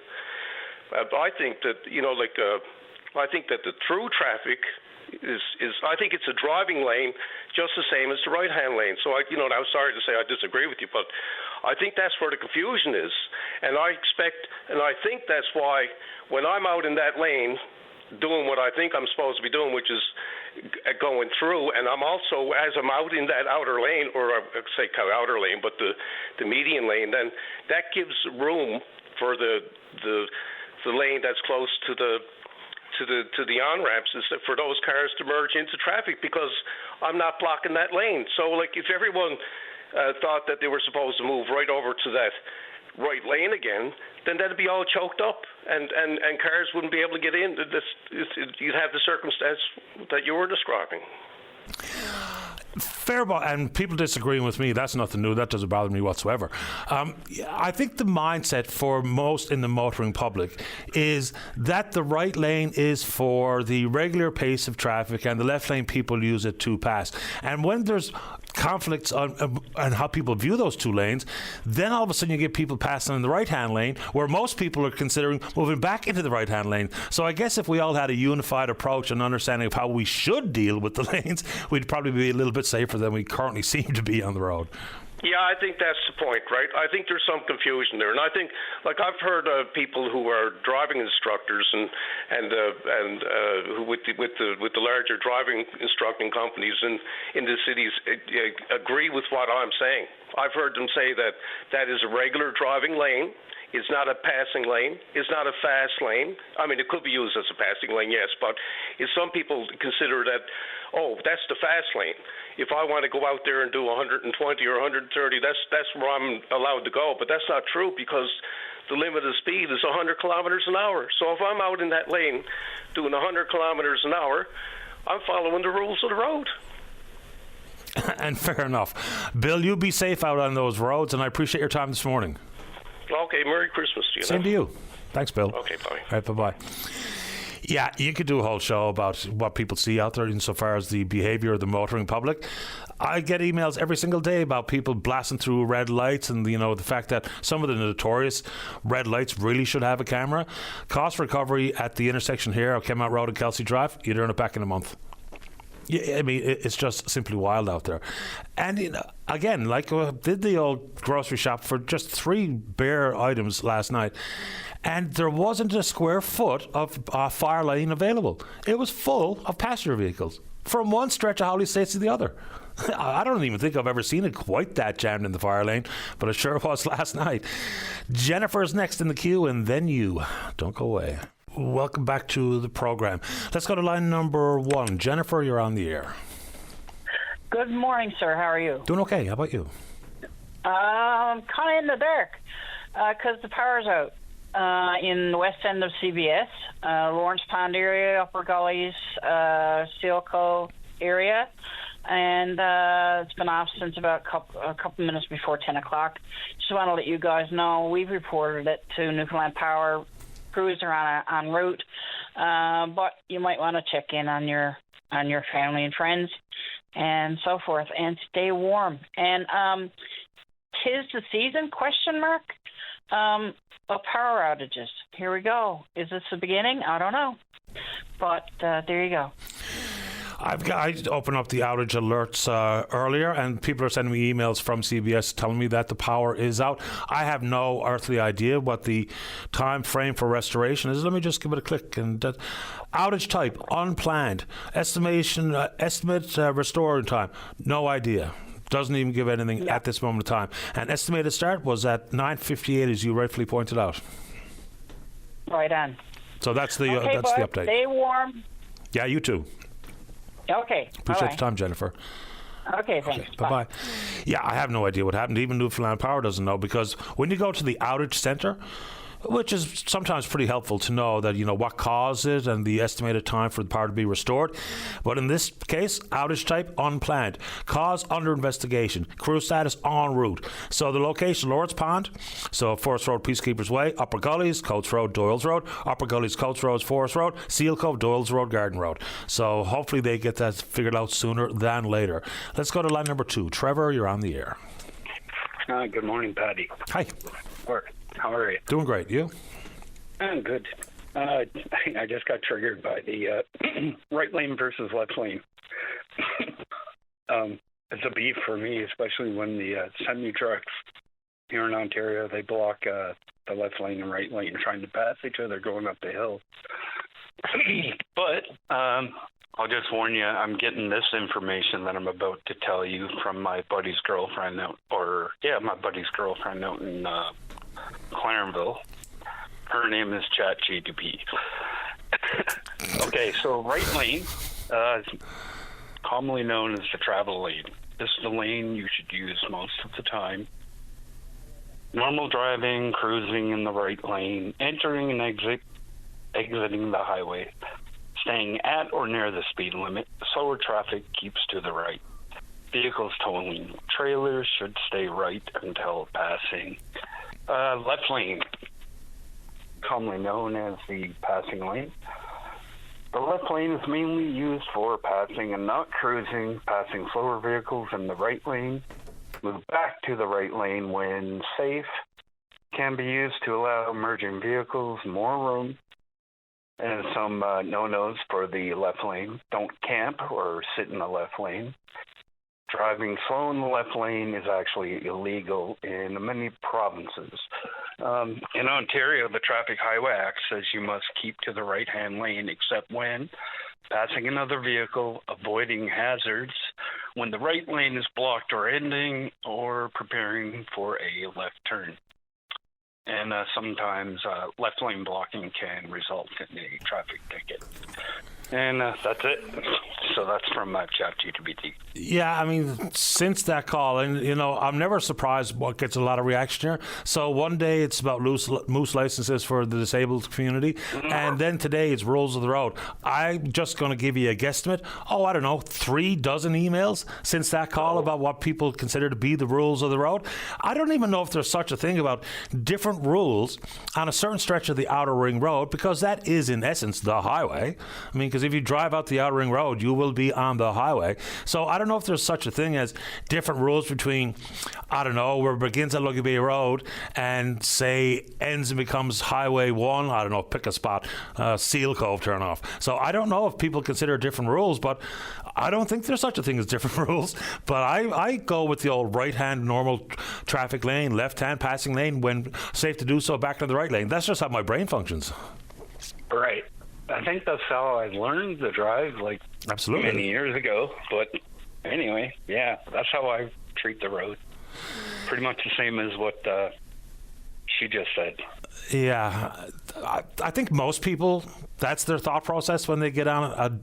I think that I think that the through traffic is I think it's a driving lane just the same as the right-hand lane. So I'm sorry to say I disagree with you, but I think that's where the confusion is, and I think that's why when I'm out in that lane doing what I think I'm supposed to be doing, which is going through, and I'm also, as I'm out in that outer lane, or I say outer lane, but the median lane, then that gives room for the lane that's close to the on-ramps for those cars to merge into traffic, because I'm not blocking that lane. So like if everyone thought that they were supposed to move right over to that right lane again, then that'd be all choked up, and cars wouldn't be able to get in. You'd have the circumstance that you were describing. Fair, and people disagreeing with me, that's nothing new. That doesn't bother me whatsoever. I think the mindset for most in the motoring public is that the right lane is for the regular pace of traffic and the left lane people use it to pass. And when there's conflicts on how people view those two lanes, then all of a sudden you get people passing in the right-hand lane where most people are considering moving back into the right-hand lane. So I guess if we all had a unified approach and understanding of how we should deal with the lanes, we'd probably be a little bit safer than we currently seem to be on the road. Yeah, I think that's the point, right? I think there's some confusion there, and I think, like I've heard people who are driving instructors and who with the larger driving instructing companies in the cities agree with what I'm saying. I've heard them say that is a regular driving lane. It's not a passing lane. It's not a fast lane. I mean, it could be used as a passing lane, yes, but some people consider that, that's the fast lane. If I want to go out there and do 120 or 130, that's where I'm allowed to go. But that's not true, because the limit of speed is 100 kilometers an hour. So if I'm out in that lane doing 100 kilometers an hour, I'm following the rules of the road. And fair enough. Bill, you be safe out on those roads, and I appreciate your time this morning. Okay, Merry Christmas to you. Same to you. Thanks, Bill. Okay, bye. All right, bye-bye. Yeah, you could do a whole show about what people see out there insofar as the behaviour of the motoring public. I get emails every single day about people blasting through red lights and, the fact that some of the notorious red lights really should have a camera. Cost recovery at the intersection here of Kenmount Road and Kelsey Drive, you'd earn it back in a month. Yeah, I mean, it's just simply wild out there. And again, did the old grocery shop for just 3 bare items last night, and there wasn't a square foot of fire lane available. It was full of passenger vehicles from one stretch of Holly Estates to the other. I don't even think I've ever seen it quite that jammed in the fire lane, but it sure was last night. Jennifer's next in the queue, and then you. Don't go away. Welcome back to the program. Let's go to line number 1. Jennifer, you're on the air. Good morning, sir. How are you? Doing okay. How about you? I'm kind of in the dark because the power's out in the west end of CBS, Lawrence Pond area, Upper Gullies, Seal Cove area. And it's been off since about a couple minutes before 10 o'clock. Just want to let you guys know we've reported it to Newfoundland Power. Crews are en route, but you might want to check in on your family and friends and so forth, and stay warm. And 'tis the season? ? Of power outages. Here we go. Is this the beginning? I don't know, but there you go. I opened up the outage alerts earlier, and people are sending me emails from CBS telling me that the power is out. I have no earthly idea what the time frame for restoration is. Let me just give it a click. And outage type, unplanned. Estimate restoring time, no idea. Doesn't even give anything at this moment of time. And estimated start was at 9:58, as you rightfully pointed out. Right on. So that's the okay, that's the update. Stay warm. Yeah, you too. Okay. Appreciate the time, Jennifer. Okay, thanks. Okay, bye-bye. Yeah, I have no idea what happened. Even Newfoundland Power doesn't know, because when you go to the outage center, which is sometimes pretty helpful to know that, what caused it and the estimated time for the power to be restored. But in this case, outage type, unplanned. Cause under investigation. Crew status, en route. So the location, Lawrence Pond, so Forest Road, Peacekeepers Way, Upper Gullies, Coates Road, Doyles Road, Upper Gullies, Coates Road, Forest Road, Seal Cove, Doyles Road, Garden Road. So hopefully they get that figured out sooner than later. Let's go to line number 2. Trevor, you're on the air. Good morning, Patty. Hi. How are you? Doing great. You? I'm good. I just got triggered by the right lane versus left lane. It's a beef for me, especially when the semi-trucks here in Ontario, they block the left lane and right lane trying to pass each other going up the hill. But I'll just warn you, I'm getting this information that I'm about to tell you from my buddy's girlfriend out in Clarenville. Her name is ChatGPT. Okay, so right lane, commonly known as the travel lane. This is the lane you should use most of the time. Normal driving, cruising in the right lane, entering and exiting the highway, staying at or near the speed limit. Slower traffic keeps to the right. Vehicles towing trailers should stay right until passing. Left lane, commonly known as the passing lane. The left lane is mainly used for passing and not cruising. Passing slower vehicles in the right lane. Move back to the right lane when safe. Can be used to allow merging vehicles more room. And some no-nos for the left lane. Don't camp or sit in the left lane. Driving slow in the left lane is actually illegal in many provinces. In Ontario, the Traffic Highway Act says you must keep to the right-hand lane except when passing another vehicle, avoiding hazards, when the right lane is blocked or ending, or preparing for a left turn. And sometimes left lane blocking can result in a traffic ticket. And that's it. So that's from ChatGPT. Yeah, I mean, since that call, and I'm never surprised what gets a lot of reaction here. So one day it's about moose licenses for the disabled community, and then today it's rules of the road. I'm just going to give you a guesstimate. I don't know, 3 dozen emails since that call about what people consider to be the rules of the road. I don't even know if there's such a thing about different rules on a certain stretch of the Outer Ring Road, because that is in essence the highway. I mean, because if you drive out the Outer Ring Road, you will be on the highway. So I don't know if there's such a thing as different rules between, where it begins at Lucky Bay Road and say ends and becomes Highway 1, pick a spot, Seal Cove turn off. So I don't know if people consider different rules, but I don't think there's such a thing as different rules. But I go with the old right-hand normal traffic lane, left-hand passing lane, when safe to do so, back to the right lane. That's just how my brain functions. Right. I think that's how I learned to drive, absolutely many years ago. But anyway, yeah, that's how I treat the road. Pretty much the same as what she just said. Yeah, I think most people, that's their thought process when they get on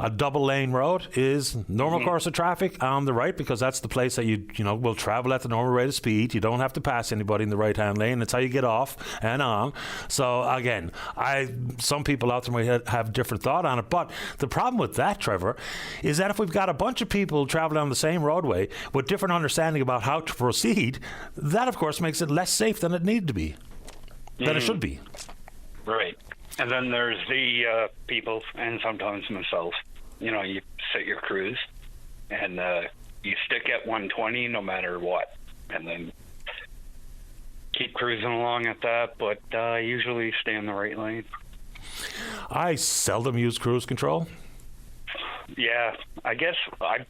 a double lane road, is normal course of traffic on the right, because that's the place that you will travel at the normal rate of speed. You don't have to pass anybody in the right hand lane. It's how you get off and on. So again, some people out there might have different thought on it, but the problem with that, Trevor, is that if we've got a bunch of people traveling on the same roadway with different understanding about how to proceed, that of course makes it less safe than it needed to be. Than it should be. Right. And then there's the people, and sometimes myself, you set your cruise, and you stick at 120 no matter what, and then keep cruising along at that, but usually stay in the right lane. I seldom use cruise control. Yeah, I guess I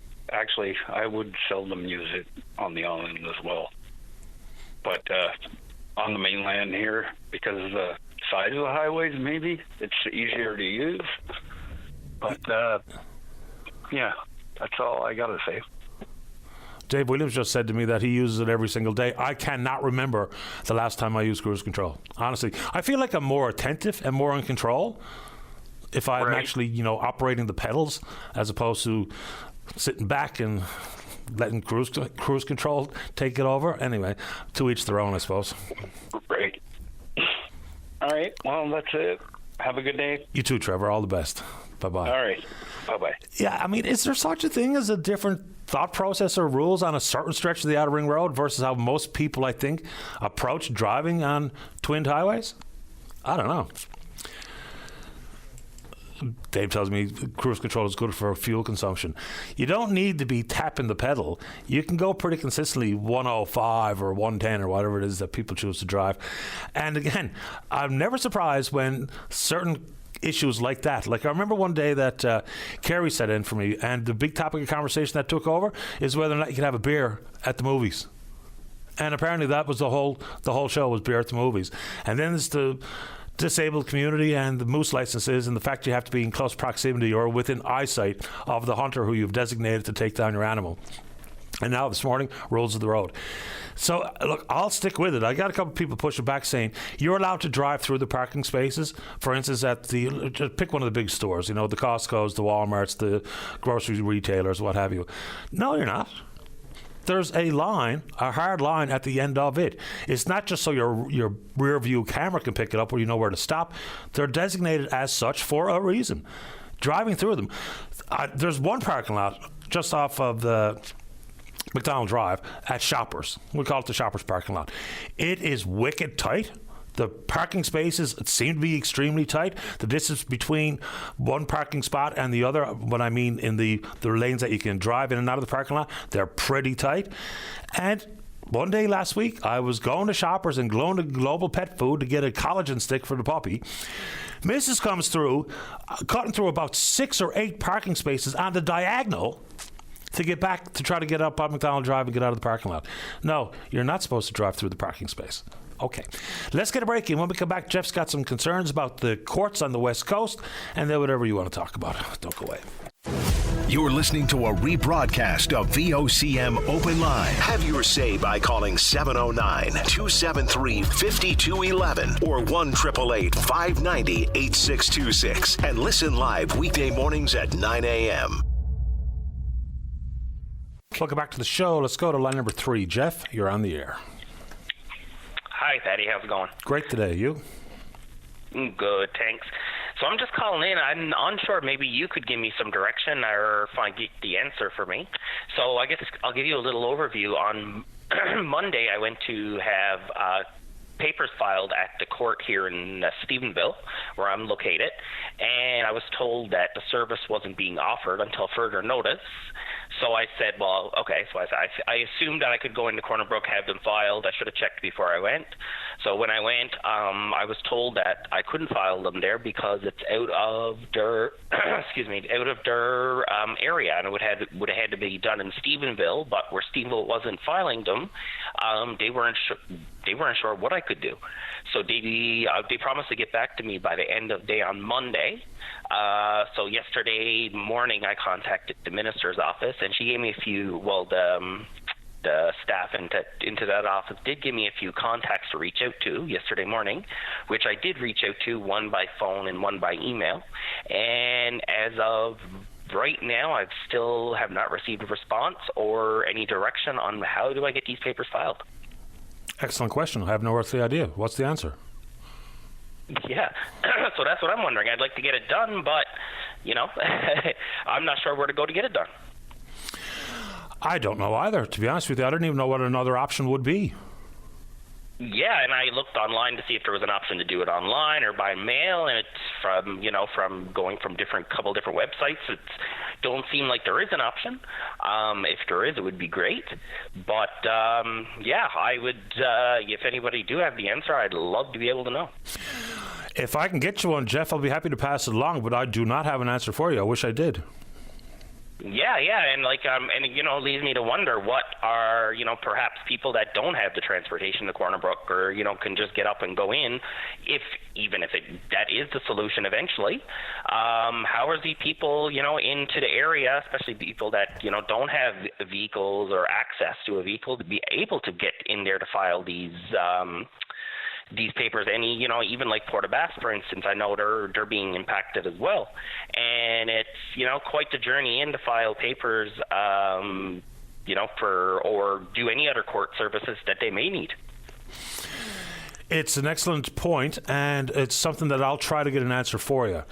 would seldom use it on the island as well. But on the mainland here, because of the size of the highways, maybe it's easier to use. But yeah, that's all I gotta say. Dave Williams just said to me that he uses it every single day. I cannot remember the last time I used cruise control. Honestly, I feel like I'm more attentive and more in control if I'm actually, operating the pedals, as opposed to sitting back and letting cruise control take it over. Anyway, to each their own, I suppose. Right. All right. Well, that's it. Have a good day. You too, Trevor. All the best. Bye-bye. All right. Bye-bye. Yeah, I mean, is there such a thing as a different thought process or rules on a certain stretch of the Outer Ring Road versus how most people, I think, approach driving on twinned highways? I don't know. Dave tells me cruise control is good for fuel consumption. You don't need to be tapping the pedal. You can go pretty consistently 105 or 110 or whatever it is that people choose to drive. And again, I'm never surprised when certain issues like that. Like I remember one day that Kerry sat in for me, and the big topic of conversation that took over is whether or not you can have a beer at the movies. And apparently that was the whole show was beer at the movies. And then there's the disabled community and the moose licenses, and the fact you have to be in close proximity or within eyesight of the hunter who you've designated to take down your animal. And now this morning, rules of the road. So look, I'll stick with it. I got a couple of people pushing back saying you're allowed to drive through the parking spaces. For instance, just pick one of the big stores, the Costco's, the Walmarts, the grocery retailers, what have you. No, you're not. There's a hard line at the end of it. It's not just so your rear view camera can pick it up or you know where to stop. They're designated as such for a reason. Driving through them. There's one parking lot just off of the McDonald Drive at Shoppers. We call it the Shoppers parking lot. It is wicked tight. The parking spaces seem to be extremely tight. The distance between one parking spot and the other, what I mean in the lanes that you can drive in and out of the parking lot, they're pretty tight. And one day last week, I was going to Shoppers and going to Global Pet Food to get a collagen stick for the puppy. Mrs. comes through, cutting through about 6 or 8 parking spaces on the diagonal to get back to try to get up on McDonald Drive and get out of the parking lot. No, you're not supposed to drive through the parking space. Okay, let's get a break in. When we come back, Jeff's got some concerns about the courts on the West Coast, and then whatever you want to talk about. Don't go away. You're listening to a rebroadcast of VOCM Open Line. Have your say by calling 709-273-5211 or 1-888-590-8626 and listen live weekday mornings at 9 a.m. Welcome back to the show. Let's go to line number 3. Jeff, you're on the air. Hi, Patty. How's it going? Great today. You? Good, thanks. So I'm just calling in. I'm unsure. Maybe you could give me some direction or find the answer for me. So I guess I'll give you a little overview. On Monday, I went to have papers filed at the court here in Stephenville, where I'm located, and I was told that the service wasn't being offered until further notice. So I said, well, okay. So I assumed that I could go into Corner Brook, have them filed. I should have checked before I went. So when I went, I was told that I couldn't file them there because it's out of their, out of their area, and it would have had to be done in Stephenville. But where Stephenville wasn't filing them, they weren't sure what I could do. So they promised to get back to me by the end of day on Monday. So yesterday morning, I contacted the minister's office, and she gave me a few. Well, the staff into that office did give me a few contacts to reach out to yesterday morning, which I did reach out to, one by phone and one by email. And as of right now, I still have not received a response or any direction on how do I get these papers filed. Excellent question. I have no earthly idea. What's the answer? Yeah, so that's what I'm wondering. I'd like to get it done, but, I'm not sure where to go to get it done. I don't know either, to be honest with you. I don't even know what another option would be. Yeah, and I looked online to see if there was an option to do it online or by mail, and it's from going from couple different websites. It don't seem like there is an option. If there is, it would be great. But I would. If anybody do have the answer, I'd love to be able to know. If I can get you one, Jeff, I'll be happy to pass it along. But I do not have an answer for you. I wish I did. Yeah, and it leads me to wonder what are, perhaps people that don't have the transportation to Corner Brook or, can just get up and go in, even if that is the solution eventually. How are the people, into the area, especially people that, don't have vehicles or access to a vehicle to be able to get in there to file these papers? Any, even like Port of Bass, for instance, I know they're being impacted as well, and it's quite the journey in to file papers, or do any other court services that they may need. It's an excellent point, and it's something that I'll try to get an answer for you.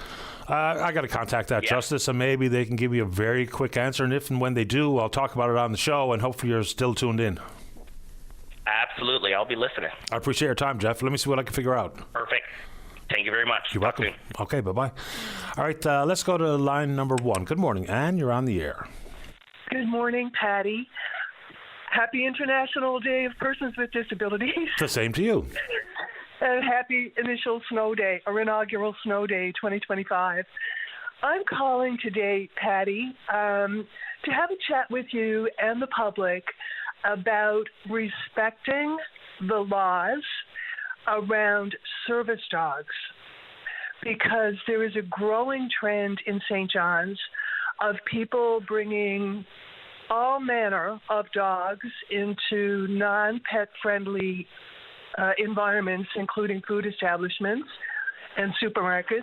I got to contact that justice, and maybe they can give me a very quick answer, and if and when they do, I'll talk about it on the show, and hopefully you're still tuned in. Absolutely. I'll be listening. I appreciate your time, Jeff. Let me see what I can figure out. Perfect. Thank you very much. You're welcome. Okay, bye-bye. All right, let's go to line number 1. Good morning, Anne. You're on the air. Good morning, Patty. Happy International Day of Persons with Disabilities. The same to you. And happy initial snow day, or inaugural snow day 2025. I'm calling today, Patty, to have a chat with you and the public about respecting the laws around service dogs, because there is a growing trend in St. John's of people bringing all manner of dogs into non-pet friendly environments, including food establishments and supermarkets,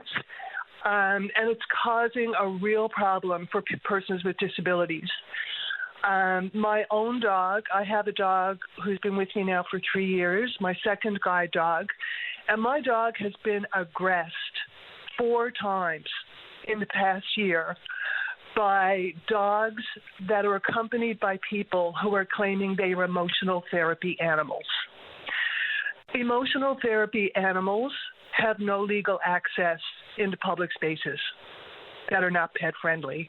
and it's causing a real problem for persons with disabilities. My own dog, I have a dog who's been with me now for 3 years, my second guide dog, and my dog has been aggressed 4 times in the past year by dogs that are accompanied by people who are claiming they are emotional therapy animals. Emotional therapy animals have no legal access into public spaces that are not pet friendly.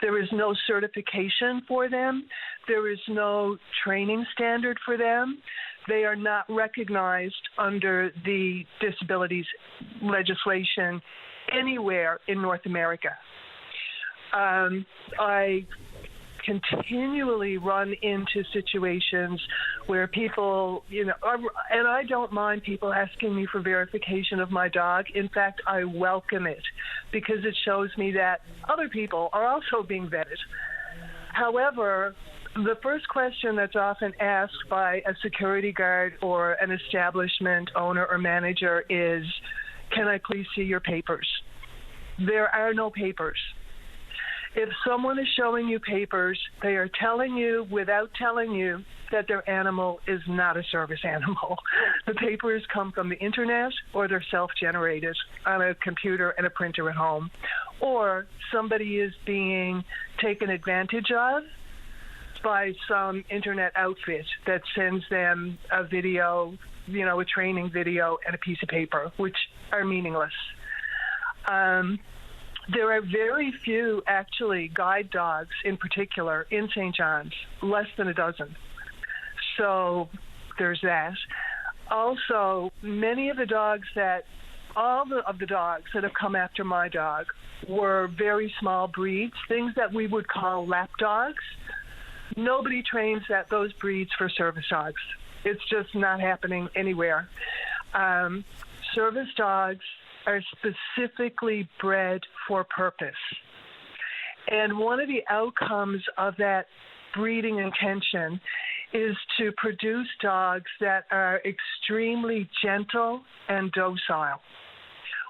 There is no certification for them. There is no training standard for them. They are not recognized under the disabilities legislation anywhere in North America. I continually run into situations where people, and I don't mind people asking me for verification of my dog. In fact, I welcome it because it shows me that other people are also being vetted. However, the first question that's often asked by a security guard or an establishment owner or manager is, can I please see your papers? There are no papers. If someone is showing you papers, they are telling you without telling you that their animal is not a service animal. The papers come from the internet or they're self-generated on a computer and a printer at home. Or somebody is being taken advantage of by some internet outfit that sends them a video, a training video and a piece of paper, which are meaningless. There are very few, actually, guide dogs in particular in St. John's, less than a dozen. So there's that. Also, many of the dogs all of the dogs that have come after my dog were very small breeds, things that we would call lap dogs. Nobody trains those breeds for service dogs. It's just not happening anywhere. Service dogs are specifically bred for purpose. And one of the outcomes of that breeding intention is to produce dogs that are extremely gentle and docile,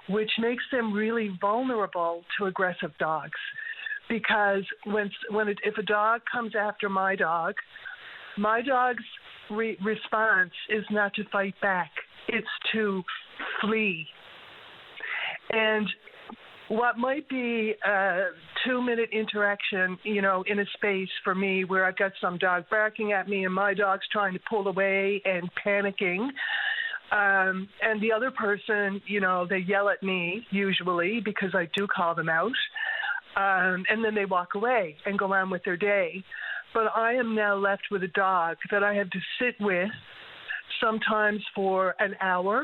which makes them really vulnerable to aggressive dogs. Because if a dog comes after my dog's response is not to fight back, it's to flee. And what might be a 2-minute interaction, in a space for me where I've got some dog barking at me and my dog's trying to pull away and panicking, and the other person, they yell at me usually because I do call them out, and then they walk away and go on with their day. But I am now left with a dog that I have to sit with, sometimes for an hour.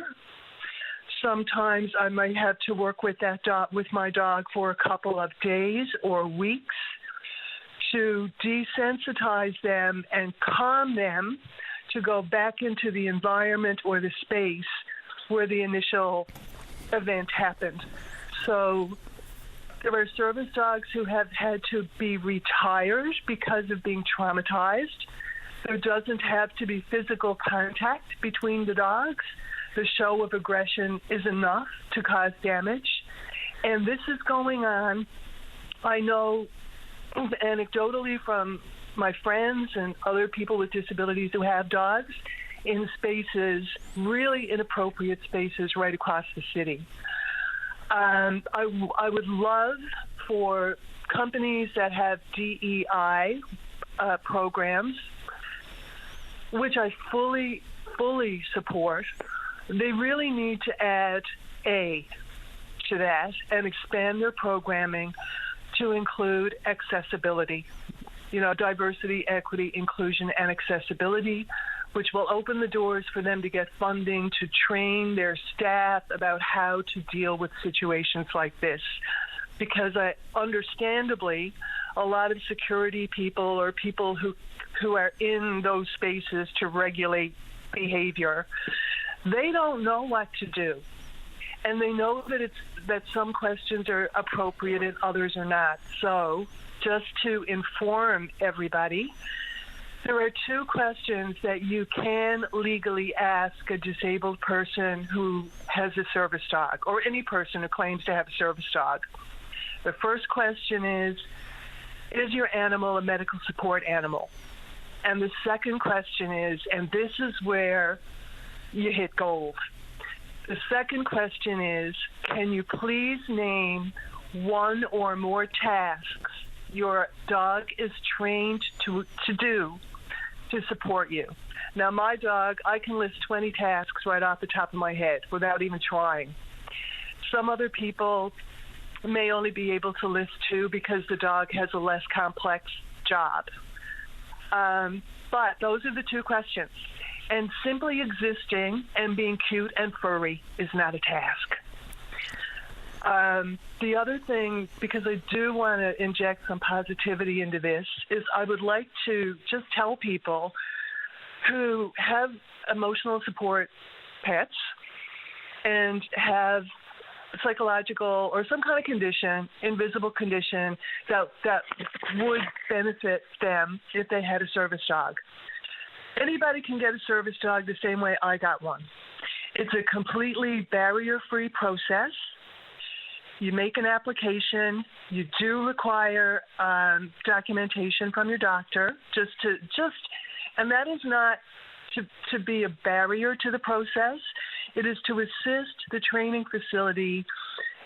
Sometimes I might have to work with my dog for a couple of days or weeks to desensitize them and calm them to go back into the environment or the space where the initial event happened. So there are service dogs who have had to be retired because of being traumatized. There doesn't have to be physical contact between the dogs. The show of aggression is enough to cause damage. And this is going on, I know anecdotally from my friends and other people with disabilities who have dogs, in spaces, really inappropriate spaces right across the city. I would love for companies that have DEI programs, which I fully support. They really need to add A to that and expand their programming to include accessibility, diversity, equity, inclusion, and accessibility, which will open the doors for them to get funding to train their staff about how to deal with situations like this. Because understandably, a lot of security people or people who are in those spaces to regulate behavior, they don't know what to do. And they know that some questions are appropriate and others are not. So just to inform everybody, there are 2 questions that you can legally ask a disabled person who has a service dog, or any person who claims to have a service dog. The first question is your animal a medical support animal? And the second question is, and this is where you hit gold. The second question is, can you please name 1 or more tasks your dog is trained to do to support you? Now, my dog, I can list 20 tasks right off the top of my head without even trying. Some other people may only be able to list 2 because the dog has a less complex job. But those are the 2 questions. And simply existing and being cute and furry is not a task. The other thing, because I do want to inject some positivity into this, is I would like to just tell people who have emotional support pets and have psychological or some kind of condition, invisible condition, that would benefit them if they had a service dog. Anybody can get a service dog the same way I got one. It's a completely barrier-free process. You make an application. You do require documentation from your doctor, and that is not to be a barrier to the process. It is to assist the training facility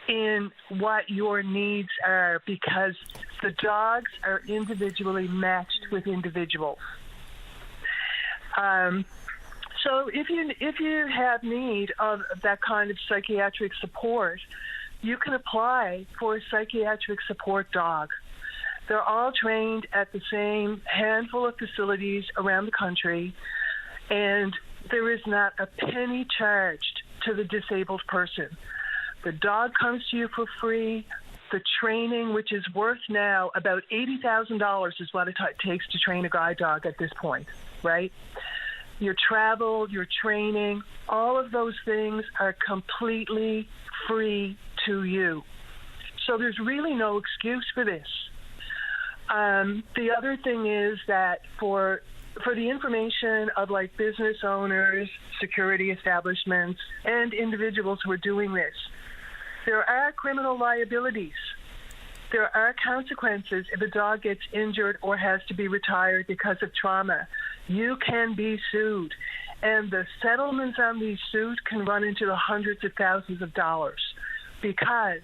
in what your needs are, because the dogs are individually matched with individuals. So if you have need of that kind of psychiatric support, you can apply for a psychiatric support dog. They're all trained at the same handful of facilities around the country, and there is not a penny charged to the disabled person. The dog comes to you for free. The training, which is worth now about $80,000, is what it takes to train a guide dog at this point, right? Your travel, your training, all of those things are completely free to you. So there's really no excuse for this. The other thing is that for the information of like business owners, security establishments, and individuals who are doing this, there are criminal liabilities. There are consequences if a dog gets injured or has to be retired because of trauma. You can be sued, and the settlements on these suits can run into the hundreds of thousands of dollars, because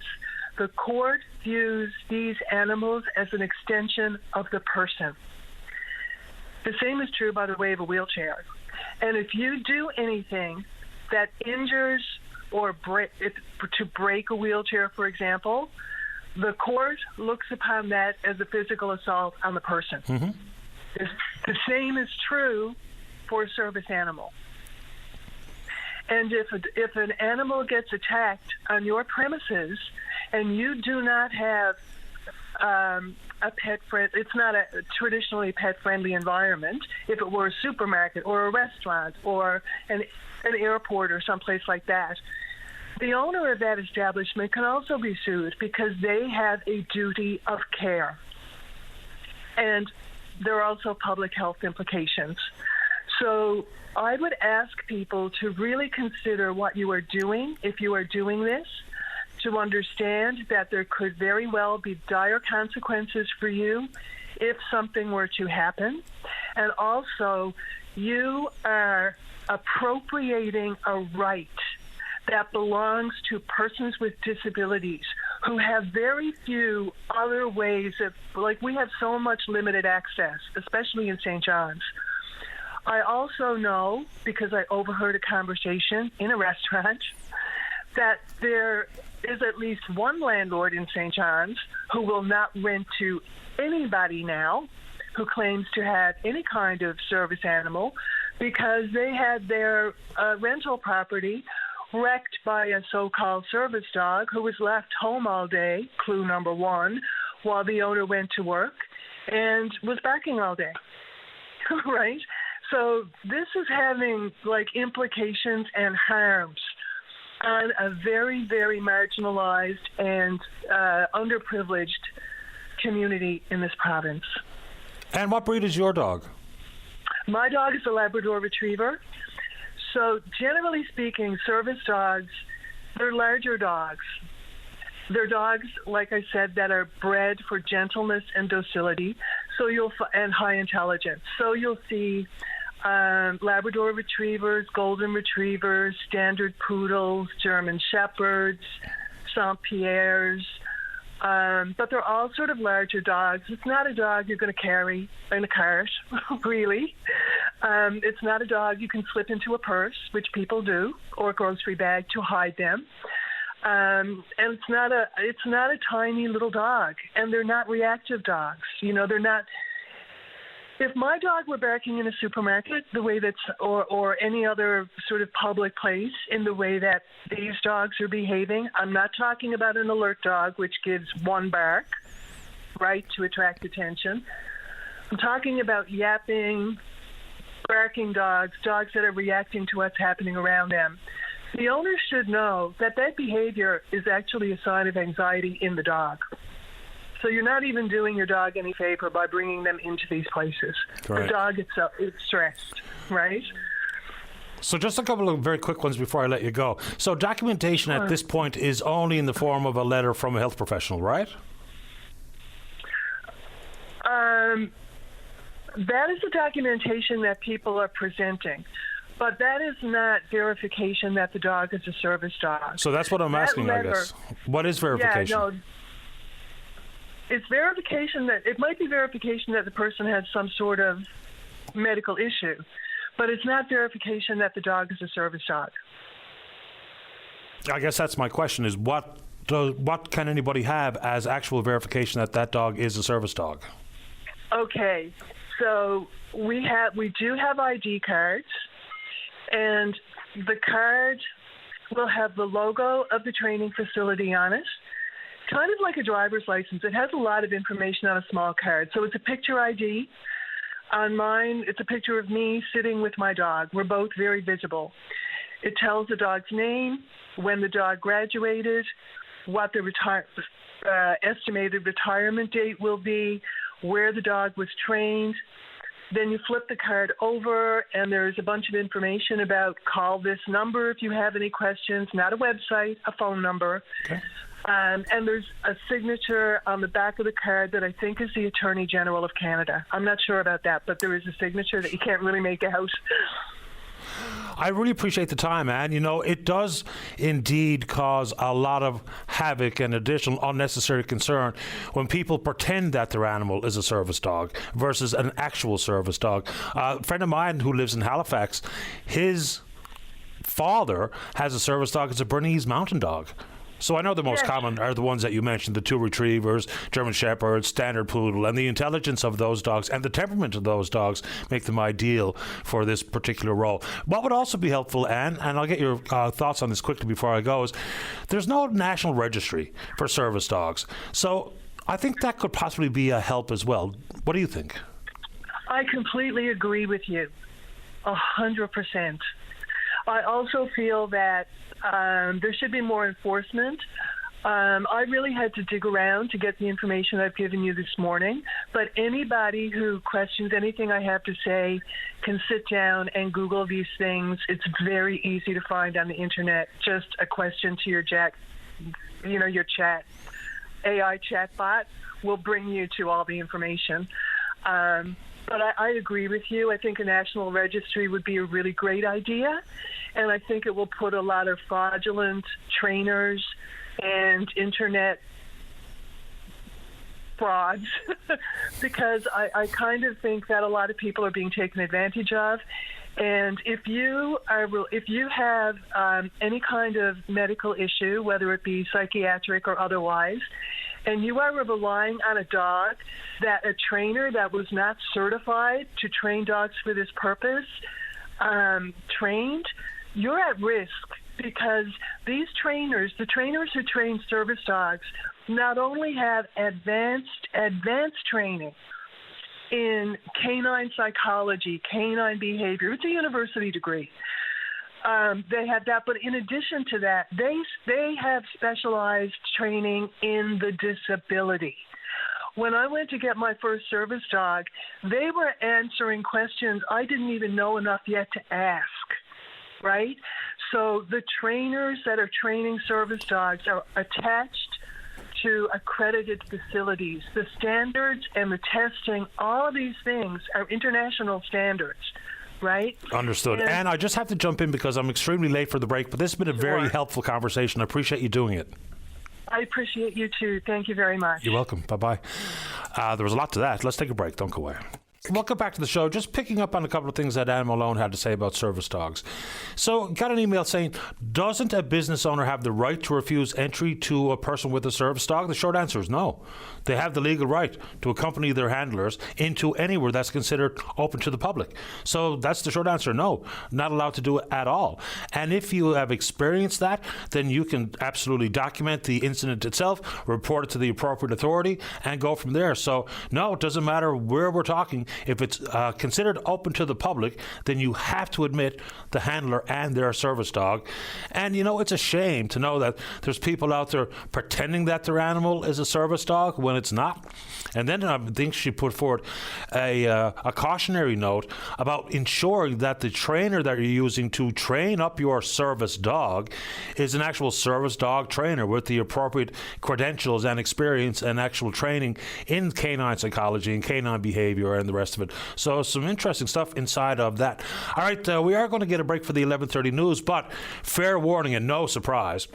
the court views these animals as an extension of the person. The same is true, by the way, of a wheelchair. And if you do anything that injures or to break a wheelchair, for example, the court looks upon that as a physical assault on the person. Mm-hmm. The same is true for a service animal. And if an animal gets attacked on your premises and you do not have a pet-friendly, it's not a traditionally pet-friendly environment. If it were a supermarket or a restaurant or an airport or someplace like that, the owner of that establishment can also be sued because they have a duty of care. And there are also public health implications. So I would ask people to really consider what you are doing if you are doing this, to understand that there could very well be dire consequences for you if something were to happen. And also, you are appropriating a right that belongs to persons with disabilities who have very few other ways of, like, we have so much limited access, especially in St. John's. I also know, because I overheard a conversation in a restaurant, that there is at least one landlord in St. John's who will not rent to anybody now who claims to have any kind of service animal, because they had their rental property wrecked by a so-called service dog who was left home all day, clue number one, while the owner went to work and was barking all day, right? So this is having like implications and harms on a very, very marginalized and underprivileged community in this province. And what breed is your dog? My dog is a Labrador Retriever. So generally speaking, service dogs, they're larger dogs. They're dogs, like I said, that are bred for gentleness and docility, and high intelligence. So you'll see Labrador Retrievers, Golden Retrievers, Standard Poodles, German Shepherds, Saint Pierres, but they're all sort of larger dogs. It's not a dog you're going to carry in a cart, really. It's not a dog you can slip into a purse, which people do, or a grocery bag to hide them. And it's not a tiny little dog, and they're not reactive dogs. You know, they're not. If my dog were barking in a supermarket, the way that's, or any other sort of public place, in the way that these dogs are behaving, I'm not talking about an alert dog, which gives one bark, right, to attract attention. I'm talking about yapping, barking dogs that are reacting to what's happening around them. The owner should know that behavior is actually a sign of anxiety in the dog. So you're not even doing your dog any favor by bringing them into these places. Correct. The dog itself is stressed, right? So just a couple of very quick ones before I let you go. So documentation at this point is only in the form of a letter from a health professional, right? That is the documentation that people are presenting. But that is not verification that the dog is a service dog. So that's what I'm asking, I guess. What is verification? Yeah, no, it's verification it might be verification that the person has some sort of medical issue, but it's not verification that the dog is a service dog. I guess that's my question: is what can anybody have as actual verification that dog is a service dog? Okay, so we do have ID cards, and the card will have the logo of the training facility on it. Kind of like a driver's license. It has a lot of information on a small card. So it's a picture ID. On mine, it's a picture of me sitting with my dog. We're both very visible. It tells the dog's name, when the dog graduated, what the estimated retirement date will be, where the dog was trained. Then you flip the card over, and there's a bunch of information about call this number if you have any questions, not a website, a phone number. Okay. And there's a signature on the back of the card that I think is the Attorney General of Canada. I'm not sure about that, but there is a signature that you can't really make out. I really appreciate the time, Anne. You know, it does indeed cause a lot of havoc and additional unnecessary concern when people pretend that their animal is a service dog versus an actual service dog. A friend of mine who lives in Halifax, his father has a service dog. It's a Bernese Mountain Dog. So I know the most common are the ones that you mentioned, the 2 retrievers, German Shepherds, Standard Poodle, and the intelligence of those dogs and the temperament of those dogs make them ideal for this particular role. What would also be helpful, Anne, and I'll get your thoughts on this quickly before I go, is there's no national registry for service dogs. So I think that could possibly be a help as well. What do you think? I completely agree with you, 100%. I also feel that there should be more enforcement. I really had to dig around to get the information I've given you this morning, but anybody who questions anything I have to say can sit down and Google these things. It's very easy to find on the internet. Just a question to your your chat. AI chatbot will bring you to all the information. But I agree with you. I think a national registry would be a really great idea. And I think it will put a lot of fraudulent trainers and internet frauds because I kind of think that a lot of people are being taken advantage of. And if you have any kind of medical issue, whether it be psychiatric or otherwise, and you are relying on a dog that a trainer that was not certified to train dogs for this purpose trained, you're at risk because these trainers, the trainers who train service dogs, not only have advanced training in canine psychology, canine behavior. It's a university degree. They have that, but in addition to that, they have specialized training in the disability. When I went to get my first service dog, they were answering questions I didn't even know enough yet to ask, right? So the trainers that are training service dogs are attached to accredited facilities. The standards and the testing, all of these things are international standards, right? Understood. And I just have to jump in because I'm extremely late for the break, but this has been a very helpful conversation. I appreciate you doing it. I appreciate you too. Thank you very much. You're welcome. Bye-bye. There was a lot to that. Let's take a break. Don't go away. Welcome back to the show. Just picking up on a couple of things that Anne Malone had to say about service dogs. So, got an email saying, doesn't a business owner have the right to refuse entry to a person with a service dog? The short answer is no. They have the legal right to accompany their handlers into anywhere that's considered open to the public. So that's the short answer, no. Not allowed to do it at all. And if you have experienced that, then you can absolutely document the incident itself, report it to the appropriate authority, and go from there. So, no, it doesn't matter where we're talking. if it's considered open to the public, then you have to admit the handler and their service dog. And, it's a shame to know that there's people out there pretending that their animal is a service dog when it's not. And then I think she put forward a cautionary note about ensuring that the trainer that you're using to train up your service dog is an actual service dog trainer with the appropriate credentials and experience and actual training in canine psychology and canine behavior and the rest of it. So some interesting stuff inside of that. All right, we are going to get a break for the 11:30 news, but fair warning and no surprise.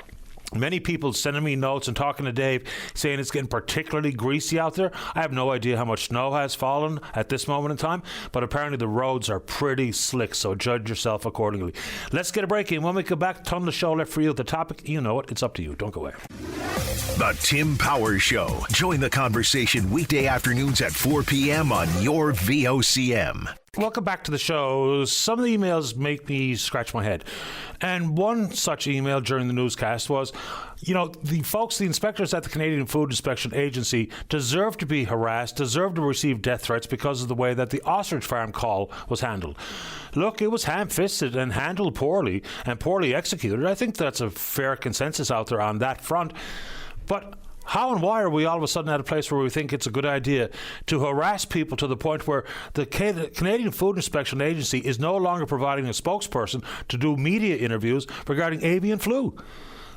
Many people sending me notes and talking to Dave saying it's getting particularly greasy out there. I have no idea how much snow has fallen at this moment in time, but apparently the roads are pretty slick, so judge yourself accordingly. Let's get a break in. When we come back, ton of the show left for you. The topic, you know it. It's up to you. Don't go away. The Tim Powers Show. Join the conversation weekday afternoons at 4 p.m. on your VOCM. Welcome back to the show. Some of the emails make me scratch my head. And one such email during the newscast was, the inspectors at the Canadian Food Inspection Agency deserve to be harassed, deserve to receive death threats because of the way that the ostrich farm call was handled. Look, it was ham-fisted and handled poorly and poorly executed. I think that's a fair consensus out there on that front. But how and why are we all of a sudden at a place where we think it's a good idea to harass people to the point where the Canadian Food Inspection Agency is no longer providing a spokesperson to do media interviews regarding avian flu?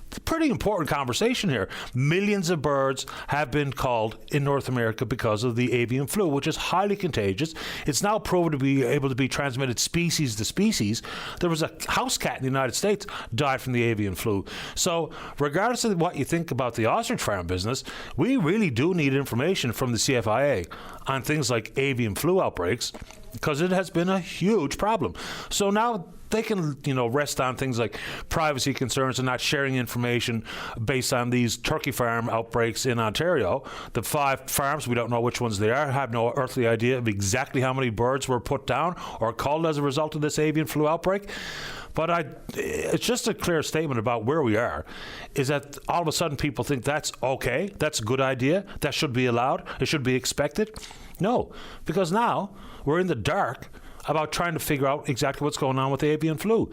It's a pretty important conversation here. Millions of birds have been culled in North America because of the avian flu, which is highly contagious. It's now proven to be able to be transmitted species to species. There was a house cat in the United States died from the avian flu. So regardless of what you think about the ostrich farm business, we really do need information from the CFIA on things like avian flu outbreaks, because it has been a huge problem. So now they can, rest on things like privacy concerns and not sharing information based on these turkey farm outbreaks in Ontario. The 5 farms, we don't know which ones they are, have no earthly idea of exactly how many birds were put down or culled as a result of this avian flu outbreak. But it's just a clear statement about where we are, is that all of a sudden people think that's okay, that's a good idea, that should be allowed, it should be expected. No, because now we're in the dark about trying to figure out exactly what's going on with the avian flu.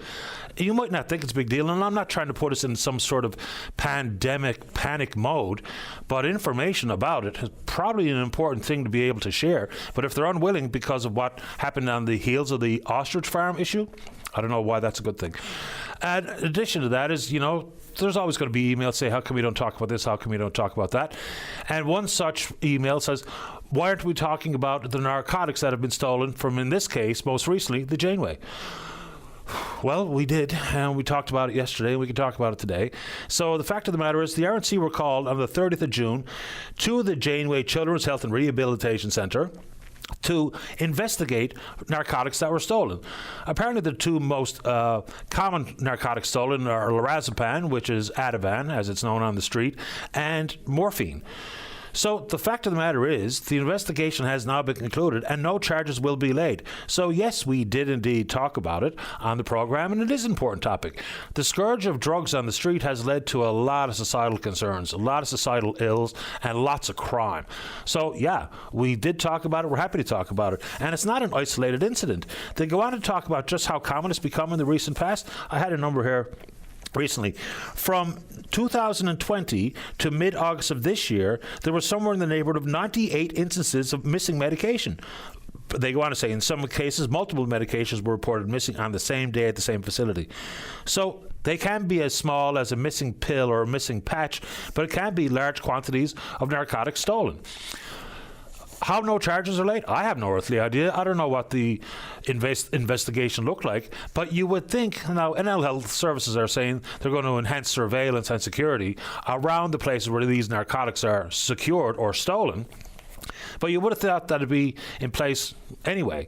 You might not think it's a big deal, and I'm not trying to put us in some sort of pandemic panic mode, but information about it is probably an important thing to be able to share. But if they're unwilling because of what happened on the heels of the ostrich farm issue, I don't know why that's a good thing. And in addition to that is, there's always going to be emails say, how come we don't talk about this? How come we don't talk about that? And one such email says, why aren't we talking about the narcotics that have been stolen from, in this case, most recently, the Janeway? Well, we did, and we talked about it yesterday, and we can talk about it today. So the fact of the matter is the RNC were called on the 30th of June to the Janeway Children's Health and Rehabilitation Centre to investigate narcotics that were stolen. Apparently the 2 most common narcotics stolen are lorazepam, which is Ativan, as it's known on the street, and morphine. So the fact of the matter is the investigation has now been concluded and no charges will be laid. So yes, we did indeed talk about it on the program, and it is an important topic. The scourge of drugs on the street has led to a lot of societal concerns, a lot of societal ills, and lots of crime. So yeah, we did talk about it. We're happy to talk about it. And it's not an isolated incident. They go on to talk about just how common it's become in the recent past. I had a number here recently. From 2020 to mid-August of this year, there was somewhere in the neighborhood of 98 instances of missing medication. They go on to say in some cases, multiple medications were reported missing on the same day at the same facility. So they can be as small as a missing pill or a missing patch, but it can be large quantities of narcotics stolen. How no charges are laid? I have no earthly idea. I don't know what the investigation looked like, but you would think, now NL Health Services are saying they're going to enhance surveillance and security around the places where these narcotics are secured or stolen, but you would have thought that it'd be in place anyway.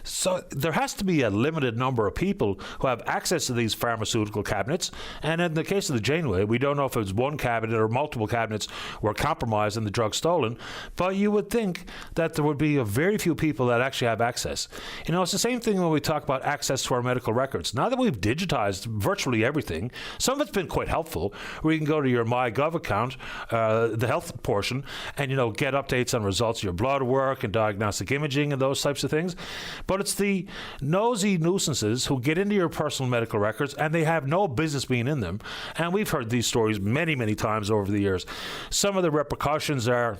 So there has to be a limited number of people who have access to these pharmaceutical cabinets. And in the case of the Janeway, we don't know if it was one cabinet or multiple cabinets were compromised and the drug stolen. But you would think that there would be a very few people that actually have access. It's the same thing when we talk about access to our medical records. Now that we've digitized virtually everything, some of it's been quite helpful, where you can go to your MyGov account, the health portion, and get updates on results results of your blood work and diagnostic imaging and those types of things. But it's the nosy nuisances who get into your personal medical records and they have no business being in them. And we've heard these stories many, many times over the years. Some of the repercussions are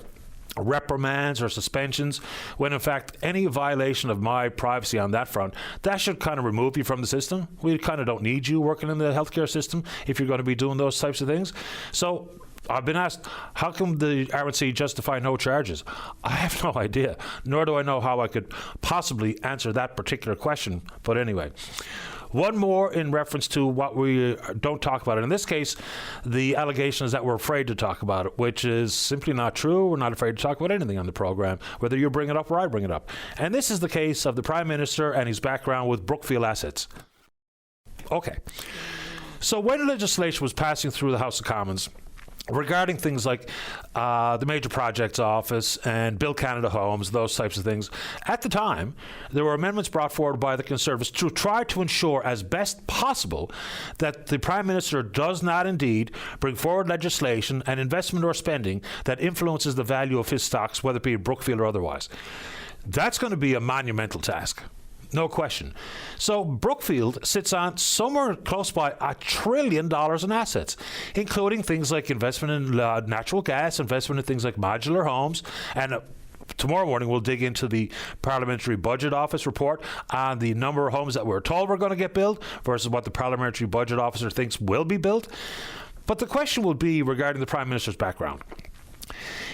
reprimands or suspensions, when in fact any violation of my privacy on that front, that should kind of remove you from the system. We kind of don't need you working in the healthcare system if you're going to be doing those types of things. So I've been asked, how come the RNC justify no charges? I have no idea, nor do I know how I could possibly answer that particular question. But anyway, one more in reference to what we don't talk about. In this case, the allegation is that we're afraid to talk about it, which is simply not true. We're not afraid to talk about anything on the program, whether you bring it up or I bring it up. And this is the case of the Prime Minister and his background with Brookfield assets. Okay. So when legislation was passing through the House of Commons regarding things like the Major Projects Office and Build Canada Homes, those types of things, at the time, there were amendments brought forward by the Conservatives to try to ensure as best possible that the Prime Minister does not indeed bring forward legislation and investment or spending that influences the value of his stocks, whether it be Brookfield or otherwise. That's going to be a monumental task. No question. So Brookfield sits on somewhere close by $1 trillion in assets, including things like investment in natural gas, investment in things like modular homes, and tomorrow morning we'll dig into the Parliamentary Budget Office report on the number of homes that we're told we're going to get built versus what the Parliamentary Budget Officer thinks will be built. But the question will be regarding the Prime Minister's background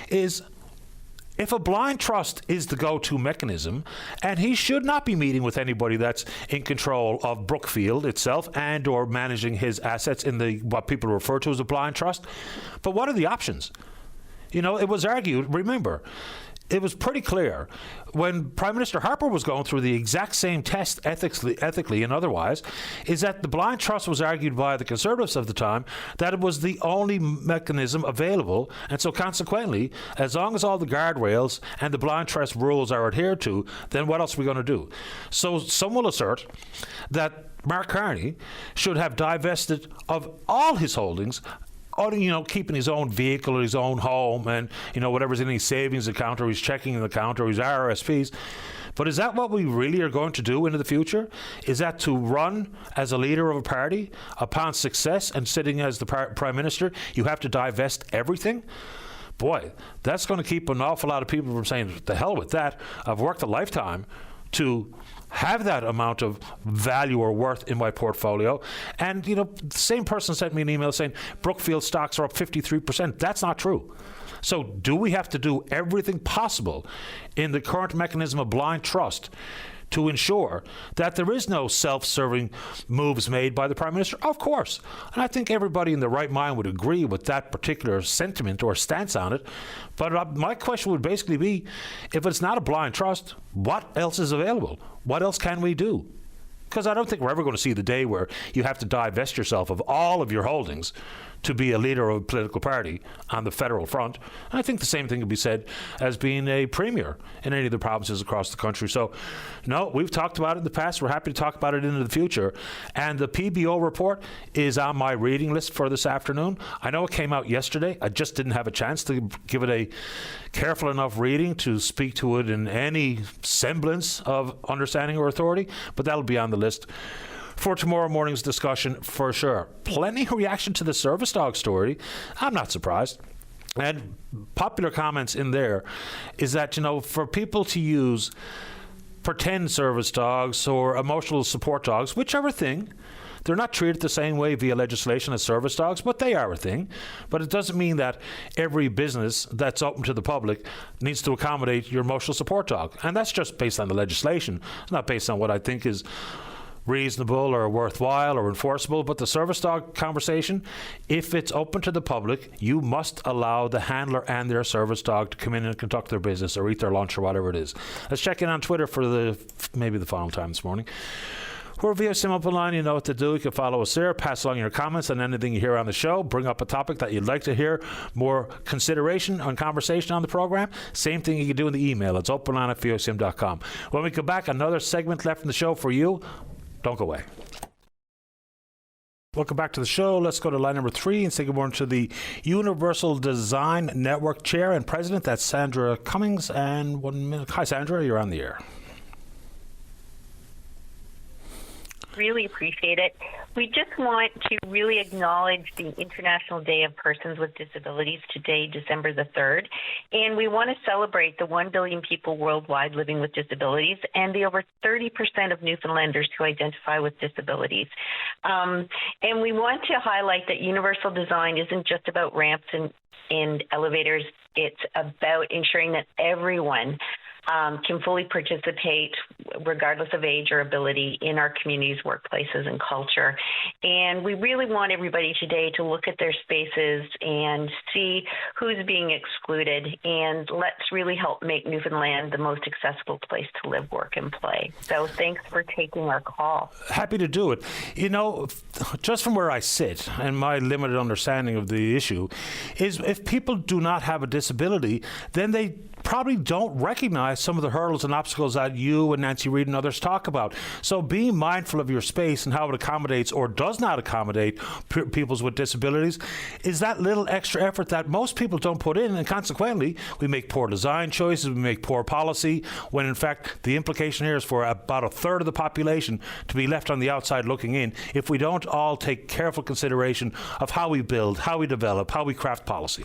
is, if a blind trust is the go-to mechanism, and he should not be meeting with anybody that's in control of Brookfield itself and or managing his assets in the what people refer to as a blind trust, but what are the options? You know, it was argued, remember, it was pretty clear when Prime Minister Harper was going through the exact same test ethically and otherwise, is that the blind trust was argued by the Conservatives of the time that it was the only mechanism available, and so consequently, as long as all the guardrails and the blind trust rules are adhered to, then what else are we going to do? So some will assert that Mark Carney should have divested of all his holdings, keeping his own vehicle or his own home and, whatever's in his savings account or his checking account or his RRSPs. But is that what we really are going to do into the future? Is that to run as a leader of a party upon success and sitting as the Prime Minister, you have to divest everything? Boy, that's going to keep an awful lot of people from saying, the hell with that. I've worked a lifetime to have that amount of value or worth in my portfolio. And, the same person sent me an email saying Brookfield stocks are up 53%. That's not true. So do we have to do everything possible in the current mechanism of blind trust to ensure that there is no self-serving moves made by the Prime Minister? Of course. And I think everybody in their right mind would agree with that particular sentiment or stance on it. But my question would basically be, if it's not a blind trust, what else is available? What else can we do? Because I don't think we're ever going to see the day where you have to divest yourself of all of your holdings to be a leader of a political party on the federal front. And I think the same thing could be said as being a premier in any of the provinces across the country. So, no, we've talked about it in the past. We're happy to talk about it into the future. And the PBO report is on my reading list for this afternoon. I know it came out yesterday. I just didn't have a chance to give it a careful enough reading to speak to it in any semblance of understanding or authority, but that'll be on the list for tomorrow morning's discussion for sure. Plenty of reaction to the service dog story. I'm not surprised. And popular comments in there is that, for people to use pretend service dogs or emotional support dogs, which are a thing, they're not treated the same way via legislation as service dogs, but they are a thing. But it doesn't mean that every business that's open to the public needs to accommodate your emotional support dog. And that's just based on the legislation. It's not based on what I think is reasonable or worthwhile or enforceable. But the service dog conversation, if it's open to the public, you must allow the handler and their service dog to come in and conduct their business or eat their lunch or whatever it is. Let's check in on Twitter for maybe the final time this morning. We're VOCM Open Line. You know what to do. You can follow us there. Pass along your comments on anything you hear on the show. Bring up a topic that you'd like to hear more consideration and conversation on the program. Same thing you can do in the email. It's openline@vocm.com. When we come back, another segment left in the show for you. Don't go away. Welcome back to the show. Let's go to line number 3 and say good morning to the Universal Design Network Chair and President. That's Sandra Cummings. And 1 minute. Hi, Sandra. You're on the air. Really appreciate it. We just want to really acknowledge the International Day of Persons with Disabilities today, December the 3rd. And we want to celebrate the 1 billion people worldwide living with disabilities and the over 30% of Newfoundlanders who identify with disabilities. And we want to highlight that universal design isn't just about ramps and elevators. It's about ensuring that everyone can fully participate, regardless of age or ability, in our communities, workplaces, and culture. And we really want everybody today to look at their spaces and see who's being excluded, and let's really help make Newfoundland the most accessible place to live, work, and play. So thanks for taking our call. Happy to do it. You know, just from where I sit and my limited understanding of the issue is if people do not have a disability, then they probably don't recognize some of the hurdles and obstacles that you and Nancy Reid and others talk about. So being mindful of your space and how it accommodates or does not accommodate people with disabilities is that little extra effort that most people don't put in, and consequently we make poor design choices, we make poor policy, when in fact the implication here is for about a third of the population to be left on the outside looking in if we don't all take careful consideration of how we build, how we develop, how we craft policy.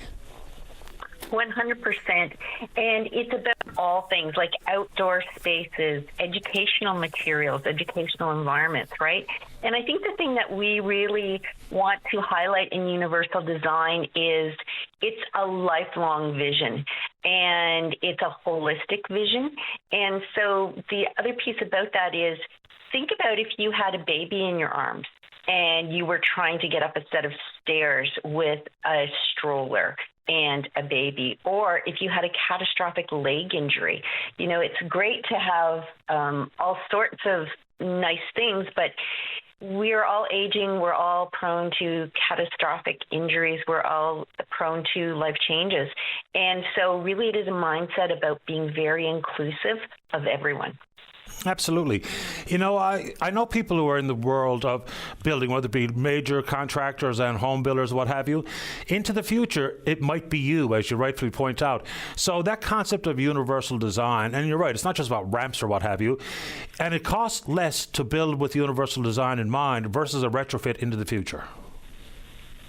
100%. And it's about all things like outdoor spaces, educational materials, educational environments, right? And I think the thing that we really want to highlight in universal design is it's a lifelong vision and it's a holistic vision. And so the other piece about that is think about if you had a baby in your arms and you were trying to get up a set of stairs with a stroller and a baby, or if you had a catastrophic leg injury. You know, it's great to have all sorts of nice things, but we're all aging, we're all prone to catastrophic injuries, we're all prone to life changes. And so really it is a mindset about being very inclusive of everyone. Absolutely. You know, I know people who are in the world of building, whether it be major contractors and home builders, what have you. Into the future, it might be you, as you rightfully point out. So that concept of universal design, and you're right, it's not just about ramps or what have you, and it costs less to build with universal design in mind versus a retrofit into the future.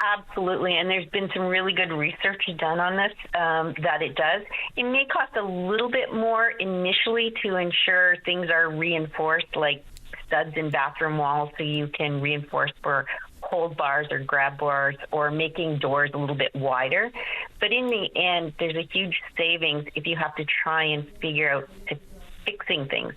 Absolutely, and there's been some really good research done on this, that it does. It may cost a little bit more initially to ensure things are reinforced, like studs in bathroom walls, so you can reinforce for hold bars or grab bars, or making doors a little bit wider. But in the end, there's a huge savings if you have to try and figure out fixing things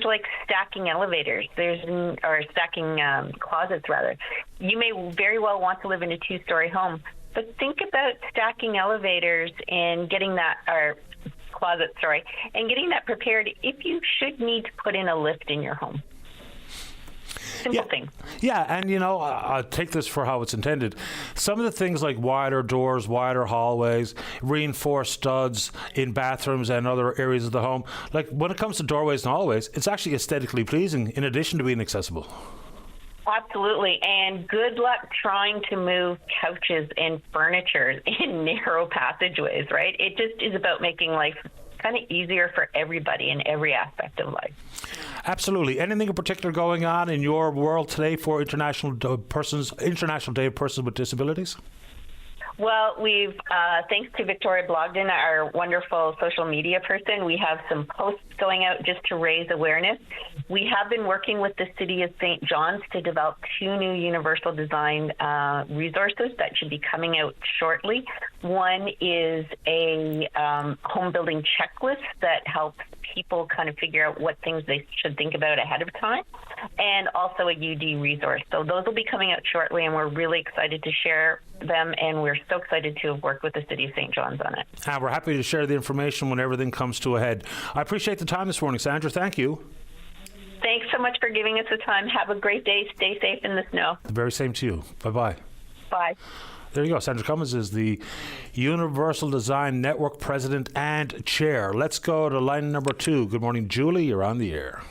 like stacking elevators, or stacking closets rather. You may very well want to live in a 2-story home, but think about stacking elevators and getting that, or closets, and getting that prepared if you should need to put in a lift in your home. Simple thing. Yeah, and you know, I'll take this for how it's intended. Some of the things like wider doors, wider hallways, reinforced studs in bathrooms and other areas of the home, like when it comes to doorways and hallways, it's actually aesthetically pleasing in addition to being accessible. Absolutely, and good luck trying to move couches and furniture in narrow passageways, right? It just is about making life kind of easier for everybody in every aspect of life. Absolutely. Anything in particular going on in your world today for International Day of Persons with Disabilities? Well, we've, thanks to Victoria Blogden, our wonderful social media person, we have some posts going out just to raise awareness. We have been working with the City of St. John's to develop 2 new universal design resources that should be coming out shortly. One is a home building checklist that helps people kind of figure out what things they should think about ahead of time, and also a UD resource. So those will be coming out shortly, and we're really excited to share them, and we're so excited to have worked with the City of St. John's on it. And we're happy to share the information when everything comes to a head. I appreciate the time this morning, Sandra. Thank you. Thanks so much for giving us the time. Have a great day. Stay safe in the snow. The very same to you. Bye-bye. Bye. There you go. Sandra Cummins is the Universal Design Network President and Chair. Let's go to line number 2. Good morning, Julie. You're on the air.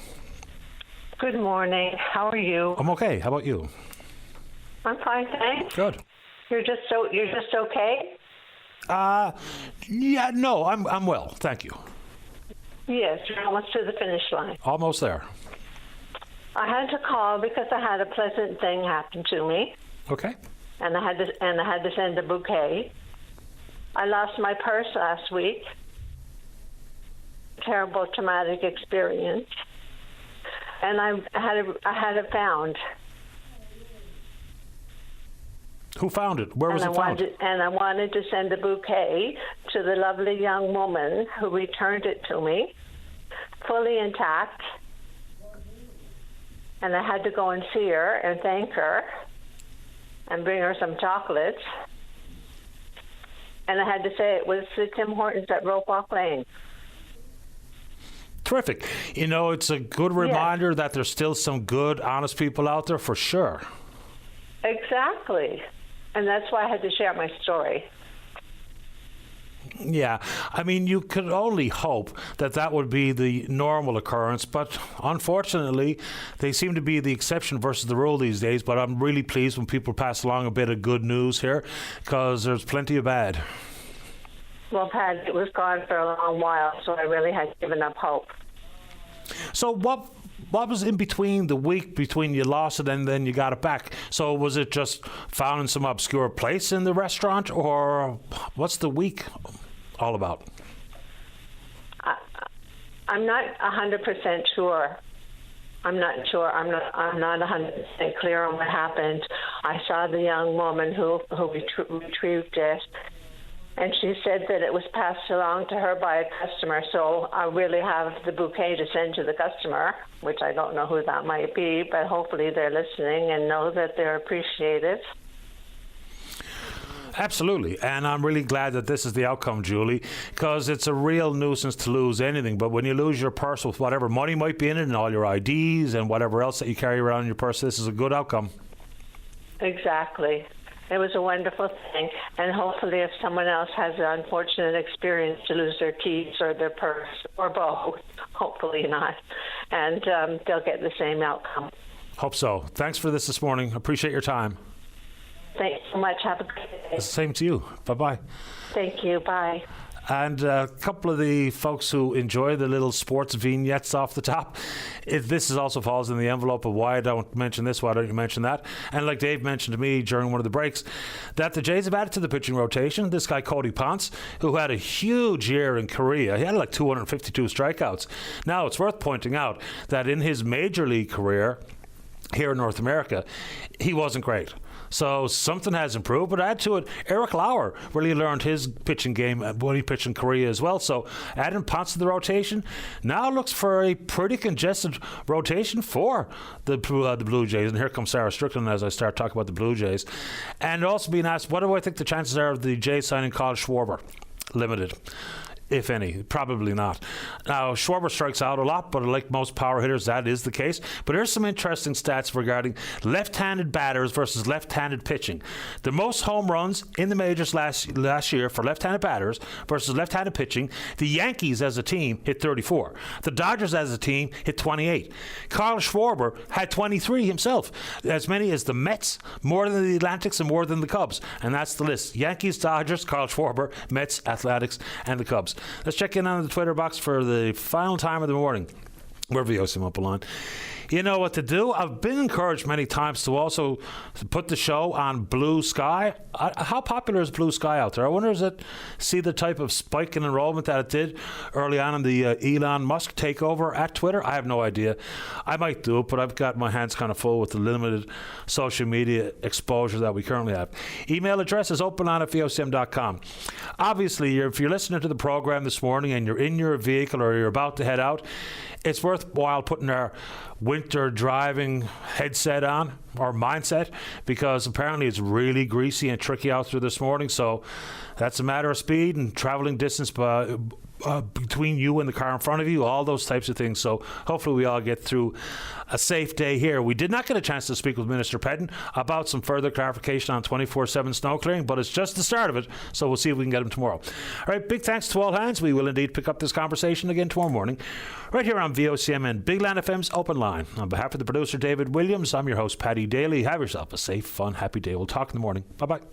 Good morning. How are you? I'm okay. How about you? I'm fine, thanks. Good. You're just okay? Yeah, no, I'm well, thank you. Yes, you're almost to the finish line. Almost there. I had to call because I had a pleasant thing happen to me. Okay. And I had to send a bouquet. I lost my purse last week. Terrible traumatic experience. And I had it found. Who found it? Where was it found? And I wanted to send a bouquet to the lovely young woman who returned it to me, fully intact. And I had to go and see her and thank her and bring her some chocolates. And I had to say it was the Tim Hortons at Rope Walk Lane. Terrific. You know, it's a good reminder that there's still some good, honest people out there, for sure. Exactly. And that's why I had to share my story. Yeah, I mean, you could only hope that would be the normal occurrence, but unfortunately, they seem to be the exception versus the rule these days. But I'm really pleased when people pass along a bit of good news here, because there's plenty of bad. Well, Pat, it was gone for a long while, so I really had given up hope. So what was in between the week between you lost it and then you got it back? So was it just found in some obscure place in the restaurant, or what's the week all about? I'm not 100% sure. I'm not sure. I'm not 100% clear on what happened. I saw the young woman who retrieved it, and she said that it was passed along to her by a customer. So I really have the bouquet to send to the customer, which I don't know who that might be, but hopefully they're listening and know that they're appreciated. Absolutely, and I'm really glad that this is the outcome, Julie, because it's a real nuisance to lose anything. But when you lose your purse with whatever money might be in it and all your IDs and whatever else that you carry around in your purse, this is a good outcome. Exactly. It was a wonderful thing, and hopefully if someone else has an unfortunate experience to lose their keys or their purse or both, hopefully not, and they'll get the same outcome. Hope so. Thanks for this morning. Appreciate your time. Thanks so much. Have a good day. Same to you. Bye-bye. Thank you. Bye. And a couple of the folks who enjoy the little sports vignettes off the top, this is also falls in the envelope of why I don't mention this, why don't you mention that? And like Dave mentioned to me during one of the breaks, that the Jays have added to the pitching rotation this guy Cody Ponce, who had a huge year in Korea. He had like 252 strikeouts. Now, it's worth pointing out that in his major league career here in North America, he wasn't great. So something has improved, but add to it, Eric Lauer really learned his pitching game when he pitched in Korea as well. So adding Ponce to the rotation now looks for a pretty congested rotation for the Blue Jays. And here comes Sarah Strickland as I start talking about the Blue Jays. And also being asked, what do I think the chances are of the Jays signing Kyle Schwarber? Limited. If any. Probably not. Now, Schwarber strikes out a lot, but like most power hitters, that is the case. But here's some interesting stats regarding left-handed batters versus left-handed pitching. The most home runs in the majors last year for left-handed batters versus left-handed pitching, the Yankees as a team hit 34. The Dodgers as a team hit 28. Kyle Schwarber had 23 himself. As many as the Mets, more than the Athletics, and more than the Cubs. And that's the list. Yankees, Dodgers, Kyle Schwarber, Mets, Athletics, and the Cubs. Let's check in on the Twitter box for the final time of the morning. We're VOCM up a line. You know what to do. I've been encouraged many times to also put the show on Blue Sky. How popular is Blue Sky out there? I wonder, does it see the type of spike in enrollment that it did early on in the Elon Musk takeover at Twitter? I have no idea. I might do it, but I've got my hands kind of full with the limited social media exposure that we currently have. Email address is openon@vocm.com. Obviously, if you're listening to the program this morning and you're in your vehicle or you're about to head out, it's worthwhile putting our winter driving headset on, or mindset, because apparently it's really greasy and tricky out there this morning. So that's a matter of speed and traveling distance between you and the car in front of you, all those types of things. So hopefully we all get through a safe day here. We did not get a chance to speak with Minister Pedden about some further clarification on 24/7 snow clearing, but it's just the start of it, so we'll see if we can get him tomorrow. All right, big thanks to all hands. We will indeed pick up this conversation again tomorrow morning, right here on VOCM and Big Land FM's Open Line. On behalf of the producer David Williams, I'm your host Paddy Daly. Have yourself a safe, fun, happy day. We'll talk in the morning. Bye-bye.